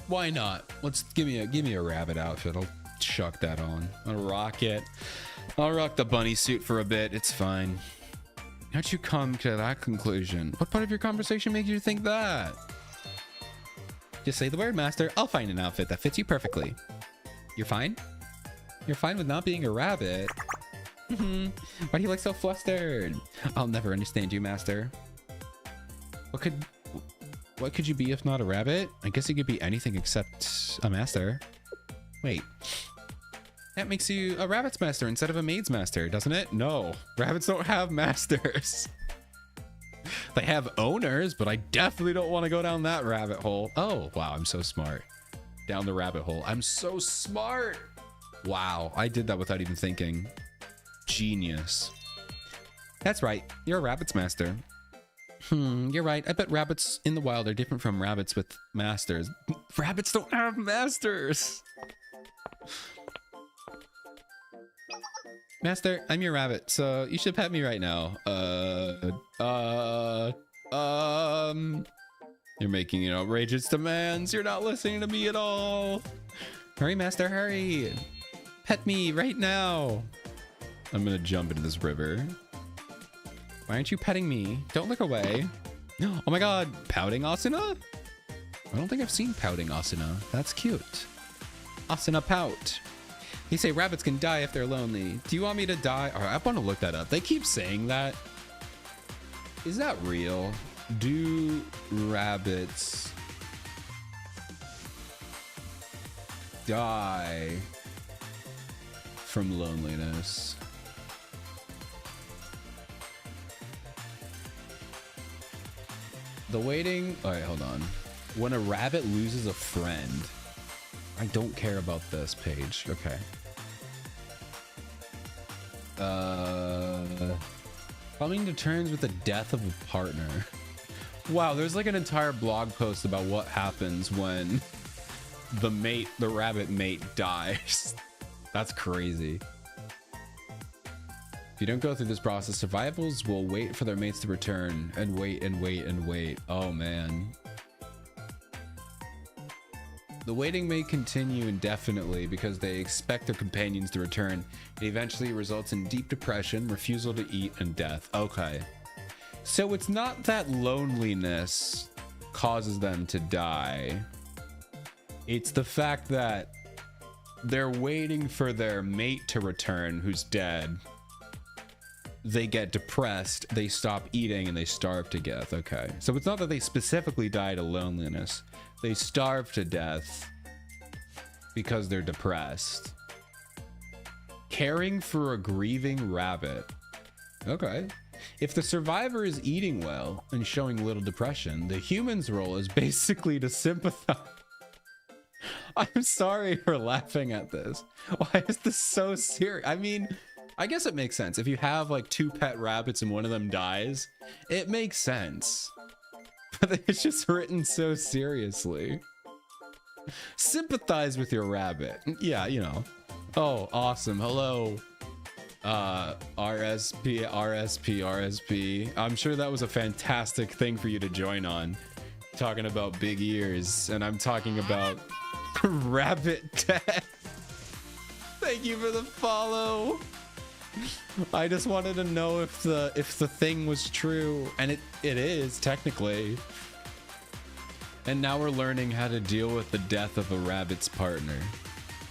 C: Why not? Let's give me a rabbit outfit. I'll chuck that on. I'll rock it. I'll rock the bunny suit for a bit. It's fine. How'd you come to that conclusion? What part of your conversation made you think that? Just say the word, Master. I'll find an outfit that fits you perfectly. You're fine? You're fine with not being a rabbit? Why do you look so flustered? I'll never understand you, Master. What could you be if not a rabbit? I guess you could be anything except a master. Wait. That makes you a rabbit's master instead of a maid's master, doesn't it? No. Rabbits don't have masters. They have owners, but I definitely don't want to go down that rabbit hole. Oh, wow. I'm so smart. Down the rabbit hole. I'm so smart. Wow. I did that without even thinking. Genius. That's right. You're a rabbit's master. You're right. I bet rabbits in the wild are different from rabbits with masters. Rabbits don't have masters. Master, I'm your rabbit, so you should pet me right now. You're making outrageous demands. You're not listening to me at all. Hurry, Master, hurry. Pet me right now. I'm gonna jump into this river. Why aren't you petting me? Don't look away. Oh my god, pouting Asuna? I don't think I've seen pouting Asuna. That's cute. Asuna pout. They say rabbits can die if they're lonely. Do you want me to die? All right, I want to look that up. They keep saying that. Is that real? Do rabbits die from loneliness? The waiting. All right, hold on. When a rabbit loses a friend. I don't care about this page. Okay. Coming to terms with the death of a partner. Wow, there's like an entire blog post about what happens when the rabbit mate dies. That's crazy. If you don't go through this process, survivals will wait for their mates to return and wait and wait and wait. Oh man. The waiting may continue indefinitely because they expect their companions to return. It eventually results in deep depression, refusal to eat, and death. Okay. So it's not that loneliness causes them to die. It's the fact that they're waiting for their mate to return who's dead. They get depressed, they stop eating, and they starve to death. Okay. So it's not that they specifically died of loneliness. They starve to death because they're depressed. Caring for a grieving rabbit. Okay. If the survivor is eating well and showing little depression, the human's role is basically to sympathize. I'm sorry for laughing at this. Why is this so serious? I mean, I guess it makes sense. If you have like 2 pet rabbits and one of them dies, it makes sense. But it's just written so seriously. Sympathize with your rabbit. Yeah, you know. Oh, awesome. Hello. RSP. I'm sure that was a fantastic thing for you to join on. Talking about big ears, and I'm talking about rabbit death. Thank you for the follow. I just wanted to know if the thing was true, and it is technically. And now we're learning how to deal with the death of a rabbit's partner.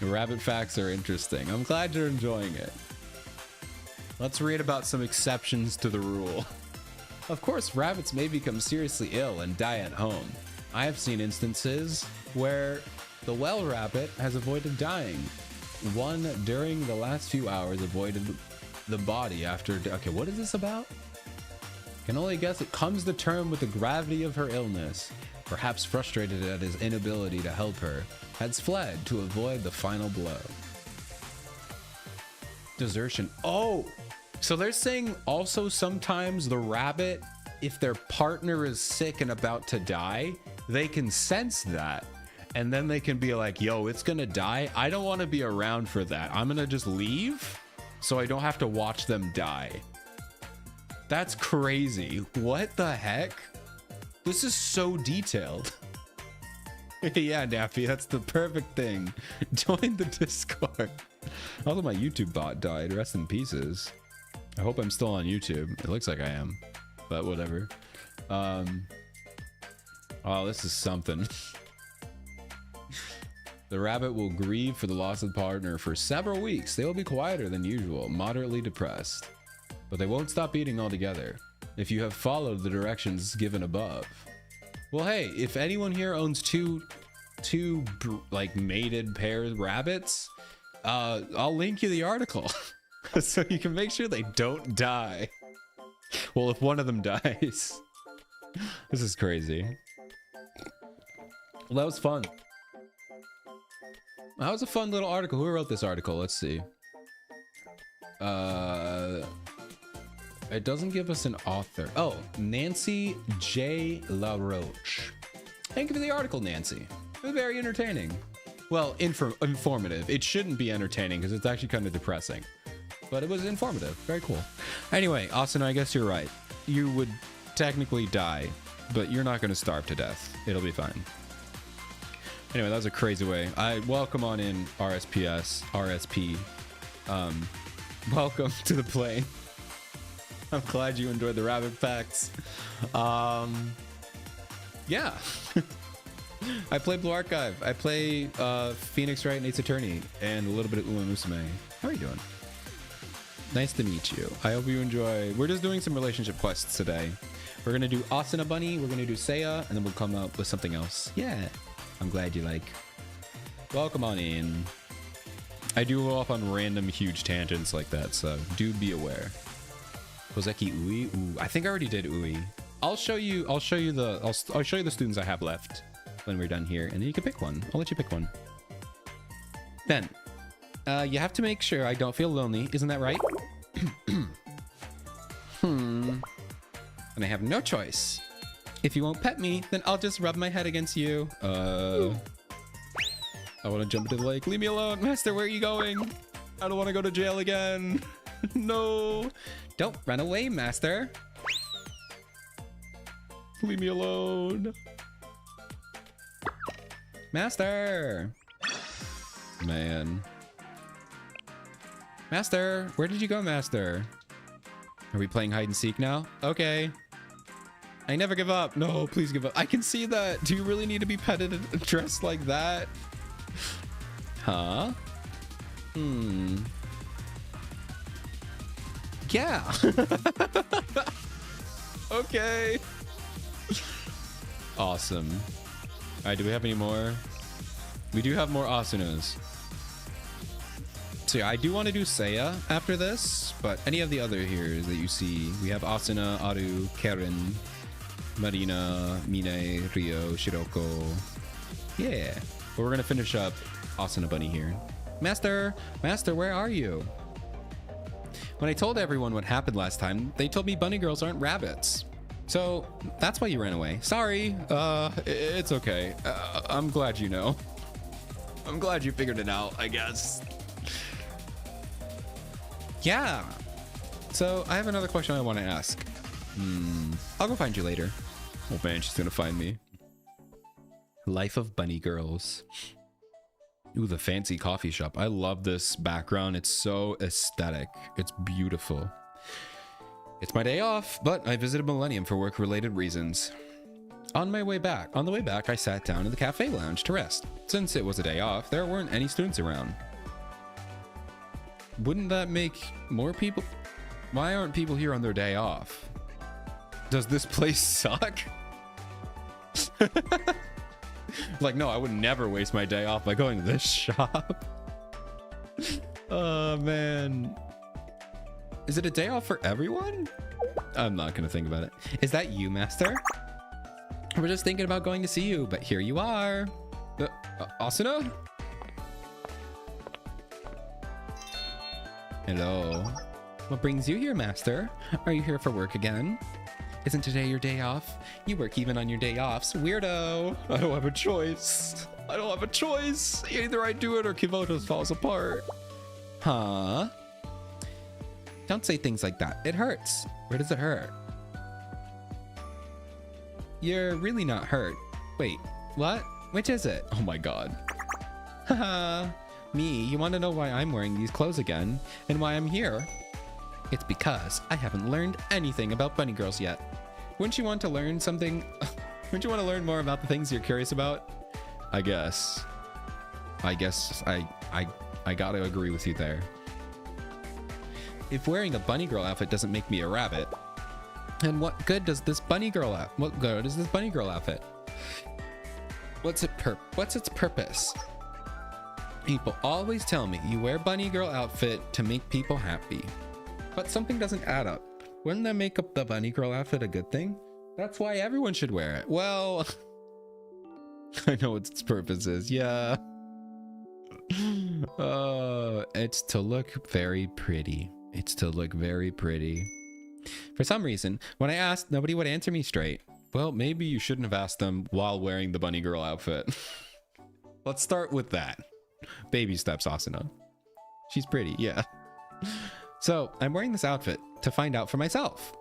C: The rabbit facts are interesting. I'm glad you're enjoying it. Let's read about some exceptions to the rule. Of course, rabbits may become seriously ill and die at home. I have seen instances where the well rabbit has avoided dying. One during the last few hours avoided the body after... Okay, what is this about? Can only guess it comes to term with the gravity of her illness. Perhaps frustrated at his inability to help her, has fled to avoid the final blow. Desertion. Oh, so they're saying also sometimes the rabbit, if their partner is sick and about to die, they can sense that. And then they can be like, yo, it's gonna die. I don't want to be around for that. I'm gonna just leave so I don't have to watch them die. That's crazy. What the heck? This is so detailed. Yeah, Daffy, that's the perfect thing. Join the Discord. Although my YouTube bot died, rest in pieces. I hope I'm still on YouTube. It looks like I am, but whatever. Oh, this is something. The rabbit will grieve for the loss of partner for several weeks. They will be quieter than usual, moderately depressed, but they won't stop eating altogether. If you have followed the directions given above. Well, hey, if anyone here owns two like mated paired rabbits, I'll link you the article so you can make sure they don't die. Well, if one of them dies. This is crazy. Well, that was fun. That was a fun little article. Who wrote this article? Let's see. It doesn't give us an author. Oh, Nancy J. LaRoche. Thank you for the article, Nancy. It was very entertaining. Well, informative. It shouldn't be entertaining because it's actually kind of depressing. But it was informative. Very cool. Anyway, Austin, I guess you're right. You would technically die, but you're not going to starve to death. It'll be fine. Anyway, that was a crazy way. Welcome on in, RSP. Welcome to the plane. I'm glad you enjoyed the rabbit facts. Yeah. I play Blue Archive. I play Phoenix Wright and Ace Attorney and a little bit of Uma Musume. How are you doing? Nice to meet you. I hope you enjoy. We're just doing some relationship quests today. We're going to do Asuna Bunny, we're going to do Seiya, and then we'll come up with something else. Yeah. I'm glad you like. Welcome on in. I do go off on random huge tangents like that, so do be aware. Hoseki Ui? Ooh, I think I already did Ui. I'll show you the students I have left when we're done here, and then you can pick one. I'll let you pick one. Ben, you have to make sure I don't feel lonely. Isn't that right? And I have no choice. If you won't pet me, then I'll just rub my head against you. I want to jump into the lake. Leave me alone. Master, where are you going? I don't want to go to jail again. No. Don't run away, Master. Leave me alone. Master. Man. Master, where did you go, Master? Are we playing hide and seek now? Okay. I never give up. No, please give up. I can see that. Do you really need to be petted and dressed like that? Huh? Yeah. Okay. Awesome. All right, do we have any more? We do have more Asunas. So yeah, I do want to do Seiya after this, but any of the other here that you see, we have Asuna, Aru, Karen, Marina, Mine, Rio, Shiroko. Yeah. But we're going to finish up Asuna Bunny here. Master, where are you? When I told everyone what happened last time, they told me bunny girls aren't rabbits. So that's why you ran away. Sorry. It's okay. I'm glad you know. I'm glad you figured it out, I guess. Yeah. So I have another question I want to ask. I'll go find you later. Oh man, she's gonna find me. Life of Bunny Girls. Ooh, the fancy coffee shop. I love this background. It's so aesthetic. It's beautiful. It's my day off, but I visited Millennium for work-related reasons. On the way back, I sat down in the cafe lounge to rest. Since it was a day off, there weren't any students around. Wouldn't that make more people? Why aren't people here on their day off? Does this place suck? Like, no, I would never waste my day off by going to this shop. Oh, man. Is it a day off for everyone? I'm not gonna think about it. Is that you, Master? We're just thinking about going to see you, but here you are. Asuna? Hello. What brings you here, Master? Are you here for work again? Isn't today your day off? You work even on your day offs, weirdo. I don't have a choice. I don't have a choice. Either I do it or Kivoto falls apart. Huh? Don't say things like that. It hurts. Where does it hurt? You're really not hurt. Wait, what? Which is it? Oh my god. Haha. Me, you want to know why I'm wearing these clothes again? And why I'm here? It's because I haven't learned anything about bunny girls yet. Wouldn't you want to learn something? Wouldn't you want to learn more about the things you're curious about? I guess I gotta agree with you there. If wearing a bunny girl outfit doesn't make me a rabbit, then what good does this bunny girl outfit? What's its purpose? People always tell me you wear bunny girl outfit to make people happy. But something doesn't add up. Wouldn't that make up the bunny girl outfit a good thing? That's why everyone should wear it. Well, I know what its purpose is. Yeah. It's to look very pretty. It's to look very pretty. For some reason, when I asked, nobody would answer me straight. Well, maybe you shouldn't have asked them while wearing the bunny girl outfit. Let's start with that. Baby steps, Asuna. She's pretty, yeah. So I'm wearing this outfit to find out for myself.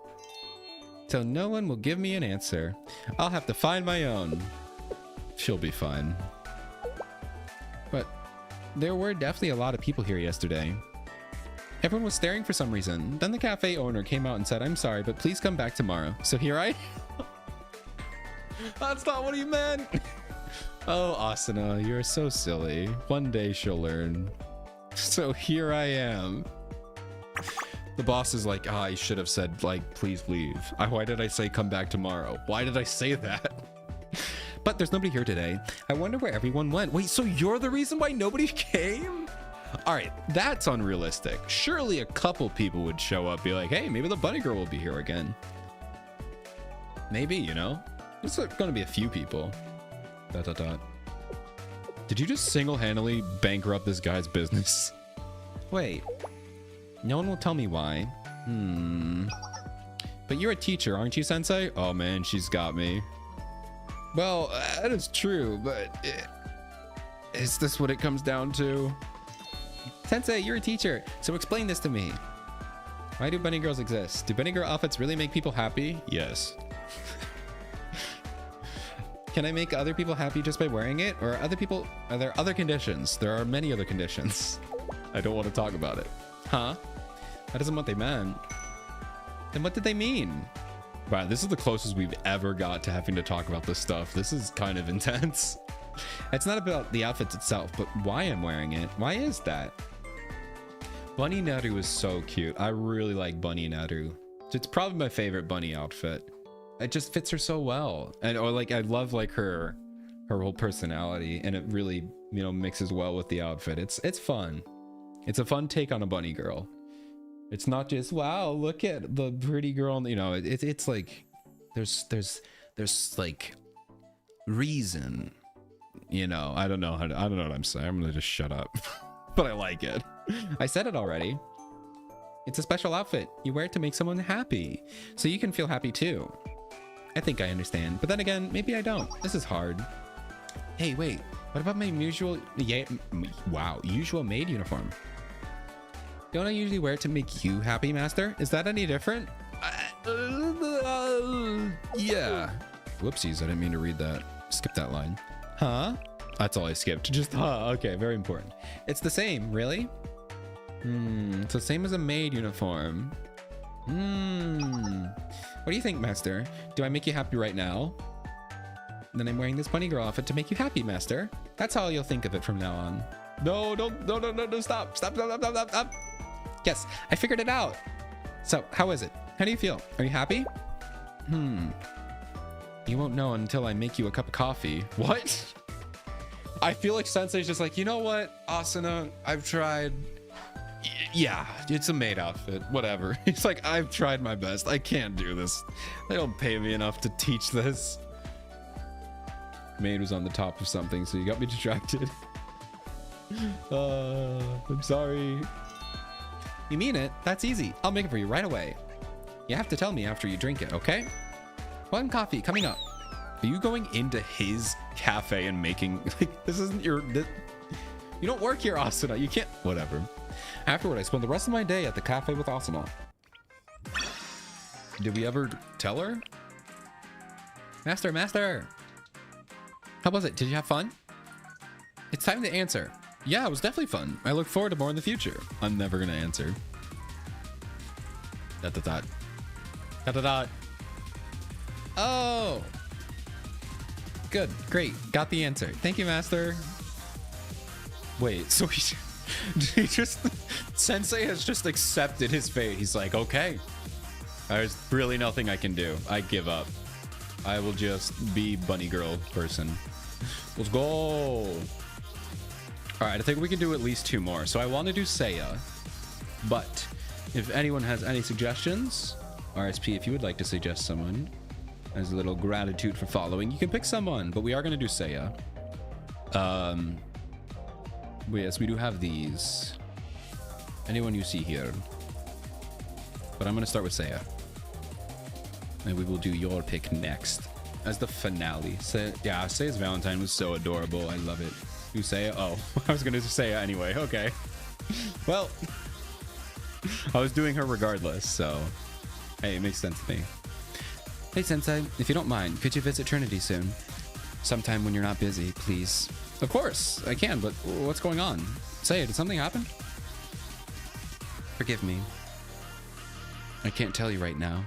C: So no one will give me an answer. I'll have to find my own. She'll be fine. But there were definitely a lot of people here yesterday. Everyone was staring for some reason. Then the cafe owner came out and said, I'm sorry, but please come back tomorrow. So here I... That's not what he meant. Oh, Asuna, you're so silly. One day she'll learn. So here I am. The boss is like, I should have said, like, please leave. Why did I say come back tomorrow? Why did I say that? But there's nobody here today. I wonder where everyone went. Wait, so you're the reason why nobody came? All right, that's unrealistic. Surely a couple people would show up, be like, hey, maybe the bunny girl will be here again. Maybe, you know? There's gonna be a few people. ... Did you just single-handedly bankrupt this guy's business? Wait. No one will tell me why. But you're a teacher, aren't you, Sensei? Oh man, she's got me. Well, that is true, but... is this what it comes down to? Sensei, you're a teacher, so explain this to me. Why do bunny girls exist? Do bunny girl outfits really make people happy? Yes. Can I make other people happy just by wearing it? Or are there other conditions? There are many other conditions. I don't want to talk about it. Huh? That isn't what they meant. Then what did they mean? Wow, this is the closest we've ever got to having to talk about this stuff. This is kind of intense. It's not about the outfits itself, but why I'm wearing it. Why is that? Bunny Naru is so cute. I really like Bunny Naru. It's probably my favorite bunny outfit. It just fits her so well. And or like I love like her whole personality, and it really, you know, mixes well with the outfit. It's fun. It's a fun take on a bunny girl. It's not just, wow, look at the pretty girl, you know, it's like there's like reason, you know. I don't know what I'm saying. I'm gonna just shut up. But I like it. I said it already. It's a special outfit. You wear it to make someone happy, so you can feel happy too. I think I understand. But then again, maybe I don't. This is hard. Hey, wait. What about my usual maid uniform? Don't I usually wear it to make you happy, Master? Is that any different? Yeah. Whoopsies, I didn't mean to read that. Skip that line. Huh? That's all I skipped. Just huh. Okay, very important. It's the same, really? It's the same as a maid uniform. What do you think, Master? Do I make you happy right now? Then I'm wearing this bunny girl outfit to make you happy, Master. That's how you'll think of it from now on. No, stop. Yes, I figured it out. So, how is it? How do you feel? Are you happy? You won't know until I make you a cup of coffee. What? I feel like Sensei's just like, you know what, Asuna, I've tried. Yeah, it's a maid outfit, whatever. He's like, I've tried my best. I can't do this. They don't pay me enough to teach this. Maid was on the top of something, so you got me distracted. I'm sorry. You mean it? That's easy. I'll make it for you right away. You have to tell me after you drink it, okay? One coffee coming up. Are you going into his cafe and making, like, this isn't your, you don't work here, Asuna. You can't, whatever. Afterward, I spent the rest of my day at the cafe with Asuna. Did we ever tell her? Master. How was it? Did you have fun? It's time to answer. Yeah, it was definitely fun. I look forward to more in the future. I'm never gonna answer. Dot. Oh. Good. Great. Got the answer. Thank you, Master. Wait, so he just... Sensei has just accepted his fate. He's like, okay. There's really nothing I can do. I give up. I will just be bunny girl person. Let's go. All right, I think we can do at least 2 more. So I want to do Seiya. But if anyone has any suggestions, RSP, if you would like to suggest someone as a little gratitude for following, you can pick someone. But we are going to do Seiya. Yes, we do have these. Anyone you see here. But I'm going to start with Seiya. And we will do your pick next as the finale. Yeah, Seiya's Valentine was so adorable. I love it. You Seiya? Oh, I was going to say Seiya anyway. Okay. Well, I was doing her regardless, so hey, it makes sense to me. Hey, Sensei, if you don't mind, could you visit Trinity soon? Sometime when you're not busy, please. Of course, I can, but what's going on? Seiya, did something happen? Forgive me. I can't tell you right now.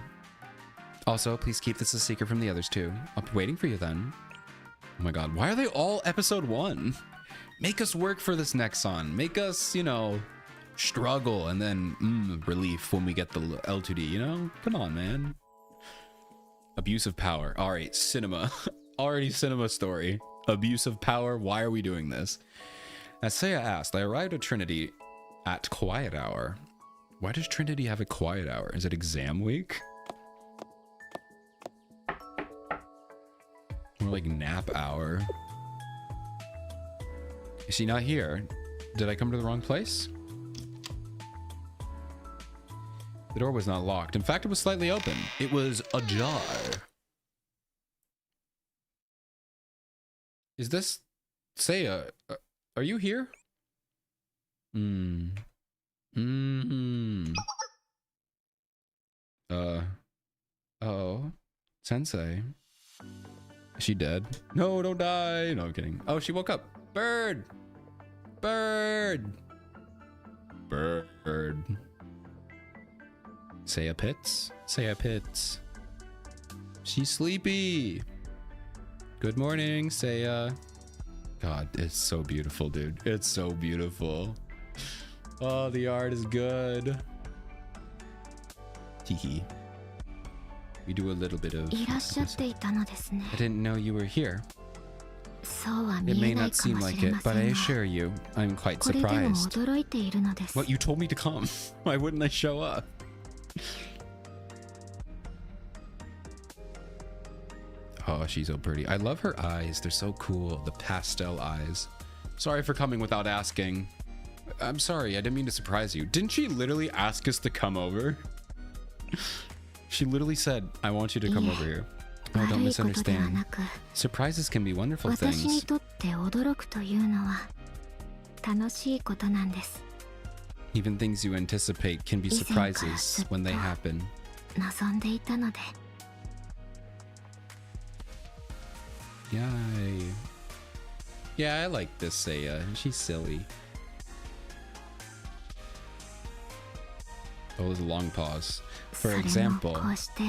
C: Also, please keep this a secret from the others too. I'll be waiting for you then. Oh my god, why are they all episode 1? Make us work for this next one. Make us, you know, struggle and then relief when we get the L2D, you know? Come on, man. Abuse of power. All right, cinema. Already cinema story. Abuse of power. Why are we doing this? As Seiya asked, I arrived at Trinity at quiet hour. Why does Trinity have a quiet hour? Is it exam week? More like nap hour. Is she not here? Did I come to the wrong place? The door was not locked. In fact, it was slightly open. It was ajar. Is this Seiya? Are you here? Oh. Sensei. Is she dead? No, don't die. No, I'm kidding. Oh, she woke up. Bird. Seiya Pits. She's sleepy. Good morning, Seiya. God, it's so beautiful, dude. It's so beautiful. Oh, the art is good. Hehe. We do a little bit of... I didn't know you were here. It may not seem like it, but I assure you, I'm quite surprised. What, you told me to come? Why wouldn't I show up? Oh, she's so pretty. I love her eyes. They're so cool. The pastel eyes. Sorry for coming without asking. I'm sorry. I didn't mean to surprise you. Didn't she literally ask us to come over? She literally said, I want you to come over here. Oh,
B: 悪
C: don't
B: いことでは
C: misunderstand.
B: なく、
C: Surprises can be wonderful
B: 私に
C: things.
B: とって驚くというのは楽しいことなんです。
C: Even things you anticipate can be
B: 以前から
C: surprises
B: ずっと
C: when they happen.
B: 望んでいたので。
C: Yay. Yeah, I like this Seiya. She's silly. Oh, there's a long pause.
B: そ
C: For
B: れも
C: example,
B: こうして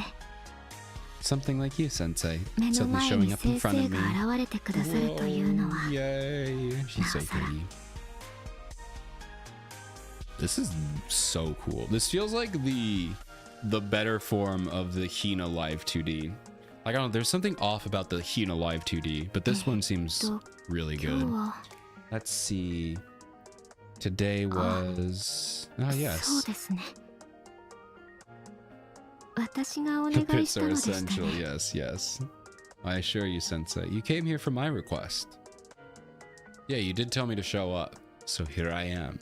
C: something like you, Sensei,
B: 目の
C: suddenly
B: 前
C: showing
B: に
C: up in
B: 先
C: front
B: 生
C: of
B: が
C: me.
B: 現れてくださるというのは
C: Whoa, yay. She's so pretty. This is so cool. This feels like the better form of the Hina Live 2D. Like, I don't know, there's something off about the Hina Live 2D, but this one seems really
B: 今
C: good.
B: 日は
C: Let's see. Today was... Oh,
B: そう
C: yes.
B: ですね。私がお
C: The
B: 願いし
C: pits
B: た
C: are
B: のでした
C: essential.
B: ね。
C: Yes, yes. I assure you, Sensei. You came here for my request. Yeah, you did tell me to show up. So here I am.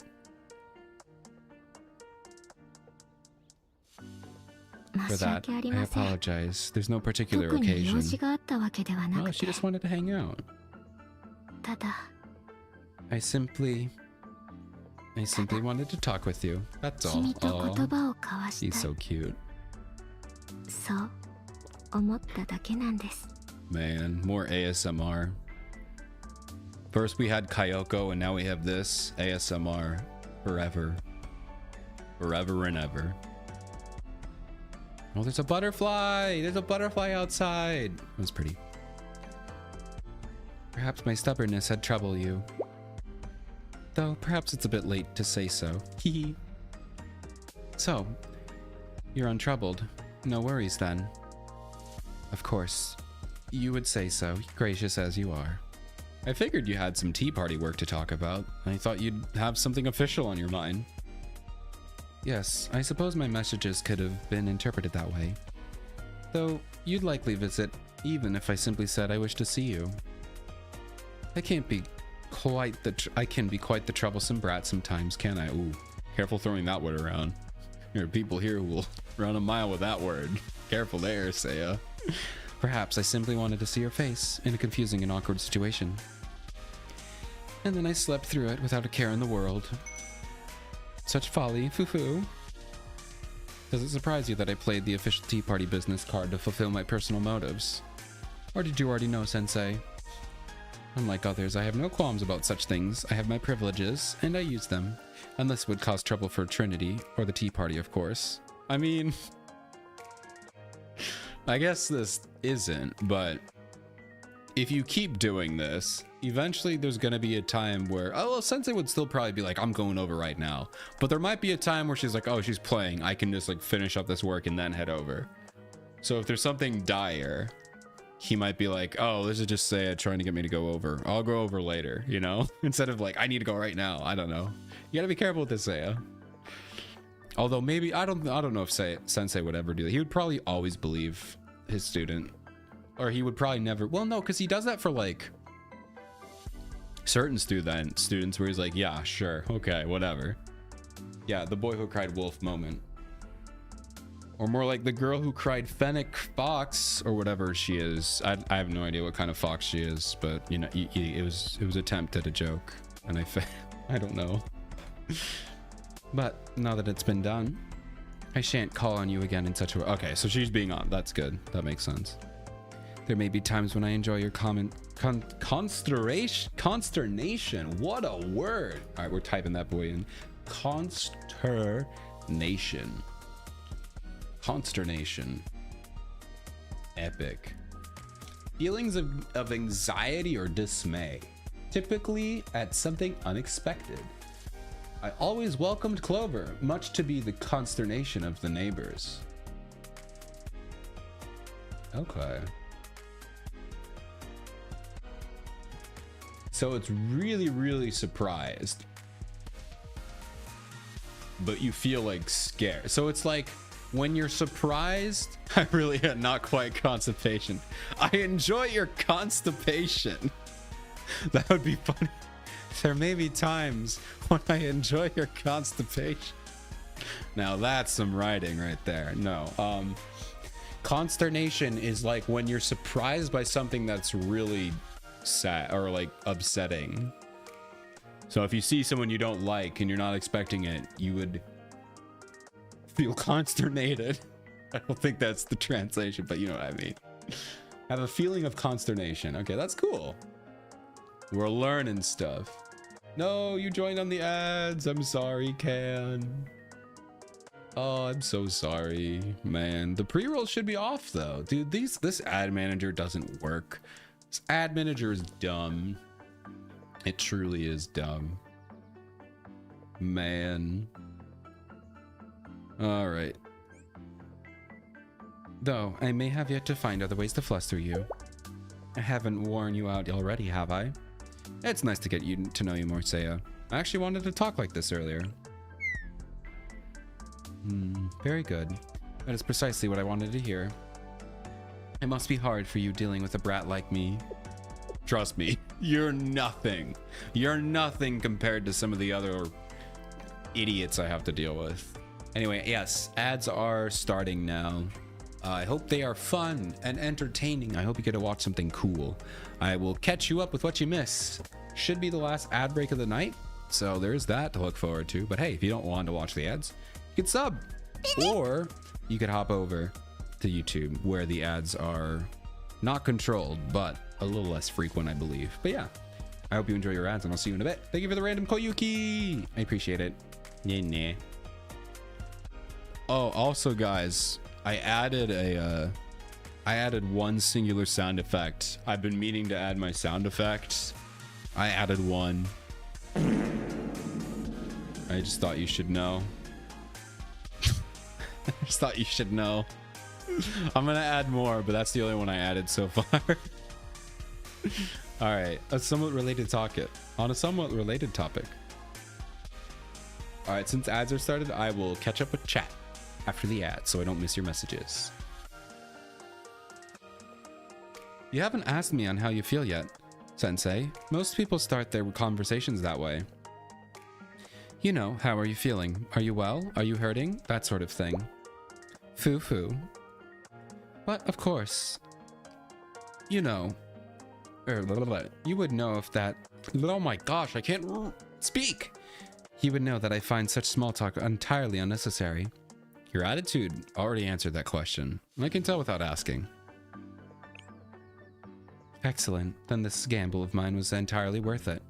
B: 申
C: For
B: し
C: that,
B: 訳あり
C: I
B: ません。
C: apologize. There's no particular
B: 特に用
C: occasion.
B: 事があったわけではな
C: Oh,
B: く
C: she
B: て、
C: just wanted to hang out.
B: ただ
C: I simply wanted to talk with you. That's all.
B: 君と
C: Aw,
B: 言葉を交わし
C: he's
B: たい。
C: so cute.
B: そう思っただけなんです。
C: Man, more ASMR. First we had Kyoko, and now we have this ASMR forever. Forever and ever. Oh, there's a butterfly! There's a butterfly outside! That was pretty. Perhaps my stubbornness had troubled you. Though perhaps it's a bit late to say so. Hee. So, you're untroubled. No worries then. Of course. You would say so, gracious as you are. I figured you had some tea party work to talk about. I thought you'd have something official on your mind. Yes, I suppose my messages could have been interpreted that way. Though, you'd likely visit, even if I simply said I wish to see you. I can be quite the troublesome brat sometimes, can I? Ooh, careful throwing that word around. There are people here who will run a mile with that word. Careful there, Seiya. Perhaps I simply wanted to see your face in a confusing and awkward situation. And then I slept through it without a care in the world. Such folly, foo-foo. Does it surprise you that I played the official tea party business card to fulfill my personal motives? Or did you already know, Sensei? Unlike others, I have no qualms about such things. I have my privileges, and I use them. And this would cause trouble for Trinity, or the tea party, of course. I mean... I guess this isn't, but if you keep doing this, eventually there's going to be a time where, oh, well, Sensei would still probably be like, I'm going over right now. But there might be a time where she's like, oh, she's playing. I can just like finish up this work and then head over. So if there's something dire, he might be like, oh, this is just Seiya trying to get me to go over. I'll go over later, you know? Instead of like, I need to go right now. I don't know. You got to be careful with this, Seiya. Although maybe, I don't know if Sensei would ever do that. He would probably always believe his student. Or he would probably never, well, no, because he does that for like certain students where he's like, yeah, sure, okay, whatever. Yeah, the boy who cried wolf moment. Or more like the girl who cried fennec fox, or whatever she is. I have no idea what kind of fox she is, but you know, it was attempt at a joke, and I don't know. But now that it's been done, I shan't call on you again in such a way. Okay, so she's being on. That's good. That makes sense. There may be times when I enjoy your consternation. What a word. All right, we're typing that boy in. Consternation. Consternation. Epic. Feelings of anxiety or dismay. Typically at something unexpected. I always welcomed Clover, much to be the consternation of the neighbors. Okay. So it's really, really surprised. But you feel like scared. So it's like when you're surprised, I really had not quite constipation. I enjoy your constipation. That would be funny. There may be times when I enjoy your constipation. Now that's some writing right there. No, Consternation is like when you're surprised by something that's really sad or like upsetting. So if you see someone you don't like and you're not expecting it, you would feel consternated. I don't think that's the translation, but you know what I mean. Have a feeling of consternation. Okay, that's cool. We're learning stuff. No, you joined on the ads. I'm sorry, Can. Oh, I'm so sorry, man. The pre-roll should be off though. Dude, this ad manager doesn't work. This ad manager is dumb. It truly is dumb. Man. All right. Though, I may have yet to find other ways to fluster you. I haven't worn you out already, have I? It's nice to get you to know you more, Seiya. I actually wanted to talk like this earlier. Very good. That is precisely what I wanted to hear. It must be hard for you dealing with a brat like me. Trust me, you're nothing. You're nothing compared to some of the other idiots I have to deal with. Anyway, yes, ads are starting now. I hope they are fun and entertaining. I hope you get to watch something cool. I will catch you up with what you missed. Should be the last ad break of the night, so there's that to look forward to. But hey, if you don't want to watch the ads, you can sub. Or you could hop over to YouTube where the ads are not controlled, but a little less frequent, I believe. But yeah, I hope you enjoy your ads and I'll see you in a bit. Thank you for the random Koyuki. I appreciate it. Nah. Oh, also guys, I added one singular sound effect. I've been meaning to add my sound effects. I added one. I just thought you should know. I just thought you should know. I'm gonna add more, but that's the only one I added so far. All right, on a somewhat related topic. All right, since ads are started, I will catch up with chat after the ads so I don't miss your messages. You haven't asked me on how you feel yet, Sensei. Most people start their conversations that way. You know, how are you feeling? Are you well? Are you hurting? That sort of thing. Foo-foo. But, of course. You know. You would know if that... Oh my gosh, I can't speak! You would know that I find such small talk entirely unnecessary. Your attitude already answered that question. I can tell without asking. Excellent. Then this gamble of mine was entirely worth it.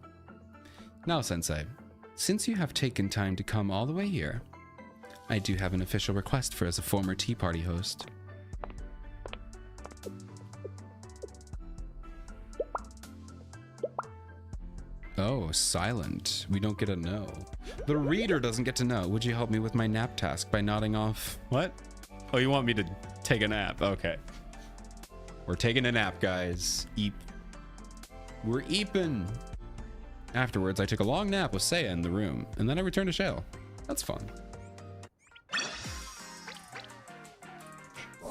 C: Now, Sensei, since you have taken time to come all the way here, I do have an official request for as a former Tea Party host. Oh, silent. We don't get to know. The reader doesn't get to know. Would you help me with my nap task by nodding off? What? Oh, you want me to take a nap? Okay. We're taking a nap, guys. We're eeping. Afterwards, I took a long nap with Seiya in the room, and then I returned to Shale. That's fun.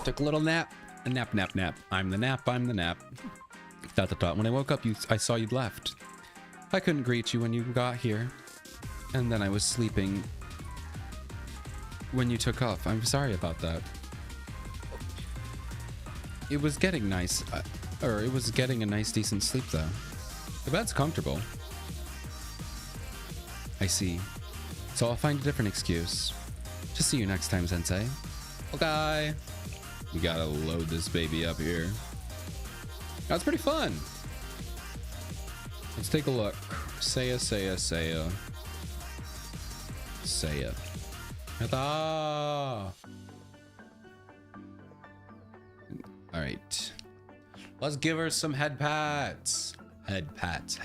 C: Took a little nap. A nap. I'm the nap. When I woke up, I saw you'd left. I couldn't greet you when you got here. And then I was sleeping when you took off. I'm sorry about that. It was getting nice. It was getting a nice, decent sleep, though. The bed's comfortable. I see. So I'll find a different excuse. Just see you next time, Sensei. Okay. We gotta load this baby up here. That's pretty fun. Let's take a look. Seiya. All right. Let's give her some head pats. Head pats.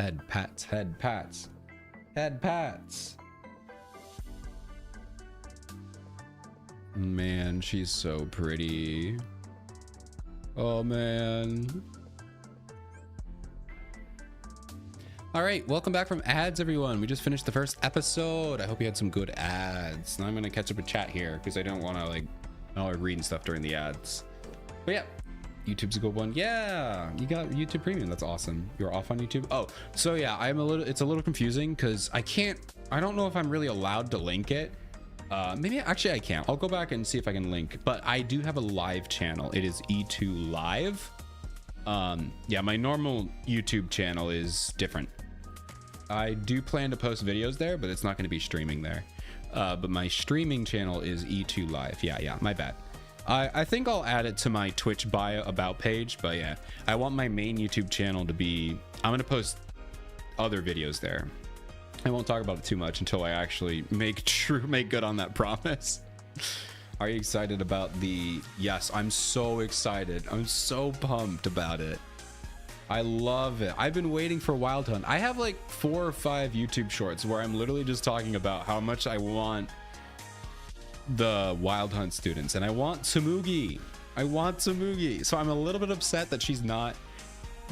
C: Man, she's so pretty. Oh, man. All right, welcome back from ads, everyone. We just finished the first episode. I hope you had some good ads. Now I'm gonna catch up with chat here because I don't want to like reading stuff during the ads. But yeah, YouTube's a good one. Yeah, you got YouTube Premium. That's awesome. You're off on YouTube. Oh, so yeah, it's a little confusing because I don't know if I'm really allowed to link it. Maybe actually I can't. I'll go back and see if I can link. But I do have a live channel. It is E2 Live. Yeah, my normal YouTube channel is different. I do plan to post videos there, but it's not going to be streaming there. But my streaming channel is E2 Live. Yeah, my bad. I think I'll add it to my Twitch bio about page, but yeah, I want my main YouTube channel to be, I'm going to post other videos there. I won't talk about it too much until I actually make good on that promise. Are you excited about the, yes, I'm so excited. I'm so pumped about it. I love it. I've been waiting for Wild Hunt. I have like 4 or 5 YouTube shorts where I'm literally just talking about how much I want the Wild Hunt students, and I want Tsumugi. So I'm a little bit upset that she's not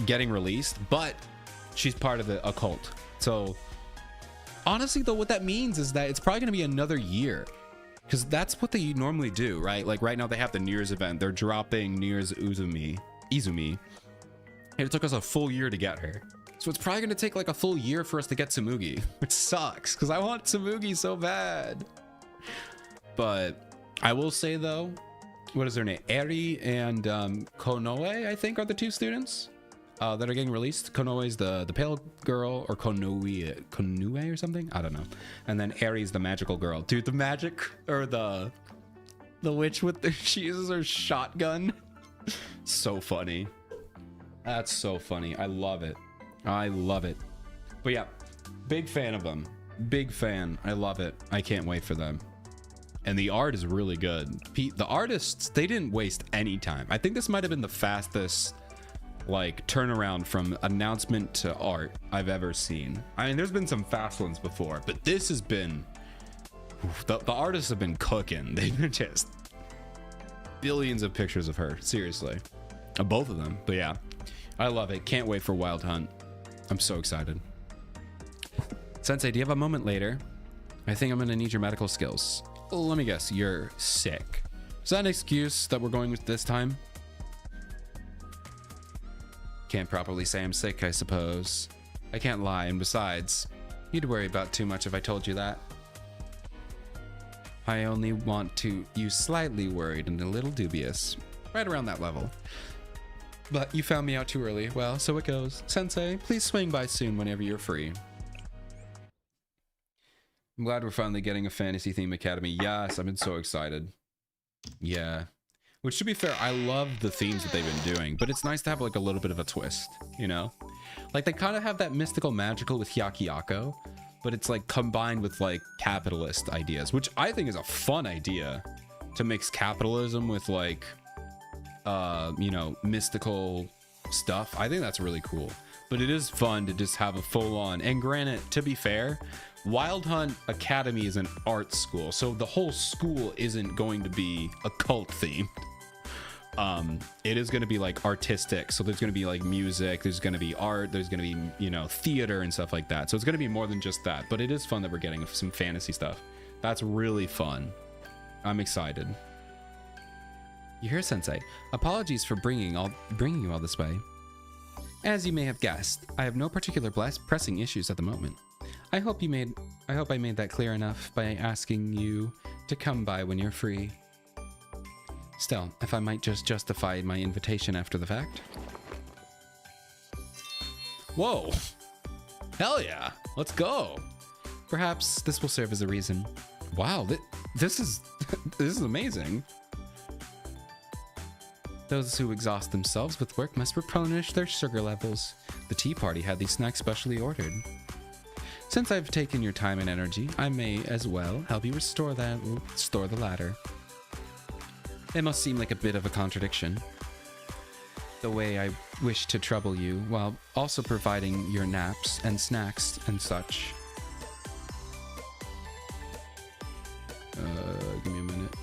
C: getting released, but she's part of the occult. So honestly though, what that means is that it's probably going to be another year, because that's what they normally do, right? Like right now they have the New Year's event. They're dropping New Year's Izumi, and it took us a full year to get her. So it's probably going to take like a full year for us to get Tsumugi, which sucks because I want Tsumugi so bad. But I will say though, what is their name? Eri and Konoe, I think, are the 2 students that are getting released. Konoe is the pale girl, or Konoe or something. I don't know. And then Eri's the magical girl. Dude, the magic, or the witch with the, she uses her shotgun. So funny. That's so funny. I love it. But yeah, big fan of them. Big fan. I love it. I can't wait for them. And the art is really good. The artists, they didn't waste any time. I think this might have been the fastest like turnaround from announcement to art I've ever seen. I mean, there's been some fast ones before, but this has been, the artists have been cooking. They've been just billions of pictures of her, seriously. Both of them. But yeah, I love it. Can't wait for Wild Hunt. I'm so excited. Sensei, do you have a moment later? I think I'm gonna need your medical skills. Let me guess, you're sick. Is that an excuse that we're going with this time? Can't properly say I'm sick, I suppose. I can't lie, and besides, you'd worry about too much if I told you that. I only want you slightly worried and a little dubious. Right around that level. But you found me out too early. Well, so it goes. Sensei, please swing by soon whenever you're free. I'm glad we're finally getting a fantasy theme academy. Yes, I've been so excited. Yeah. Which, to be fair, I love the themes that they've been doing, but it's nice to have like a little bit of a twist, you know? Like they kind of have that mystical magical with Hyakuyaku, but it's like combined with like capitalist ideas, which I think is a fun idea, to mix capitalism with like, you know, mystical stuff. I think that's really cool. But it is fun to just have a full-on, and granted, to be fair, Wild Hunt Academy is an art school, so the whole school isn't going to be occult themed. It is going to be like artistic, so there's going to be like music, there's going to be art, there's going to be, you know, theater and stuff like that. So it's going to be more than just that, but it is fun that we're getting some fantasy stuff. That's really fun. I'm excited. You hear, Sensei? Apologies for bringing you all this way. As you may have guessed, I have no particular pressing issues at the moment. I hope I made that clear enough by asking you to come by when you're free. Still, if I might just justify my invitation after the fact. Whoa! Hell yeah! Let's go! Perhaps this will serve as a reason. Wow, this is this is amazing. Those who exhaust themselves with work must replenish their sugar levels. The tea party had these snacks specially ordered. Since I've taken your time and energy, I may as well help you restore the latter. It must seem like a bit of a contradiction. The way I wish to trouble you while also providing your naps and snacks and such. Give me a minute.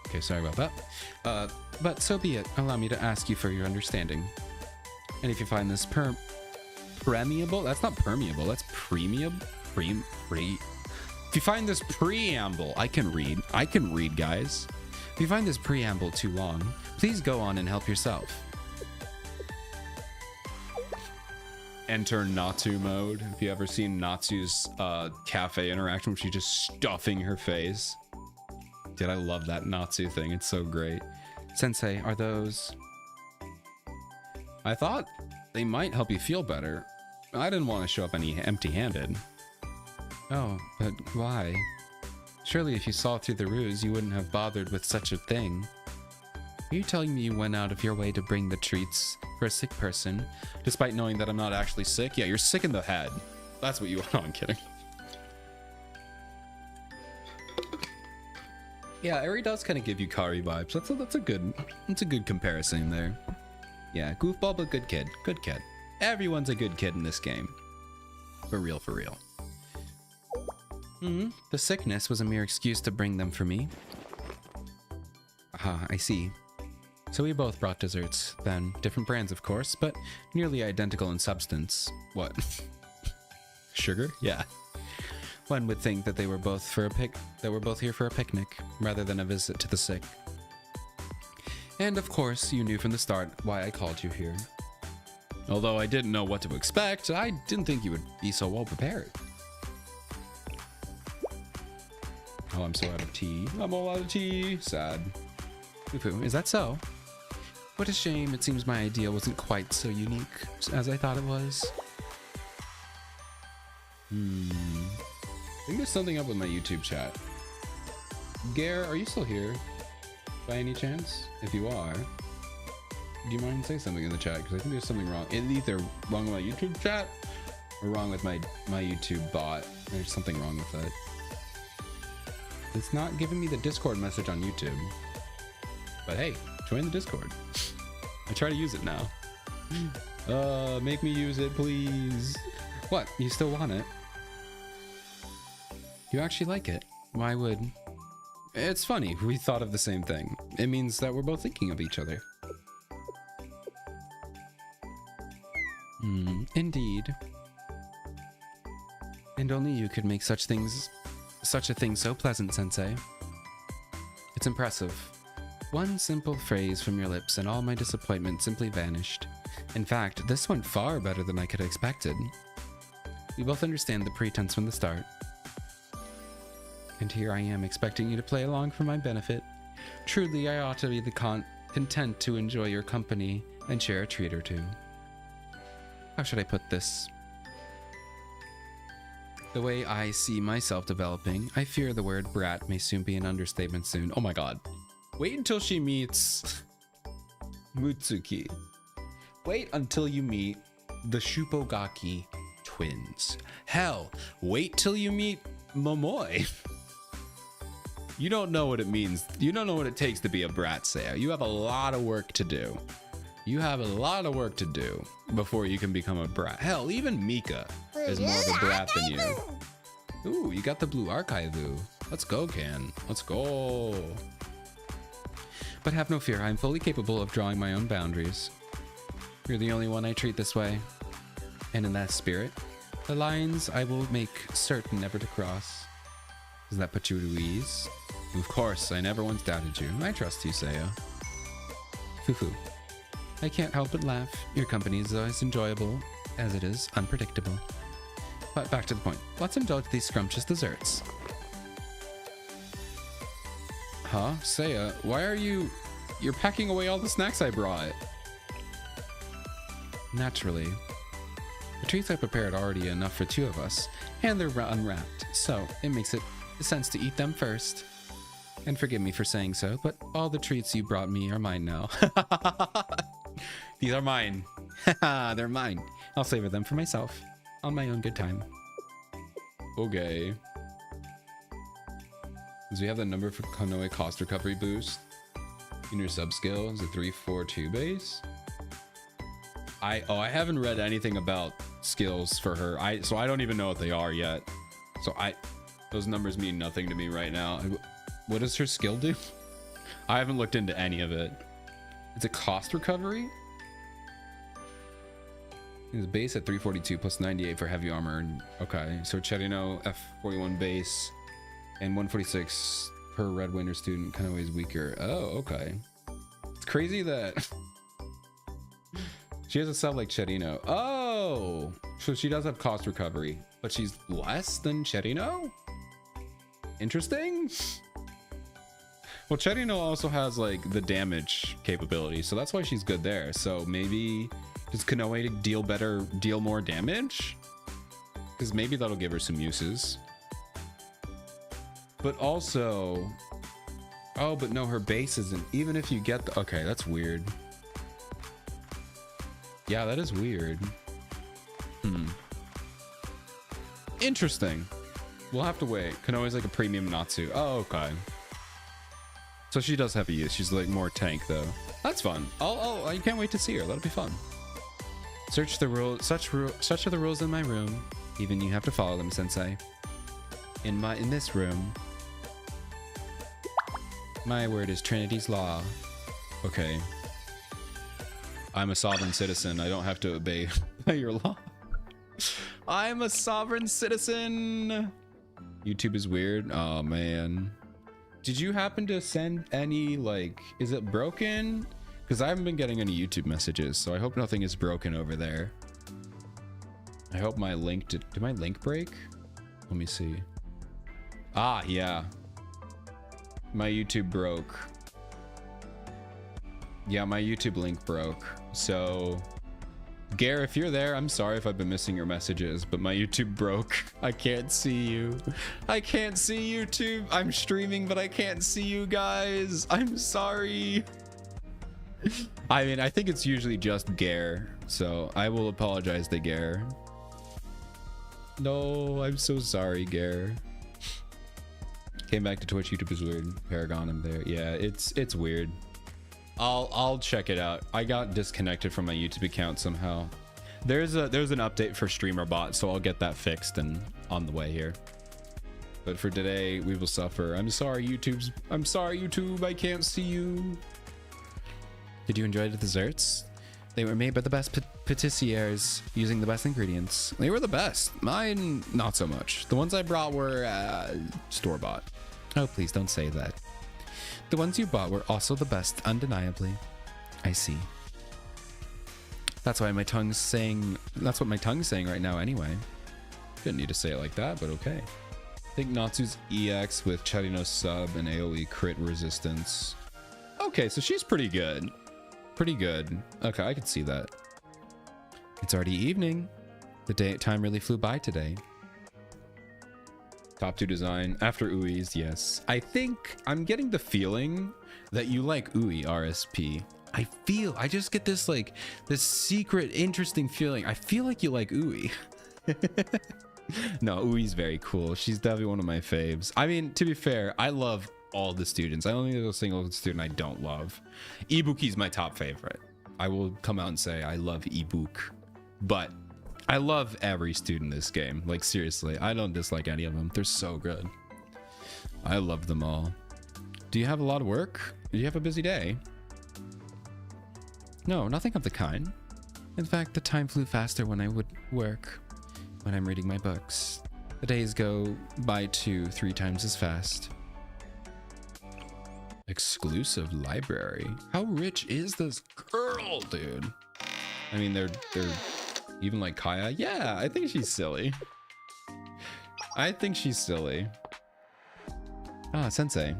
C: Okay, sorry about that. But so be it. Allow me to ask you for your understanding. And if you find this permeable, that's not permeable, that's premium. If you find this preamble, I can read, guys. If you find this preamble too long, please go on and help yourself. Enter Natsu mode. If you ever seen Natsu's cafe interaction, where she's just stuffing her face. Dude, I love that Natsu thing. It's so great. Sensei, are those... I thought they might help you feel better. I didn't want to show up any empty-handed. Oh, but why? Surely if you saw through the ruse, you wouldn't have bothered with such a thing. Are you telling me you went out of your way to bring the treats for a sick person, despite knowing that I'm not actually sick? Yeah, you're sick in the head. That's what you... No, I'm kidding. Yeah, Eri does kind of give you Kari vibes. That's a good comparison there. Yeah, goofball but good kid. Good kid. Everyone's a good kid in this game. For real, for real. The sickness was a mere excuse to bring them for me. Ah, I see. So we both brought desserts, then. Different brands, of course, but nearly identical in substance. What? Sugar? Yeah. One would think that they were both here for a picnic, rather than a visit to the sick. And of course, you knew from the start why I called you here. Although I didn't know what to expect, I didn't think you would be so well prepared. Oh, I'm so out of tea. I'm all out of tea. Sad. Fufu, is that so? What a shame. It seems my idea wasn't quite so unique as I thought it was. I think there's something up with my YouTube chat. Gare, are you still here? By any chance? If you are, do you mind saying something in the chat? Because I think there's something wrong. It's either wrong with my YouTube chat or wrong with my YouTube bot. There's something wrong with it. It's not giving me the Discord message on YouTube. But hey, join the Discord. I try to use it now. Make me use it, please. What? You still want it? You actually like it? Why would... It's funny, we thought of the same thing. It means that we're both thinking of each other. Indeed. And only you could make such a thing so pleasant, Sensei. It's impressive. One simple phrase from your lips and all my disappointment simply vanished. In fact, this went far better than I could have expected. We both understand the pretense from the start. And here I am expecting you to play along for my benefit. Truly, I ought to be content to enjoy your company and share a treat or two. How should I put this? The way I see myself developing, I fear the word brat may soon be an understatement soon. Oh my god. Wait until she meets Mutsuki. Wait until you meet the Shupogaki twins. Hell, wait till you meet Momoi. You don't know what it means. You don't know what it takes to be a brat, Seiya. You have a lot of work to do. You have a lot of work to do before you can become a brat. Hell, even Mika is more of a brat than you. Ooh, you got the blue archivu. Let's go, Ken. Let's go. But have no fear, I'm fully capable of drawing my own boundaries. You're the only one I treat this way. And in that spirit, the lines I will make certain never to cross. Does that put you at ease? Of course, I never once doubted you. I trust you, Seiya. Fufu. I can't help but laugh. Your company is as enjoyable as it is unpredictable. But back to the point. Let's indulge these scrumptious desserts. Huh? Seiya, why are you... You're packing away all the snacks I brought. Naturally. The treats I prepared are already enough for two of us, and they're unwrapped, so it makes it sense to eat them first. And forgive me for saying so, but all the treats you brought me are mine now. These are mine. They're mine. I'll savor them for myself, on my own good time. Okay. Does we have the number for Konoe cost recovery boost? In your sub skill, is it 342 base? I haven't read anything about skills for her. So I don't even know what they are yet. So those numbers mean nothing to me right now. What does her skill do? I haven't looked into any of it. It's a cost recovery? It's base at 342 plus 98 for heavy armor. Okay, so Cherino F41 base and 146 per Red Winter student, kind of always weaker. Oh, okay. It's crazy that she has a sub like Cherino. Oh, so she does have cost recovery, but she's less than Cherino? Interesting. Well, Cherino also has like the damage capability, so that's why she's good there. So maybe does Konoe deal more damage? Because maybe that'll give her some uses. But also, oh, but no, her base isn't. Even if you get the, okay, that's weird. Yeah, that is weird. Interesting. We'll have to wait. Konoe's like a premium Natsu. Oh, okay. So she does have a use. She's like more tank though. That's fun. I can't wait to see her. That'll be fun. Search the rules. Such are the rules in my room. Even you have to follow them, Sensei. In this room, my word is Trinity's law. Okay. I'm a sovereign citizen. I don't have to obey your law. I'm a sovereign citizen. YouTube is weird. Oh man. Did you happen to send any, like, is it broken? Because I haven't been getting any YouTube messages, so I hope nothing is broken over there. I hope my link did my link break? Let me see. Ah, yeah. My YouTube broke. Yeah, my YouTube link broke. So, Gare, if you're there, I'm sorry if I've been missing your messages, but my YouTube broke. I can't see you. I can't see YouTube. I'm streaming, but I can't see you guys. I'm sorry. I mean, I think it's usually just Gare, so I will apologize to Gare. No, I'm so sorry, Gare. Came back to Twitch. YouTube is weird. Paragon, I'm there. Yeah, it's weird. I'll check it out. I got disconnected from my YouTube account somehow. There's an update for StreamerBot, so I'll get that fixed and on the way here. But for today, we will suffer. I'm sorry, YouTube. I can't see you. Did you enjoy the desserts? They were made by the best patissiers using the best ingredients. They were the best. Mine, not so much. The ones I brought were store-bought. Oh, please don't say that. The ones you bought were also the best, undeniably. I see. That's why my tongue's saying... That's what my tongue's saying right now anyway. Didn't need to say it like that, but okay. I think Natsu's EX with Cherino's sub and AoE crit resistance. Okay, so she's pretty good. Pretty good. Okay, I can see that. It's already evening. The time really flew by today. Top 2 design after Ui's, yes. I think I'm getting the feeling that you like Ui, RSP. I just get this like this secret interesting feeling. I feel like you like Ui. No, Ui's very cool. She's definitely one of my faves. I mean, to be fair, I love all the students. I don't think there's a single student I don't love. Ibuki's my top favorite. I will come out and say I love Ibuk, but I love every student in this game. Like, seriously, I don't dislike any of them. They're so good. I love them all. Do you have a lot of work? Do you have a busy day? No, nothing of the kind. In fact, the time flew faster when I would work, when I'm reading my books. The days go by 2-3 times as fast. Exclusive library. How rich is this girl, dude? I mean, they're even like Kaya. Yeah, I think she's silly. I think she's silly. Ah, Sensei.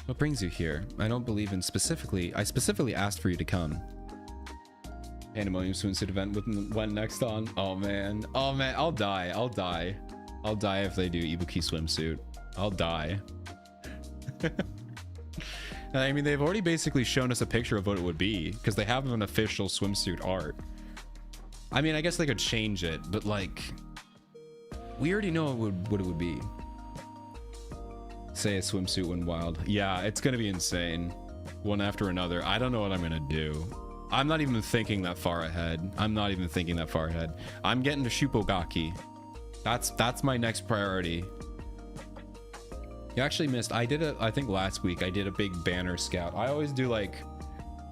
C: What brings you here? I don't believe in I specifically asked for you to come. Pandemonium swimsuit event with when next on. Oh man. Oh man, I'll die. I'll die if they do Ibuki swimsuit. I'll die. I mean, they've already basically shown us a picture of what it would be because they have an official swimsuit art. I mean, I guess they could change it, but like, we already know what it would be. Say a swimsuit went wild. Yeah, it's gonna be insane. One after another. I don't know what I'm gonna do. I'm not even thinking that far ahead. I'm getting to Shupogaki. That's my next priority. You actually missed. I think last week I did a big banner scout. I always do like,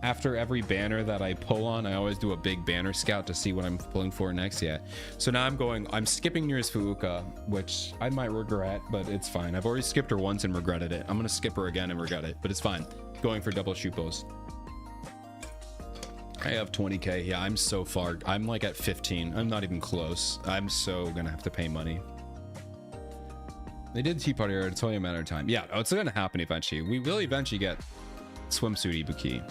C: after every banner that I pull on, I always do a big banner scout to see what I'm pulling for next. Yeah. So now I'm skipping Nearest Fuuka, which I might regret, but it's fine. I've already skipped her once and regretted it. I'm going to skip her again and regret it, but it's fine. Going for double Shupos. I have 20k. Yeah, I'm so far. I'm like at 15. I'm not even close. I'm so going to have to pay money. They did Tea Party at a totally matter of time. Yeah, oh, it's gonna happen eventually. We will eventually get swimsuit Ibuki.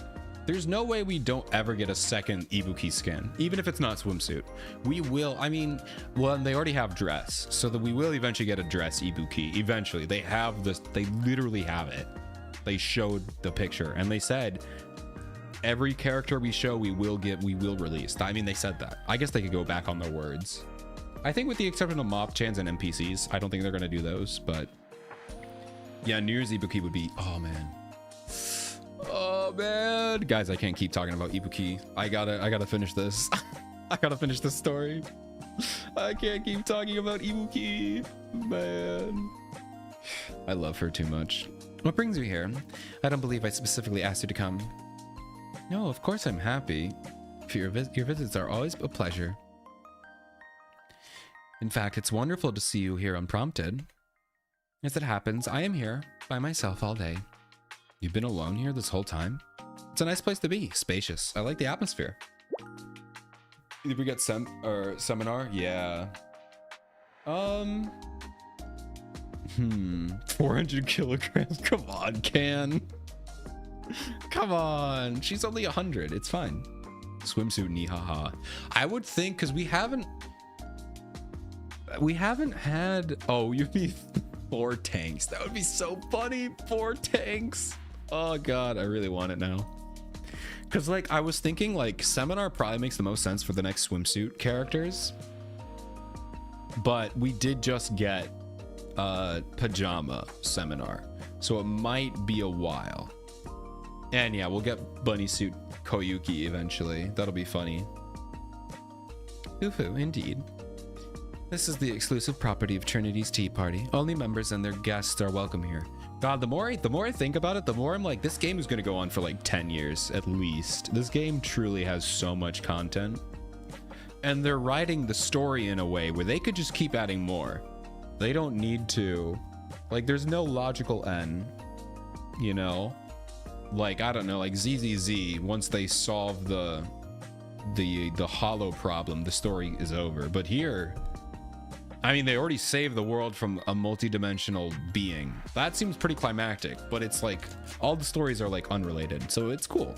C: There's no way we don't ever get a second Ibuki skin, even if it's not swimsuit. We will, I mean, well, they already have dress, so that we will eventually get a dress Ibuki. Eventually, they have this, they literally have it. They showed the picture, and they said, every character we show, we will release. I mean, they said that. I guess they could go back on their words. I think with the exception of mob chans and NPCs, I don't think they're gonna do those, but yeah, New Year's Ibuki would be, oh man. Oh man, guys, I can't keep talking about Ibuki. I gotta finish this. I gotta finish this story. I can't keep talking about Ibuki, man. I love her too much. What brings you here? I don't believe I specifically asked you to come. No, of course I'm happy. Your visits are always a pleasure. In fact, it's wonderful to see you here unprompted. As it happens, I am here by myself all day. You've been alone here this whole time? It's a nice place to be, spacious. I like the atmosphere. Did we get seminar? Yeah. 400 kilograms. Come on, Can. Come on. She's only 100. It's fine. Swimsuit Nihaha. I would think, because we haven't had, oh, you mean 4 tanks. That would be so funny. 4 tanks. Oh god, I really want it now. Because like I was thinking like Seminar probably makes the most sense for the next swimsuit characters, but we did just get Pajama Seminar, so it might be a while. And yeah, we'll get Bunny Suit Koyuki eventually. That'll be funny. Fufu, indeed. This is the exclusive property of Trinity's Tea Party. Only members and their guests are welcome here. God, the more I think about it, the more I'm like, this game is going to go on for like 10 years at least. This game truly has so much content. And they're writing the story in a way where they could just keep adding more. They don't need to. Like, there's no logical end, you know? Like, I don't know, like ZZZ, once they solve the hollow problem, the story is over. But here, I mean, they already saved the world from a multi-dimensional being. That seems pretty climactic, but it's like all the stories are like unrelated, so it's cool.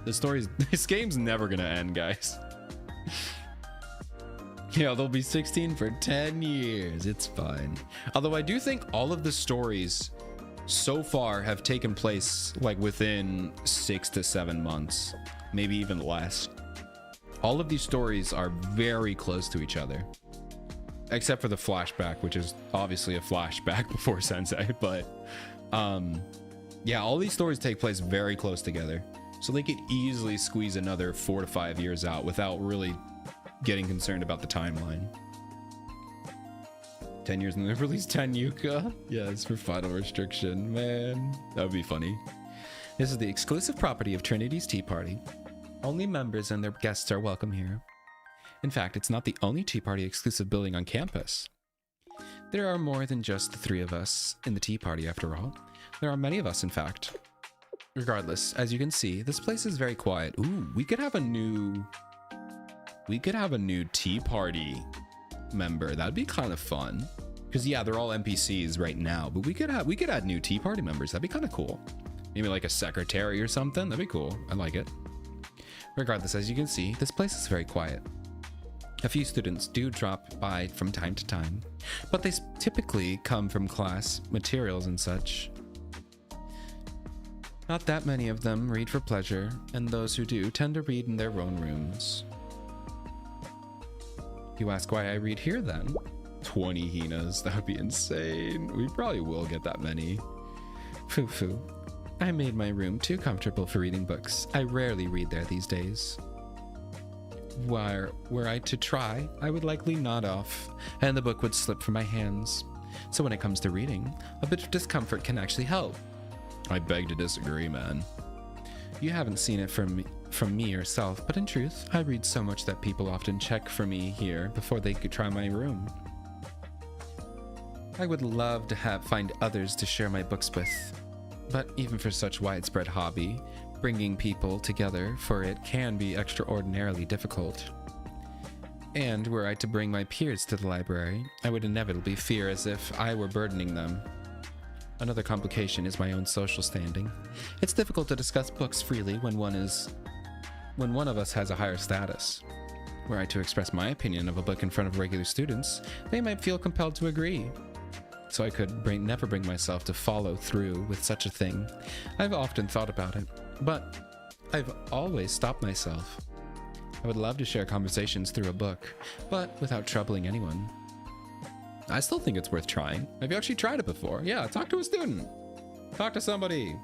C: This game's never gonna end, guys. Yeah, they'll be 16 for 10 years. It's fine. Although I do think all of the stories so far have taken place like within 6 to 7 months, maybe even less. All of these stories are very close to each other. Except for the flashback, which is obviously a flashback before Sensei, but yeah, all these stories take place very close together, so they could easily squeeze another 4 to 5 years out without really getting concerned about the timeline. 10 years and they've released 10 Yuka. Yes, for final restriction, man, that would be funny. This is the exclusive property of Trinity's Tea Party. Only members and their guests are welcome here. In fact, it's not the only Tea Party exclusive building on campus. There are more than just the 3 of us in the Tea Party, after all. There are many of us, in fact. Regardless, as you can see, this place is very quiet. Ooh, we could have a new Tea Party member. That'd be kind of fun. Because yeah, they're all NPCs right now, but we could add new Tea Party members. That'd be kind of cool. Maybe like a secretary or something. That'd be cool. I like it. Regardless, as you can see, this place is very quiet. A few students do drop by from time to time, but they typically come from class materials and such. Not that many of them read for pleasure, and those who do tend to read in their own rooms. You ask why I read here then? 20 Hinas, that would be insane. We probably will get that many. Fufu. I made my room too comfortable for reading books. I rarely read there these days. Were I to try, I would likely nod off, and the book would slip from my hands. So when it comes to reading, a bit of discomfort can actually help. I beg to disagree, man. You haven't seen it from me yourself, but in truth, I read so much that people often check for me here before they could try my room. I would love to find others to share my books with, but even for such widespread hobby, bringing people together for it can be extraordinarily difficult. And were I to bring my peers to the library, I would inevitably fear as if I were burdening them. Another complication is my own social standing. It's difficult to discuss books freely when one of us has a higher status. Were I to express my opinion of a book in front of regular students, they might feel compelled to agree. So I could never bring myself to follow through with such a thing. I've often thought about it, but I've always stopped myself. I would love to share conversations through a book, but without troubling anyone. I still think it's worth trying. Have you actually tried it before? Yeah, talk to a student. Talk to somebody.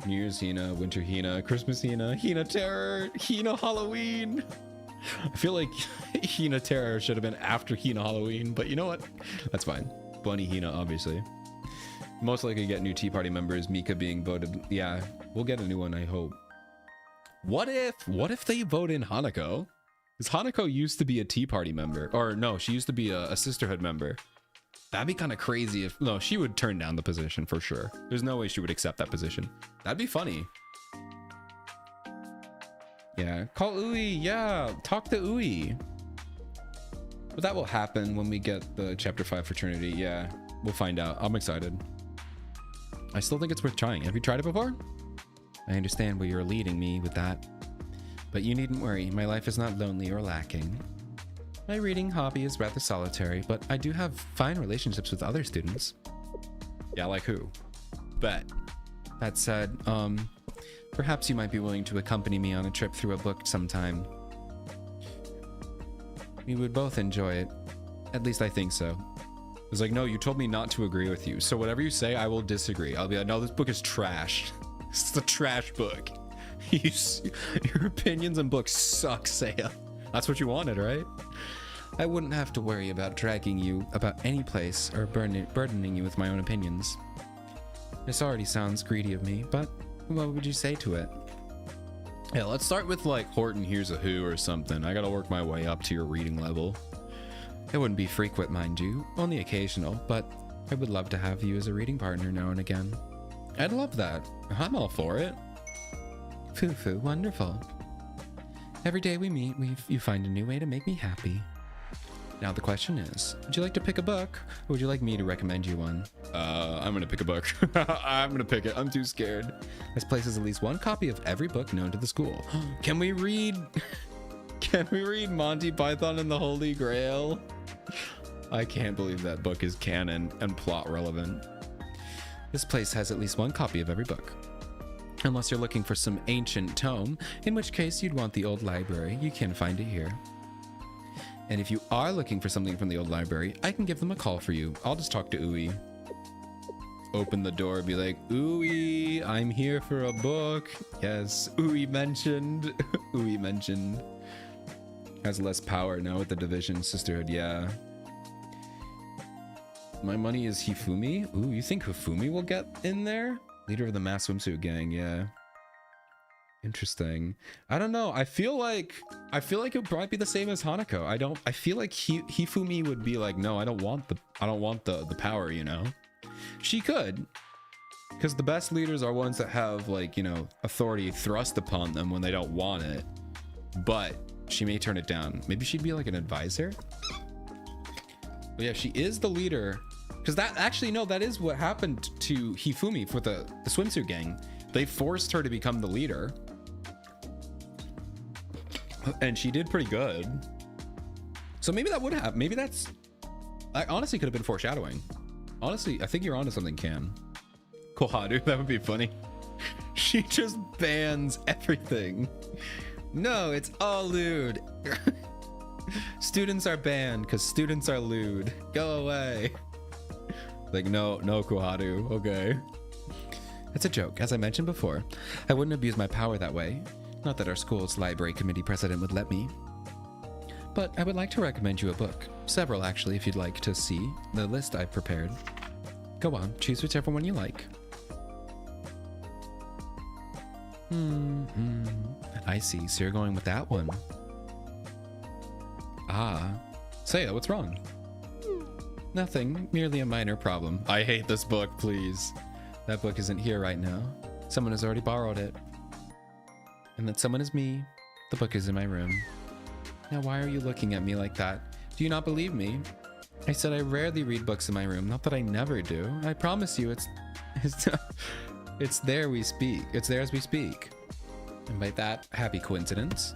C: New Year's Hina, Winter Hina, Christmas Hina, Hina Terror, Hina Halloween. I feel like Hina Terror should have been after Hina Halloween, but you know what? That's fine. Bunny Hina, obviously. Most likely get new Tea Party members, Mika being voted. Yeah, we'll get a new one, I hope. What if they vote in Hanako? Because Hanako used to be a Tea Party member. Or no, she used to be a Sisterhood member. That'd be kind of crazy if... No, she would turn down the position for sure. There's no way she would accept that position. That'd be funny. Yeah, call Ui. Yeah, talk to Ui. But that will happen when we get the Chapter 5 fraternity. Yeah, we'll find out. I'm excited. I still think it's worth trying. Have you tried it before? I understand where you're leading me with that. But you needn't worry. My life is not lonely or lacking. My reading hobby is rather solitary, but I do have fine relationships with other students. Yeah, like who? Bet. That said, perhaps you might be willing to accompany me on a trip through a book sometime. We would both enjoy it. At least I think so. It's like, no, you told me not to agree with you. So whatever you say, I will disagree. I'll be like, no, this book is trash. This is a trash book. Your opinions on books suck, Seiya. That's what you wanted, right? I wouldn't have to worry about dragging you about any place or burdening you with my own opinions. This already sounds greedy of me, but what would you say to it? Yeah, let's start with like Horton Hears a Who or something. I gotta work my way up to your reading level. It wouldn't be frequent, mind you, only occasional, but I would love to have you as a reading partner now and again. I'd love that. I'm all for it. Fufu, wonderful. Every day we meet, you find a new way to make me happy. Now the question is, would you like to pick a book, or would you like me to recommend you one? I'm gonna pick a book. I'm gonna pick it. I'm too scared. This place has at least one copy of every book known to the school. Can we read Monty Python and the Holy Grail? I can't believe that book is canon and plot relevant. This place has at least one copy of every book. Unless you're looking for some ancient tome, in which case you'd want the old library. You can find it here. And if you are looking for something from the old library, I can give them a call for you. I'll just talk to Ui. Open the door, be like, Ui, I'm here for a book. Yes, Ui mentioned. Ui mentioned. Has less power now with the Division Sisterhood, yeah. My money is Hifumi. Ooh, you think Hifumi will get in there? Leader of the mass swimsuit gang, yeah. Interesting. I don't know. I feel like it would probably be the same as Hanako. I feel like Hifumi would be like, no, I don't want the power, you know? She could. Because the best leaders are ones that have, like, you know, authority thrust upon them when they don't want it. But she may turn it down. Maybe she'd be like an advisor? But yeah, she is the leader. Because that actually, no, that is what happened to Hifumi for the swimsuit gang. They forced her to become the leader. And she did pretty good. So maybe that would have, maybe that's, I honestly could have been foreshadowing. Honestly, I think you're onto something, Cam. Koharu, that would be funny. She just bans everything. No, it's all lewd. Students are banned because students are lewd. Go away. Like, no, Koharu. Okay. It's a joke. As I mentioned before, I wouldn't abuse my power that way. Not that our school's library committee president would let me. But I would like to recommend you a book. Several, actually, if you'd like to see the list I've prepared. Go on, choose whichever one you like. I see, so you're going with that one. Ah. Seiya, what's wrong? Nothing, merely a minor problem. I hate this book, please. That book isn't here right now. Someone has already borrowed it. And that someone is me. The book is in my room. Now, why are you looking at me like that? Do you not believe me? I said I rarely read books in my room. Not that I never do. I promise you, it's there we speak. It's there as we speak. And by that happy coincidence,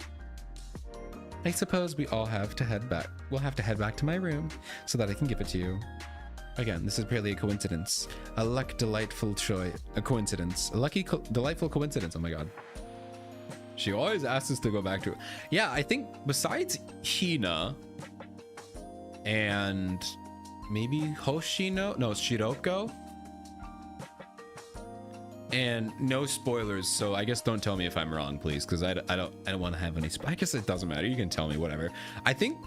C: I suppose we all have to head back. We'll have to head back to my room so that I can give it to you. Again, this is purely a coincidence. A delightful choice. A coincidence. A lucky, delightful coincidence. Oh my god. She always asks us to go back to it. Yeah, I think besides Hina and maybe Hoshino? No, Shiroko. And no spoilers, so I guess don't tell me if I'm wrong, please, because I don't want to have any. I guess it doesn't matter. You can tell me whatever. I think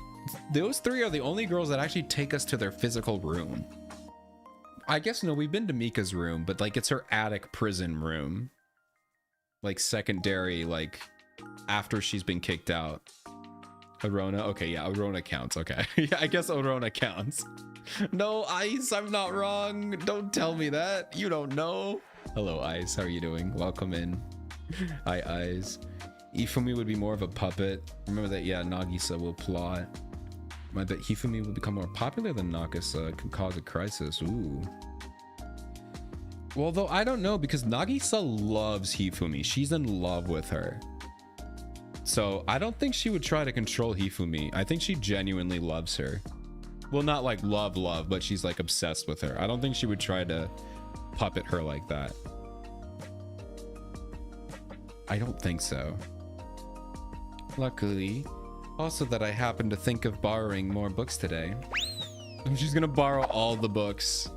C: those three are the only girls that actually take us to their physical room. I guess no, we've been to Mika's room, but like it's her attic prison room, like secondary, like after she's been kicked out. Arona, okay, yeah, Arona counts. Okay, yeah, I guess Arona counts. No, Ice, I'm not wrong. Don't tell me that. You don't know. Hello, Ice. How are you doing? Welcome in. Hi, Ice. Hifumi would be more of a puppet. Remember that, yeah, Nagisa will plot. I bet Hifumi will become more popular than Nagisa. It could cause a crisis. Ooh. Well, though, I don't know, because Nagisa loves Hifumi. She's in love with her. So I don't think she would try to control Hifumi. I think she genuinely loves her. Well, not like love, but she's like obsessed with her. I don't think she would try to puppet her like that. I don't think so. Luckily, also that I happened to think of borrowing more books today. She's gonna borrow all the books.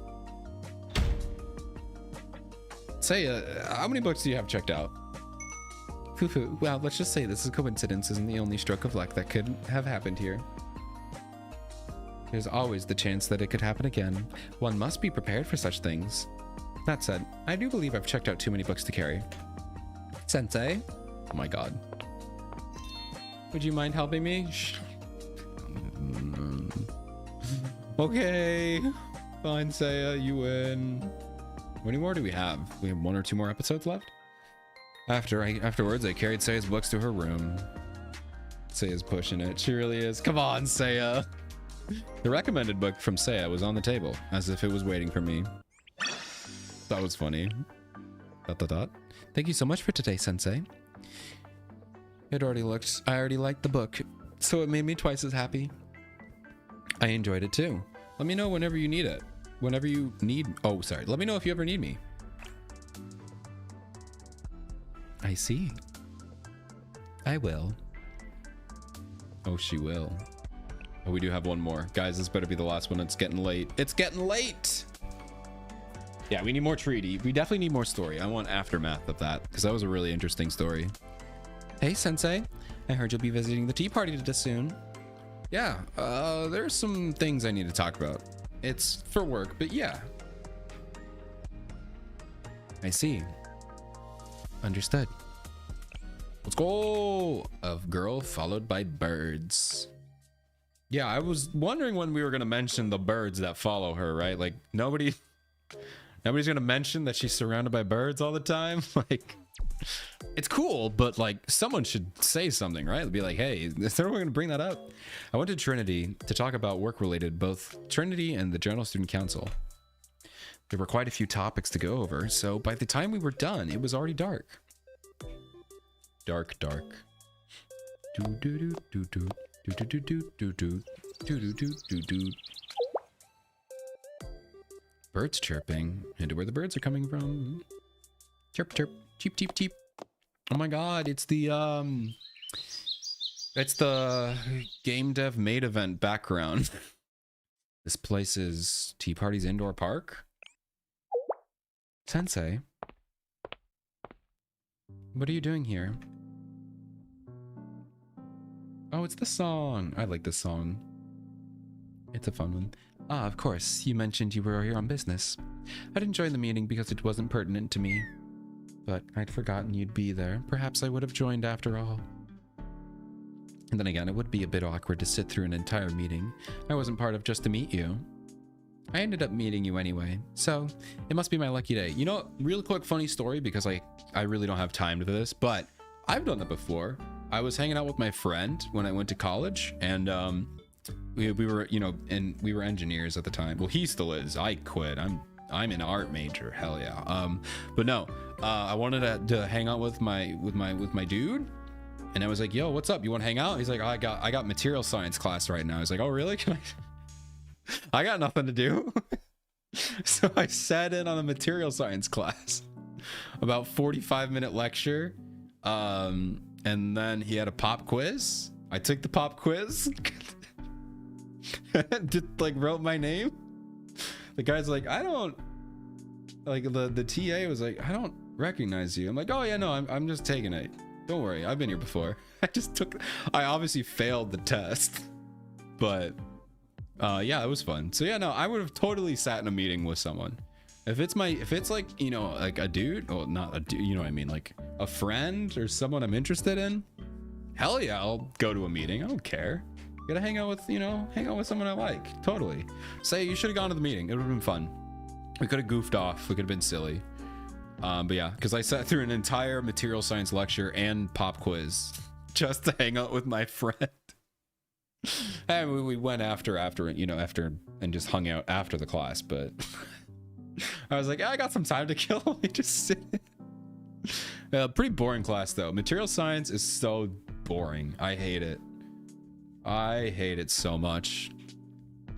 C: Say, how many books do you have checked out? Fufu, well, let's just say this is a coincidence isn't the only stroke of luck that could have happened here. There's always the chance that it could happen again. One must be prepared for such things. That said, I do believe I've checked out too many books to carry. Sensei? Oh my god. Would you mind helping me? Okay. Fine, Seiya, you win. How many more do we have? We have 1 or 2 more episodes left? Afterwards, I carried Seiya's books to her room. Seiya's pushing it. She really is. Come on, Seiya. The recommended book from Seiya was on the table, as if it was waiting for me. That was funny. ... Thank you so much for today, Sensei. I already liked the book, so it made me twice as happy. I enjoyed it too. Let me know whenever you need it. Whenever you need... Oh, sorry. Let me know if you ever need me. I see. I will. Oh, she will. Oh, we do have one more. Guys, this better be the last one. It's getting late. It's getting late! Yeah, we need more treaty. We definitely need more story. I want aftermath of that, because that was a really interesting story. Hey, Sensei. I heard you'll be visiting the tea party soon. Yeah, there's some things I need to talk about. It's for work, but yeah. I see. Understood. Let's go! Of girl followed by birds. Yeah, I was wondering when we were going to mention the birds that follow her, right? Like, nobody's going to mention that she's surrounded by birds all the time. Like, it's cool, but like, someone should say something, right? Be like, hey, is everyone going to bring that up? I went to Trinity to talk about work-related, both Trinity and the General Student Council. There were quite a few topics to go over, so by the time we were done, it was already dark. Dark. Birds chirping. Into where the birds are coming from. Chirp, chirp, cheep, cheep, cheep. Oh my god, it's the game dev made event background. This place is Tea Party's indoor park? Sensei? What are you doing here? Oh, it's the song. I like this song. It's a fun one. Ah, of course. You mentioned you were here on business. I didn't join the meeting because it wasn't pertinent to me. But I'd forgotten you'd be there. Perhaps I would have joined after all. And then again, it would be a bit awkward to sit through an entire meeting. I wasn't part of just to meet you. I ended up meeting you anyway, so it must be my lucky day. You know, real quick funny story, because I really don't have time for this, but I've done that before. I was hanging out with my friend when I went to college, and we were, you know, and we were engineers at the time. Well, he still is. I quit. I'm an art major. Hell yeah. But no, I wanted to hang out with my dude, and I was like, yo, what's up? You want to hang out? He's like, oh, I got material science class right now. I was like, oh really? Can I got nothing to do. So I sat in on a material science class, about 45-minute lecture. And then he had a pop quiz. I took the pop quiz. Just like wrote my name. The guy's like, I don't, like the TA was like, I don't recognize you. I'm like, oh yeah, no, I'm just taking it. Don't worry, I've been here before. I obviously failed the test, but yeah, it was fun. So yeah, no, I would have totally sat in a meeting with someone. If it's like, you know, like a dude, well, not a dude, you know what I mean? Like a friend or someone I'm interested in. Hell yeah, I'll go to a meeting. I don't care. Gotta hang out with someone I like. Totally. Say you should have gone to the meeting. It would have been fun. We could have goofed off. We could have been silly. But yeah, because I sat through an entire material science lecture and pop quiz just to hang out with my friend. And we went after and just hung out after the class. But I was like, I got some time to kill. Let me just sit. Pretty boring class though. Material science is so boring. I hate it. I hate it so much.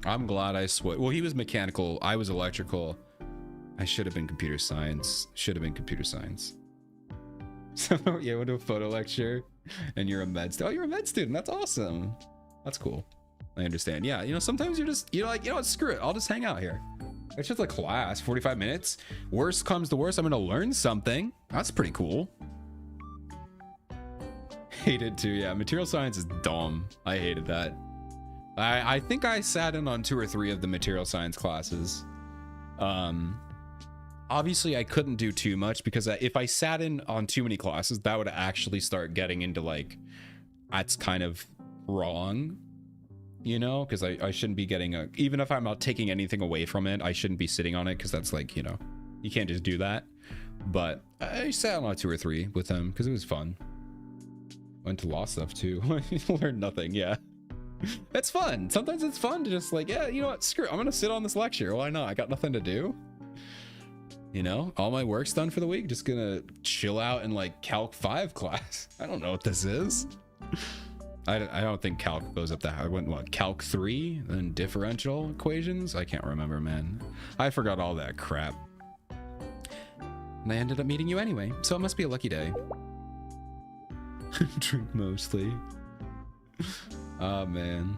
C: I'm glad I switched. Well, he was mechanical. I was electrical. I should have been computer science. So yeah, I went to a photo lecture and you're a med student. Oh, you're a med student. That's awesome. That's cool. I understand. Yeah, you know, sometimes you're like, you know what, screw it. I'll just hang out here. It's just a class, 45 minutes. Worst comes to worst, I'm gonna learn something. That's pretty cool. Hated too, yeah. Material science is dumb. I hated that. I think I sat in on 2 or 3 of the material science classes. Obviously I couldn't do too much because if I sat in on too many classes, that would actually start getting into like, that's kind of wrong, you know, because I shouldn't be getting even if I'm not taking anything away from it, I shouldn't be sitting on it because that's like, you know, you can't just do that. But I sat on 2 or 3 with them because it was fun. Went to law stuff too. Learned nothing. Yeah. It's fun. Sometimes it's fun to just like, yeah, you know what, screw it. I'm gonna sit on this lecture. Why not? I got nothing to do. You know, all my work's done for the week. Just gonna chill out in like Calc 5 class. I don't know what this is. I don't think Calc goes up that high. I went, what, Calc 3 and differential equations? I can't remember, man. I forgot all that crap. And I ended up meeting you anyway, so it must be a lucky day. Drink mostly. Oh man,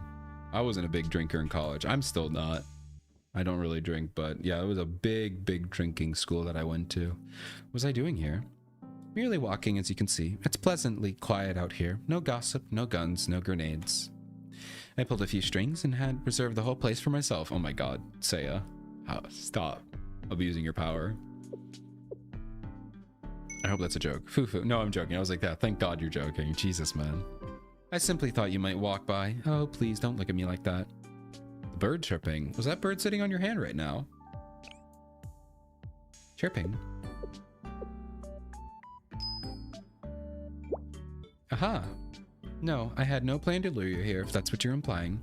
C: I wasn't a big drinker in college. I'm still not. I don't really drink, but yeah, it was a big drinking school that I went to. What was I doing here? Merely walking, as you can see. It's pleasantly quiet out here. No gossip, no guns, no grenades. I pulled a few strings and had reserved the whole place for myself. Oh my god, Seiya. Stop abusing your power. I hope that's a joke. Foo-foo. No, I'm joking. I was like, that. Thank God you're joking. Jesus, man. I simply thought you might walk by. Oh, please don't look at me like that. The bird chirping. Was that bird sitting on your hand right now? Chirping. Aha. No, I had no plan to lure you here, if that's what you're implying.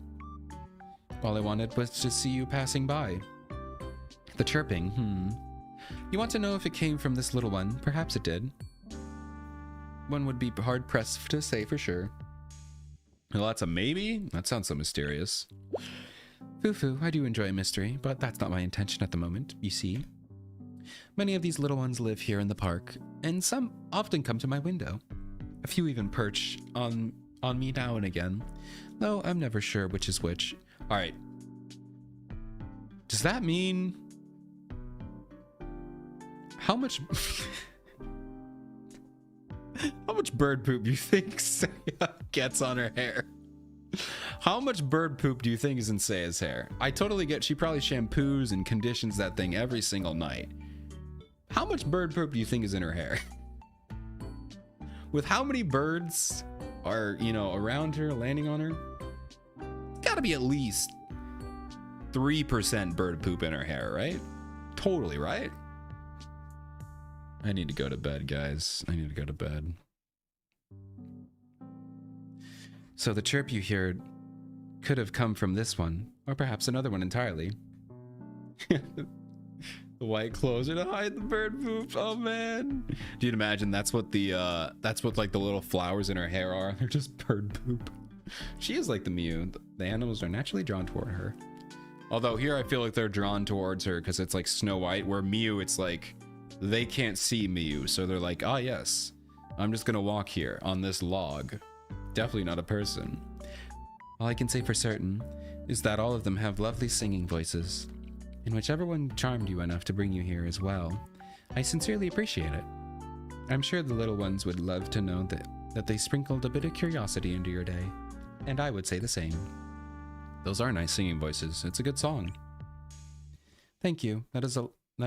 C: All I wanted was to see you passing by. The chirping, You want to know if it came from this little one? Perhaps it did. One would be hard-pressed to say for sure. Well, that's a maybe? That sounds so mysterious. Foo-foo, I do enjoy mystery, but that's not my intention at the moment, you see. Many of these little ones live here in the park, and some often come to my window. A few even perch on me now and again, though I'm never sure which is which. Alright. Does that mean... How much... How much bird poop do you think Seiya gets on her hair? How much bird poop do you think is in Seiya's hair? I totally get she probably shampoos and conditions that thing every single night. How much bird poop do you think is in her hair? With how many birds are, you know, around her, landing on her? Gotta be at least 3% bird poop in her hair, right? Totally, right? I need to go to bed, guys. I need to go to bed. So the chirp you heard could have come from this one, or perhaps another one entirely. The white clothes are to hide the bird poop. Oh man. Do you imagine that's what like the little flowers in her hair are? They're just bird poop. She is like the Mew. The animals are naturally drawn toward her. Although here I feel like they're drawn towards her because it's like Snow White, where Mew, it's like they can't see Mew. So they're like, ah, yes, I'm just gonna walk here on this log. Definitely not a person. All I can say for certain is that all of them have lovely singing voices. And whichever one charmed you enough to bring you here as well, I sincerely appreciate it. I'm sure the little ones would love to know that they sprinkled a bit of curiosity into your day, and I would say the same. Those are nice singing voices. It's a good song. Thank you. That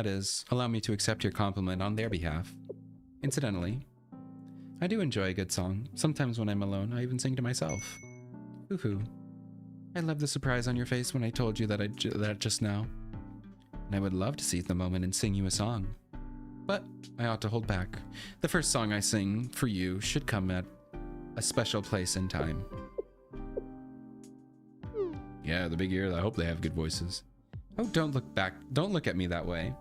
C: is, allow me to accept your compliment on their behalf. Incidentally, I do enjoy a good song. Sometimes when I'm alone, I even sing to myself. Hoo-hoo. I love the surprise on your face when I told you that just now. And I would love to seize the moment and sing you a song. But I ought to hold back. The first song I sing for you should come at a special place and time. Yeah, the big ear. I hope they have good voices. Oh, don't look back. Don't look at me that way.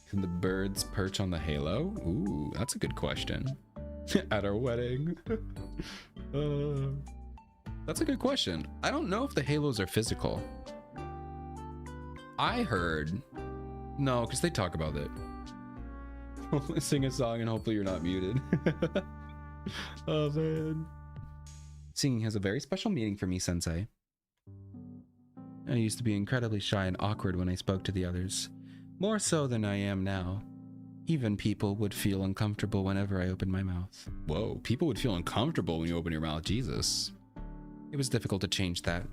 C: Can the birds perch on the halo? Ooh, that's a good question. At our wedding. That's a good question. I don't know if the halos are physical. I heard... No, because they talk about it. Sing a song and hopefully you're not muted. Oh, man. Singing has a very special meaning for me, Sensei. I used to be incredibly shy and awkward when I spoke to the others. More so than I am now. Even people would feel uncomfortable whenever I opened my mouth. Whoa, people would feel uncomfortable when you open your mouth, Jesus. It was difficult to change that.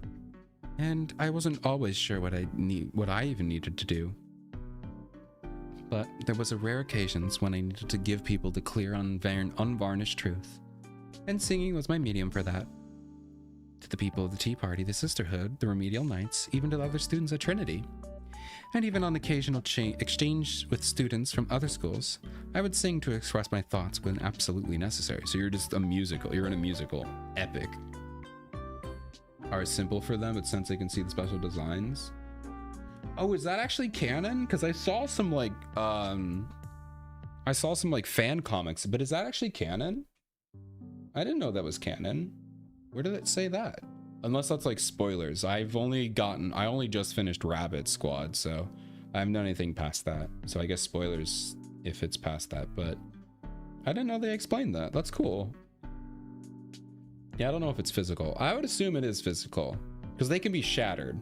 C: And I wasn't always sure what I even needed to do. But there was a rare occasions when I needed to give people the clear, unvarnished truth. And singing was my medium for that. To the people of the Tea Party, the Sisterhood, the Remedial Knights, even to the other students at Trinity. And even on occasional exchange with students from other schools, I would sing to express my thoughts when absolutely necessary. So you're just a musical. You're in a musical. Epic. Are simple for them, but since they can see the special designs. Oh, is that actually canon? Because I saw some like fan comics, but is that actually canon? I didn't know that was canon. Where did it say that? Unless that's like spoilers. I only just finished Rabbit Squad, so I haven't done anything past that. So I guess spoilers if it's past that, but I didn't know they explained that. That's cool. Yeah, I don't know if it's physical. I would assume it is physical because they can be shattered.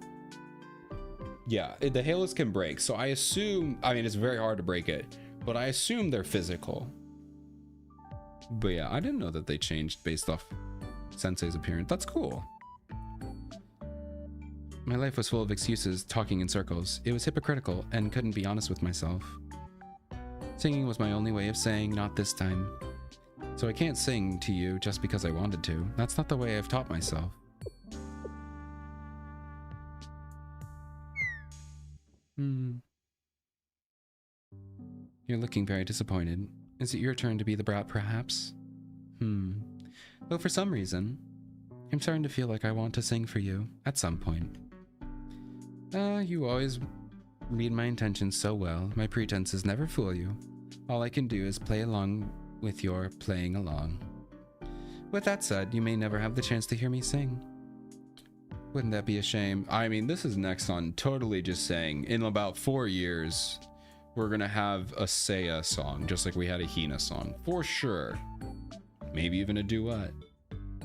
C: Yeah, the halos can break. So I assume, I mean, it's very hard to break it, but I assume they're physical. But yeah, I didn't know that they changed based off Sensei's appearance. That's cool. My life was full of excuses, talking in circles. It was hypocritical and couldn't be honest with myself. Singing was my only way of saying not this time. So I can't sing to you just because I wanted to. That's not the way I've taught myself. You're looking very disappointed. Is it your turn to be the brat, perhaps? Though for some reason, I'm starting to feel like I want to sing for you at some point. You always read my intentions so well. My pretenses never fool you. All I can do is play along with your playing along. With that said, you may never have the chance to hear me sing. Wouldn't that be a shame? I mean, this is Nexon totally just saying, in about 4 years, we're gonna have a Seiya song, just like we had a Hina song. For sure. Maybe even a duet.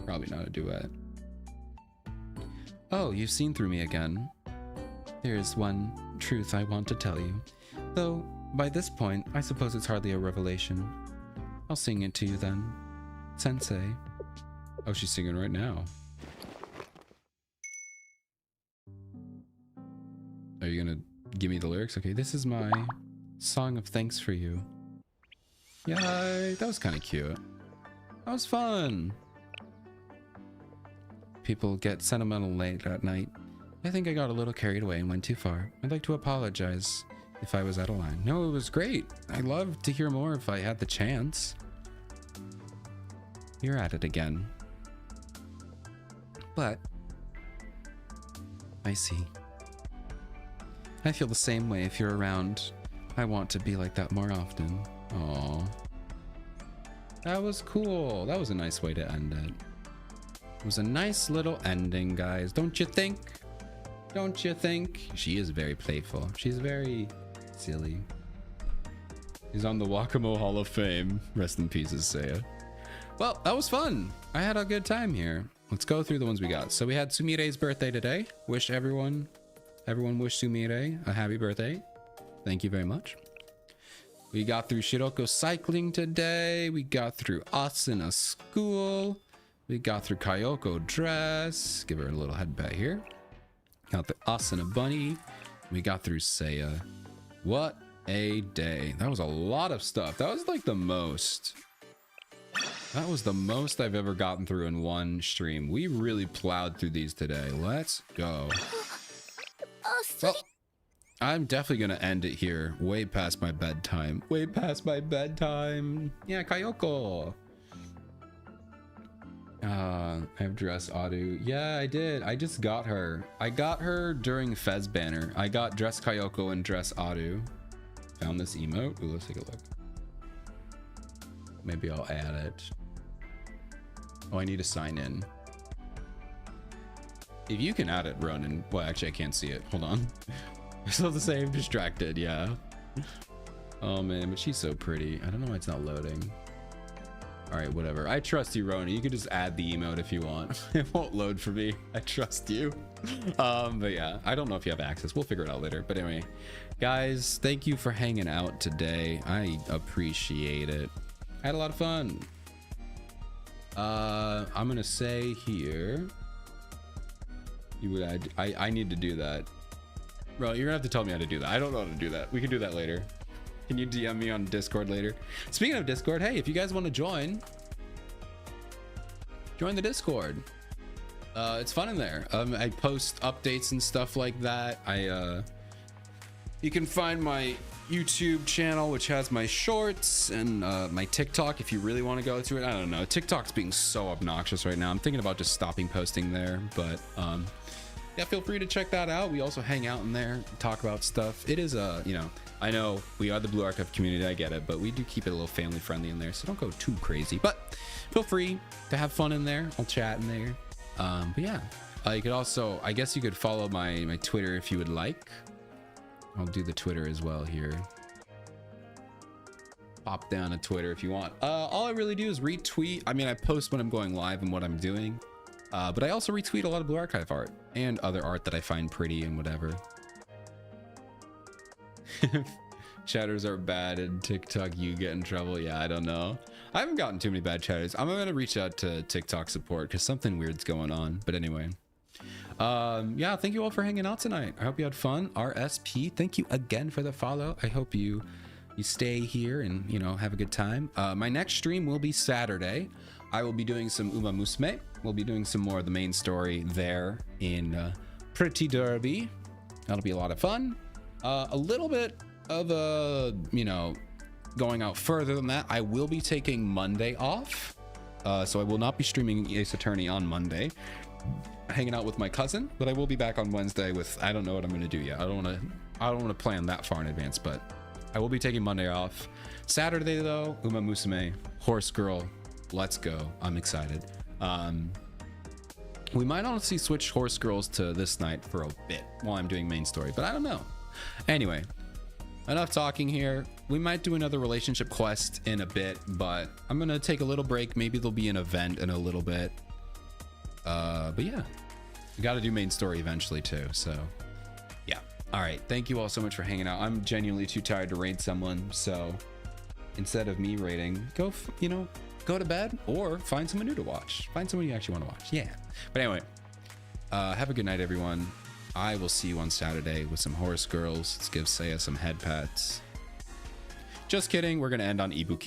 C: Probably not a duet. Oh, you've seen through me again. There is one truth I want to tell you. Though, by this point, I suppose it's hardly a revelation. I'll sing it to you then. Sensei. Oh, she's singing right now. Are you gonna give me the lyrics? Okay, this is my song of thanks for you. Yay, that was kind of cute. That was fun. People get sentimental late at night. I think I got a little carried away and went too far. I'd like to apologize if I was out of line. No, it was great. I'd love to hear more if I had the chance. You're at it again. But I see. I feel the same way if you're around. I want to be like that more often. Aww. That was cool. That was a nice way to end it. It was a nice little ending, guys. Don't you think? Don't you think? She is very playful. She's very silly. He's on the Wakamo Hall of Fame. Rest in peace, Seiya. Well, that was fun. I had a good time here. Let's go through the ones we got. So we had Sumire's birthday today. Wish everyone wish Sumire a happy birthday. Thank you very much. We got through Shiroko cycling today. We got through Asuna school. We got through Kyoko dress. Give her a little head pat here. Got the Asuna bunny. We got through Seiya. What a day. That was a lot of stuff. That was like the most. That was the most I've ever gotten through in one stream. We really plowed through these today. Let's go. Well, I'm definitely going to end it here. Way past my bedtime. Way past my bedtime. Yeah, Kyoko. I have Dress Adu. Yeah, I did. I just got her. I got her during Fez banner. I got Dress Kyoko and Dress Adu. Found this emote. Ooh, let's take a look. Maybe I'll add it. Oh, I need to sign in. If you can add it, Ronan. Well, actually, I can't see it. Hold on. I'm still the same. Distracted. Yeah. Oh, man. But she's so pretty. I don't know why it's not loading. All right, whatever. I trust you, Ronan. You can just add the emote if you want. It won't load for me. I trust you. But yeah, I don't know if you have access. We'll figure it out later. But anyway, guys, thank you for hanging out today. I appreciate it. I had a lot of fun. I'm gonna say here. You would I need to do that. Bro, you're gonna have to tell me how to do that. I don't know how to do that. We can do that later. Can you DM me on Discord later? Speaking of Discord, hey, if you guys want to join the Discord. It's fun in there. I post updates and stuff like that. You can find my YouTube channel, which has my shorts, and my TikTok if you really want to go to it. I don't know. TikTok's being so obnoxious right now. I'm thinking about just stopping posting there, but yeah, feel free to check that out. We also hang out in there, talk about stuff. It is you know, I know we are the Blue Archive community, I get it, but we do keep it a little family friendly in there, so don't go too crazy. But feel free to have fun in there. I'll chat in there. But yeah, you could also, I guess you could follow my Twitter if you would like. I'll do the Twitter as well here. Pop down a Twitter if you want. All I really do is retweet. I mean, I post when I'm going live and what I'm doing. But I also retweet a lot of Blue Archive art and other art that I find pretty and whatever. Chatters are bad and TikTok you get in trouble. Yeah, I don't know. I haven't gotten too many bad chatters. I'm gonna reach out to TikTok support because something weird's going on. But anyway. Yeah, thank you all for hanging out tonight. I hope you had fun. RSP, thank you again for the follow. I hope you stay here and, you know, have a good time. My next stream will be Saturday. I will be doing some Uma Musume. We'll be doing some more of the main story there in Pretty Derby. That'll be a lot of fun. A little bit of you know, going out further than that, I will be taking Monday off. So I will not be streaming Ace Attorney on Monday. Hanging out with my cousin, but I will be back on Wednesday with, I don't know what I'm going to do yet. I don't want to plan that far in advance, but I will be taking Monday off. Saturday though, Uma Musume, Horse Girl, let's go. I'm excited. We might honestly switch Horse Girls to this night for a bit while I'm doing main story, but I don't know. Anyway, enough talking here. We might do another relationship quest in a bit, but I'm going to take a little break. Maybe there'll be an event in a little bit. But yeah, we got to do main story eventually too. So yeah. All right. Thank you all so much for hanging out. I'm genuinely too tired to raid someone. So instead of me raiding, go to bed or find someone new to watch. Find someone you actually want to watch. Yeah. But anyway, have a good night, everyone. I will see you on Saturday with some Horse Girls. Let's give Seiya some head pats. Just kidding. We're going to end on Ibuki.